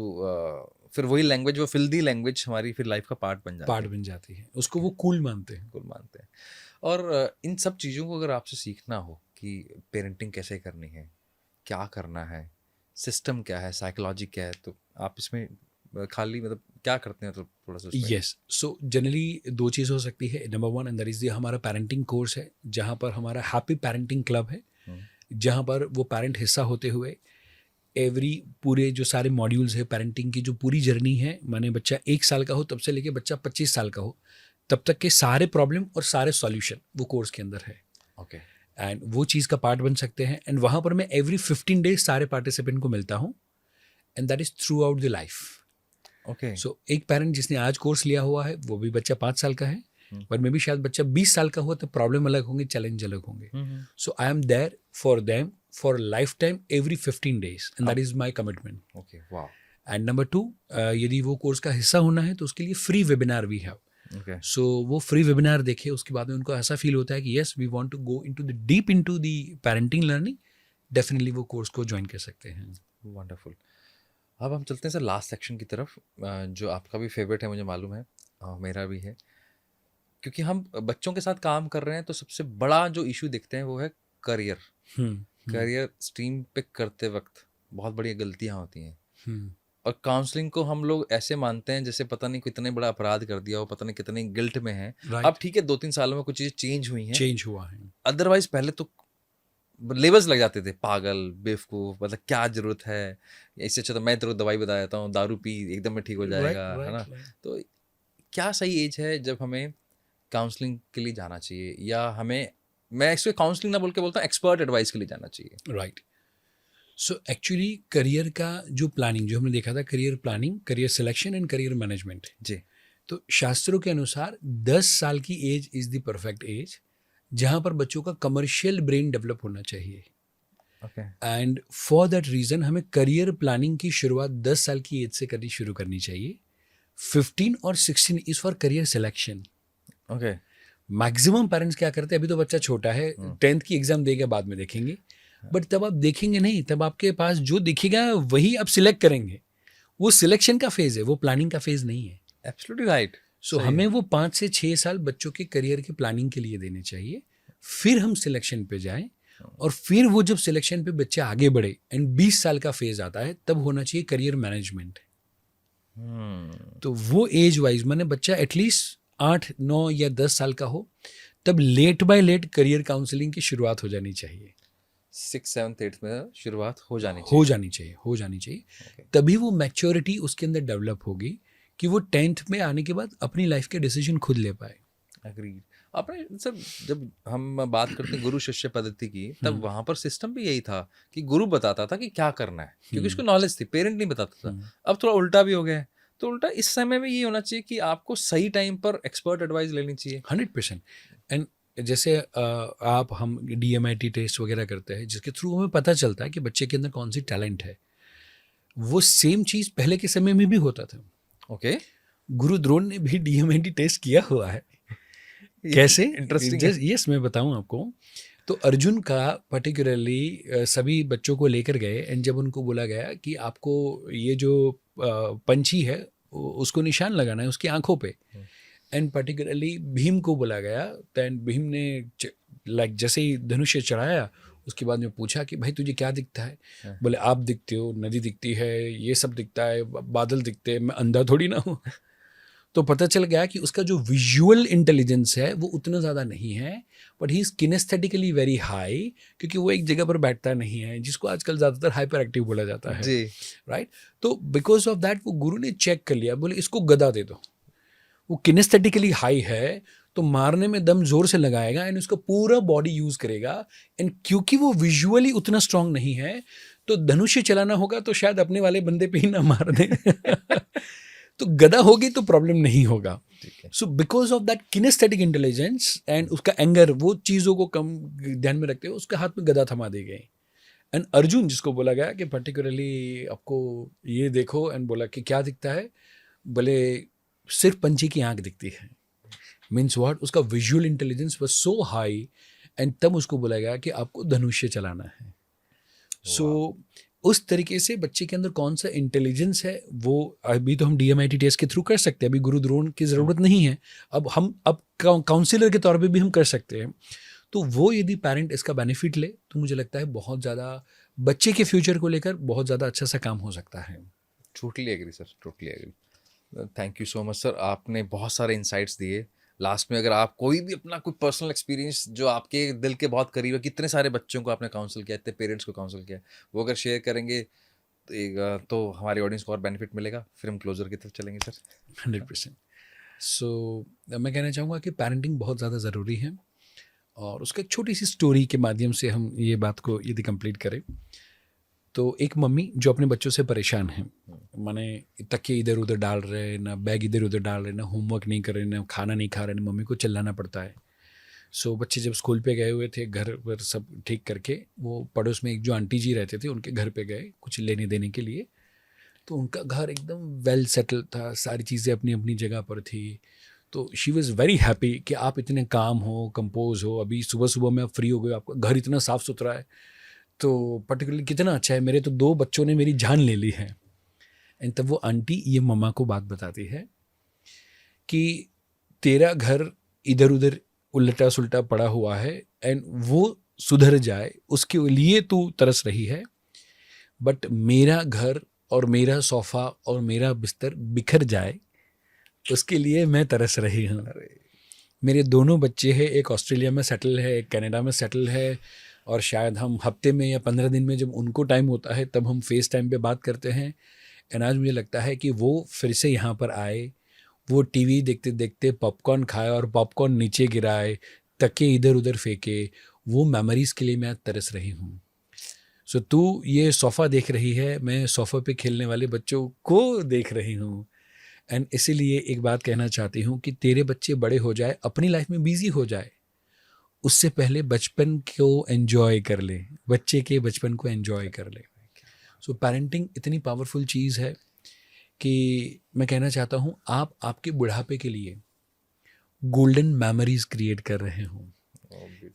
Speaker 2: फिर वही लैंग्वेज, वो फिल्दी लैंग्वेज हमारी फिर लाइफ का पार्ट बन जाती
Speaker 1: पार्ट
Speaker 2: है,
Speaker 1: बन जाती है, उसको वो कूल मानते हैं।
Speaker 2: बिल्कुल मानते हैं। और इन सब चीज़ों को अगर आपसे सीखना हो कि पेरेंटिंग कैसे करनी है, क्या करना है, सिस्टम क्या है, साइकोलॉजी क्या है, तो आप इसमें खाली मतलब क्या करते हैं, तो थोड़ा सा उसमें।
Speaker 1: यस, सो जनरली दो चीज़ हो सकती है। नंबर वन, अंदर इज हमारा पेरेंटिंग कोर्स है, जहाँ पर हमारा हैप्पी पेरेंटिंग क्लब है, जहाँ पर वो पेरेंट हिस्सा होते हुए एवरी पूरे जो सारे मॉड्यूल्स है पेरेंटिंग की, जो पूरी जर्नी है, माने बच्चा 1 साल का हो तब से लेके बच्चा 25 साल का हो तब तक के सारे प्रॉब्लम और सारे सॉल्यूशन वो कोर्स के अंदर है।
Speaker 2: ओके,
Speaker 1: एंड वो चीज़ का पार्ट बन सकते हैं। एंड वहाँ पर मैं एवरी 15 डेज सारे पार्टिसिपेंट को मिलता हूँ, and that is throughout the life.
Speaker 2: Okay,
Speaker 1: so एक पेरेंट जिसने आज कोर्स लिया हुआ है, वो भी बच्चा 5 साल का है, पर मे भी शायद बच्चा 20 साल का हुआ, तो प्रॉब्लम अलग होंगे, चैलेंज अलग होंगे। So I am there for them for lifetime every 15 days, and that is my commitment.
Speaker 2: Okay, वाह,
Speaker 1: एंड नंबर टू, यदि वो कोर्स का हिस्सा होना है तो उसके लिए फ्री वेबिनार भी है।
Speaker 2: ओके,
Speaker 1: सो वो फ्री वेबिनार देखे, उसके बाद में उनको ऐसा फील होता है कि yes we want to go into the deep into the parenting learning, definitely वो कोर्स को ज्वाइन कर सकते हैं।
Speaker 2: वंडरफुल। अब हम चलते हैं सर लास्ट सेक्शन की तरफ, जो आपका भी फेवरेट है, मुझे मालूम है, मेरा भी है, क्योंकि हम बच्चों के साथ काम कर रहे हैं, तो सबसे बड़ा जो इशू देखते हैं वो है करियर। करियर स्ट्रीम पिक करते वक्त बहुत बड़ी गलतियां होती हैं, और काउंसलिंग को हम लोग ऐसे मानते हैं जैसे पता नहीं कितने बड़ा अपराध कर दिया हो, पता नहीं कितने गिल्ट में है।
Speaker 1: Right.
Speaker 2: अब ठीक है, 2-3 सालों में कुछ चीज़ें चेंज हुई हैं,
Speaker 1: चेंज हुआ है।
Speaker 2: अदरवाइज पहले तो लेबल्स लग जाते थे, पागल, बेवकूफ, मतलब क्या जरूरत है, इससे अच्छा तो मैं तेरे को दवाई बता देता हूँ, दारू पी एकदम में ठीक हो जाएगा, है ना। तो क्या सही एज है जब हमें काउंसलिंग के लिए जाना चाहिए, या हमें, मैं इसको काउंसलिंग ना बोल के बोलता हूँ, एक्सपर्ट एडवाइस के लिए जाना चाहिए?
Speaker 1: राइट। सो एक्चुअली करियर का जो प्लानिंग जो हमने देखा था, career planning, career selection and career management,
Speaker 2: जी,
Speaker 1: तो शास्त्रों के अनुसार 10 साल की age is the perfect age, जहाँ पर बच्चों का कमर्शियल ब्रेन डेवलप होना चाहिए।
Speaker 2: Okay,
Speaker 1: and for that reason हमें करियर प्लानिंग की शुरुआत 10 साल की एज से करनी शुरू करनी चाहिए। 15 और 16 is for career selection.
Speaker 2: Okay,
Speaker 1: maximum parents क्या करते हैं, अभी तो बच्चा छोटा है, 10th की एग्जाम देगा बाद में देखेंगे, बट तब आप देखेंगे नहीं, तब आपके पास जो दिखेगा वही आप सिलेक्ट करेंगे। वो सिलेक्शन का फेज है, वो प्लानिंग का फेज नहीं है।
Speaker 2: Absolutely right.
Speaker 1: सो हमें वो 5 से 6 साल बच्चों के करियर की प्लानिंग के लिए देने चाहिए, फिर हम सिलेक्शन पे जाएं, और फिर वो जब सिलेक्शन पे बच्चे आगे बढ़े एंड 20 साल का फेज आता है, तब होना चाहिए करियर मैनेजमेंट। तो वो एज वाइज मैंने बच्चा एटलीस्ट 8, 9 या 10 साल का हो, तब late by late career counselling की शुरुआत हो जानी चाहिए।
Speaker 2: 6, 7, 8 में शुरुआत हो जानी चाहिए।
Speaker 1: हो जानी चाहिए। तभी वो मैच्योरिटी उसके अंदर डेवलप होगी कि वो 10th में आने के बाद अपनी लाइफ के डिसीजन खुद ले पाए।
Speaker 2: एग्रीड। आपने सर, जब हम बात करते हैं गुरु शिष्य पद्धति की, तब वहां पर सिस्टम भी यही था कि गुरु बताता था कि क्या करना है, क्योंकि उसको नॉलेज थी, पेरेंट नहीं बताता था। अब थोड़ा उल्टा भी हो गया है, तो उल्टा इस समय में ये होना चाहिए कि आपको सही टाइम पर एक्सपर्ट एडवाइस लेनी चाहिए।
Speaker 1: 100%। एंड जैसे आप हम DMIT टेस्ट वगैरह करते हैं, जिसके थ्रू हमें पता चलता है कि बच्चे के अंदर कौन सी टैलेंट है। वो सेम चीज़ पहले के समय में भी होता था।
Speaker 2: ओके,
Speaker 1: गुरु द्रोण ने भी DMIT टेस्ट किया हुआ है। कैसे?
Speaker 2: इंटरेस्टिंग।
Speaker 1: यस, मैं बताऊं आपको। तो अर्जुन का पर्टिकुलरली सभी बच्चों को लेकर गए, एंड जब उनको बोला गया कि आपको ये जो पंछी है उसको निशान लगाना है उसकी आंखों पे, एंड पर्टिकुलरली भीम को बोला गया, एंड भीम ने लाइक जैसे ही धनुष चढ़ाया, उसके बाद में पूछा कि भाई तुझे क्या दिखता है? बोले आप दिखते हो, नदी दिखती है, ये सब दिखता है, बादल दिखते हैं, मैं अंधा थोड़ी ना हूँ। तो पता चल गया कि उसका जो विजुअल इंटेलिजेंस है वो उतना ज़्यादा नहीं है, but he is kinesthetically very high, क्योंकि वो एक जगह पर बैठता नहीं है, जिसको आजकल ज़्यादातर हाइपर एक्टिव बोला जाता है
Speaker 2: जी,
Speaker 1: राइट। तो बिकॉज ऑफ दैट वो गुरु ने चेक कर लिया, बोले इसको गदा दे दो, वो किनेस्थेटिकली हाई है तो मारने में दम जोर से लगाएगा एंड उसका पूरा बॉडी यूज़ करेगा, एंड क्योंकि वो विजुअली उतना स्ट्रांग नहीं है तो धनुष्य चलाना होगा तो शायद अपने वाले बंदे पे ही ना मार दे। तो गदा होगी तो प्रॉब्लम नहीं होगा। So because of that kinaesthetic intelligence and उसका एंगर, वो चीज़ों को कम ध्यान में रखते हुए उसके हाथ में गदा थमा दी गई। एंड अर्जुन जिसको बोला गया कि पर्टिकुलरली आपको ये देखो, एंड बोला कि क्या दिखता है, बोले सिर्फ पंछी की आंख दिखती है। मीन्स व्हाट, उसका visual intelligence was so high, and तब उसको बोला गया कि आपको धनुष्य चलाना है। सो उस तरीके से बच्चे के अंदर कौन सा इंटेलिजेंस है वो अभी तो हम DMIT टेस्ट के थ्रू कर सकते हैं, अभी गुरु द्रोण की ज़रूरत नहीं है, अब काउंसिलर के तौर पे भी हम कर सकते हैं। तो वो यदि पेरेंट इसका बेनिफिट ले तो मुझे लगता है बहुत ज़्यादा बच्चे के फ्यूचर को लेकर बहुत ज़्यादा अच्छा सा काम हो सकता है।
Speaker 2: Totally agree sir, totally agree. Thank you so much sir, आपने बहुत सारे इंसाइट्स दिए। लास्ट में अगर आप कोई भी अपना कोई पर्सनल एक्सपीरियंस जो आपके दिल के बहुत करीब है, कितने सारे बच्चों को आपने काउंसिल किया, इतने पेरेंट्स को काउंसिल किया, वो अगर शेयर करेंगे तो हमारी ऑडियंस को और बेनिफिट मिलेगा। फिर हम क्लोजर की तरफ चलेंगे सर।
Speaker 1: 100%। सो मैं कहना चाहूँगा कि पेरेंटिंग बहुत ज़्यादा ज़रूरी है, और उसका एक छोटी सी स्टोरी के माध्यम से हम ये बात को यदि कंप्लीट करें तो एक मम्मी जो अपने बच्चों से परेशान है, माने तकिए इधर उधर डाल रहे, ना बैग इधर उधर डाल रहे, ना होमवर्क नहीं कर रहे, ना खाना नहीं खा रहे, ना मम्मी को चिल्लाना पड़ता है। सो बच्चे जब स्कूल पे गए हुए थे, घर पर सब ठीक करके, वो पड़ोस में एक जो आंटी जी रहते थे उनके घर पे गए कुछ लेने देने के लिए। तो उनका घर एकदम वेल सेटल था, सारी चीज़ें अपनी अपनी जगह पर थी। तो शी वॉज़ वेरी हैप्पी कि आप इतने काम हो, कंपोज हो, अभी सुबह सुबह में आप फ्री हो गए, आपका घर इतना साफ़ सुथरा है, तो पर्टिकुलरली कितना अच्छा है, मेरे तो 2 बच्चों ने मेरी जान ले ली है। एंड तब वो आंटी ये मम्मा को बात बताती है कि तेरा घर इधर उधर उल्टा सुलटा पड़ा हुआ है, एंड वो सुधर जाए उसके लिए तू तरस रही है, बट मेरा घर और मेरा सोफ़ा और मेरा बिस्तर बिखर जाए उसके लिए मैं तरस रही हूँ। मेरे दोनों बच्चे हैं, एक ऑस्ट्रेलिया में सेटल है, एक कनाडा में सेटल है, और शायद हम हफ्ते में या 15 दिन में जब उनको टाइम होता है तब हम फेस टाइम पे बात करते हैं। एंड आज मुझे लगता है कि वो फिर से यहाँ पर आए, वो टीवी देखते देखते पॉपकॉर्न खाए और पॉपकॉर्न नीचे गिराए, तकिए इधर उधर फेंके, वो मेमोरीज़ के लिए मैं तरस रही हूँ। सो तू ये सोफ़ा देख रही है, मैं सोफ़ा पे खेलने वाले बच्चों को देख रही हूँ। एंड इसीलिए एक बात कहना चाहती हूँ कि तेरे बच्चे बड़े हो जाए, अपनी लाइफ में बिजी हो जाए, उससे पहले बचपन को एंजॉय कर ले, बच्चे के बचपन को एंजॉय कर ले। सो पेरेंटिंग इतनी पावरफुल चीज़ है कि मैं कहना चाहता हूँ आप आपके बुढ़ापे के लिए गोल्डन मेमोरीज क्रिएट कर रहे हो।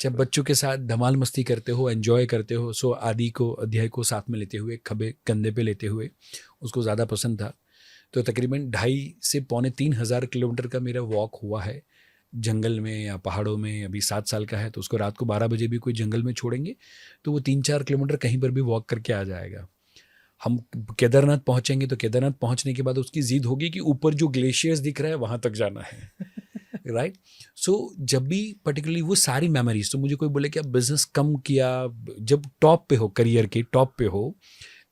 Speaker 1: जब बच्चों के साथ धमाल मस्ती करते हो, एंजॉय करते हो, सो आदि को अध्याय को साथ में लेते हुए, खबे कंधे पे लेते हुए, उसको ज़्यादा पसंद था। तो तकरीबन 2.5 से पौने 3 हज़ार किलोमीटर का मेरा वॉक हुआ है जंगल में या पहाड़ों में। अभी 7 साल का है, तो उसको रात को 12 बजे भी कोई जंगल में छोड़ेंगे तो वो 3-4 किलोमीटर कहीं पर भी वॉक करके आ जाएगा। हम केदारनाथ पहुँचेंगे तो केदारनाथ पहुँचने के बाद उसकी ज़िद होगी कि ऊपर जो ग्लेशियर्स दिख रहा है वहाँ तक जाना है। राइट। सो जब भी पर्टिकुलरली वो सारी मेमोरीज, तो मुझे कोई बोले कि आप बिजनेस कम किया, जब टॉप पे हो, करियर के टॉप पे हो,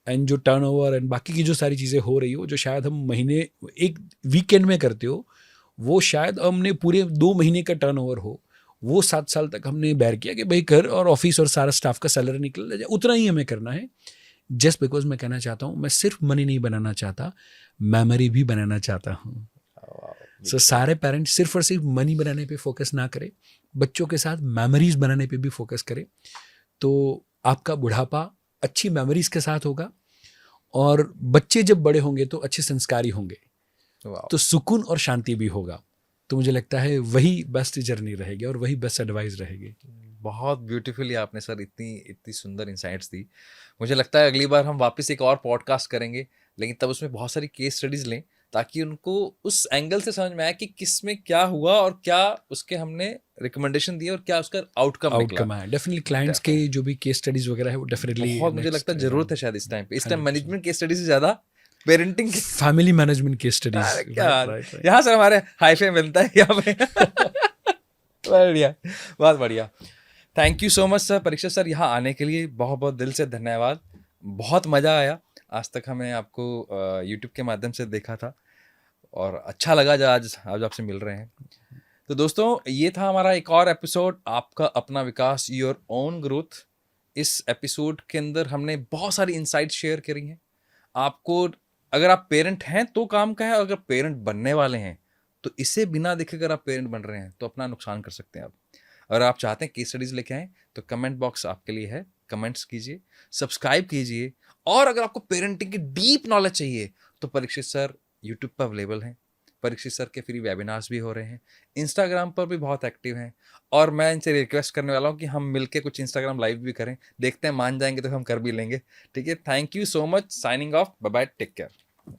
Speaker 1: एंड जो टर्नओवर एंड बाकी की जो सारी चीज़ें हो रही हो, जो शायद हम महीने एक वीकेंड में करते हो, वो शायद हमने पूरे 2 महीने का टर्नओवर हो, वो 7 साल तक हमने बैर किया कि भाई घर और ऑफिस और सारा स्टाफ का सैलरी निकल जाए, उतना ही हमें करना है। जस्ट बिकॉज मैं कहना चाहता हूँ, मैं सिर्फ मनी नहीं बनाना चाहता, मेमोरी भी बनाना चाहता हूँ। सो सारे पेरेंट्स सिर्फ और सिर्फ मनी बनाने पे फोकस ना करें, बच्चों के साथ मेमोरीज बनाने पे भी फोकस करें, तो आपका बुढ़ापा अच्छी मेमोरीज के साथ होगा, और बच्चे जब बड़े होंगे तो अच्छे संस्कारी होंगे, तो सुकून और शांति भी होगा। तो मुझे लगता है वही बेस्ट जर्नी रहेगी और वही बेस्ट एडवाइस रहेगी।
Speaker 2: बहुत ब्यूटीफुली आपने सर इतनी इतनी सुंदर इंसाइट्स दी। मुझे लगता है अगली बार हम वापस एक और पॉडकास्ट करेंगे, लेकिन तब उसमें बहुत सारी केस स्टडीज लें ताकि उनको उस एंगल से समझ में आए कि किस में क्या हुआ और क्या उसके हमने रिकमेंडेशन दिए और क्या उसका आउटकम
Speaker 1: आया। डेफिनेटली क्लाइंट्स के जो भी केस स्टडीज वगैरह है वो डेफिनेटली
Speaker 2: बहुत मुझे लगता है जरूरत है शायद इस टाइम पे। इस टाइम मैनेजमेंट केस स्टडी से ज्यादा parenting
Speaker 1: family management case studies.
Speaker 2: क्या यहाँ सर हमारे हाईफाई मिलता है यहाँ पे। बढ़िया, बहुत बढ़िया। Thank you so much sir, Parikshit sir, यहाँ आने के लिए बहुत बहुत दिल से धन्यवाद। बहुत मज़ा आया। आज तक हमें आपको यूट्यूब के माध्यम से देखा था और अच्छा लगा जब आज आपसे मिल रहे हैं। तो दोस्तों, ये था हमारा एक और एपिसोड, आपका अपना विकास, योर ओन ग्रोथ। इस एपिसोड के अंदर हमने बहुत सारी इंसाइट शेयर करी हैं। आपको अगर आप पेरेंट हैं तो काम का है, अगर पेरेंट बनने वाले हैं तो इसे बिना देखे अगर आप पेरेंट बन रहे हैं तो अपना नुकसान कर सकते हैं आप। अगर आप चाहते हैं केस स्टडीज लेके आएँ तो कमेंट बॉक्स आपके लिए है, कमेंट्स कीजिए, सब्सक्राइब कीजिए। और अगर आपको पेरेंटिंग की डीप नॉलेज चाहिए तो परीक्षित सर यूट्यूब पर अवेलेबल हैं, परीक्षित सर के फ्री वेबिनार्स भी हो रहे हैं, इंस्टाग्राम पर भी बहुत एक्टिव हैं, और मैं इनसे रिक्वेस्ट करने वाला हूँ कि हम मिलके कुछ इंस्टाग्राम लाइव भी करें, देखते हैं मान जाएंगे तो हम कर भी लेंगे। ठीक है, thank you so much, signing off, bye bye, take care.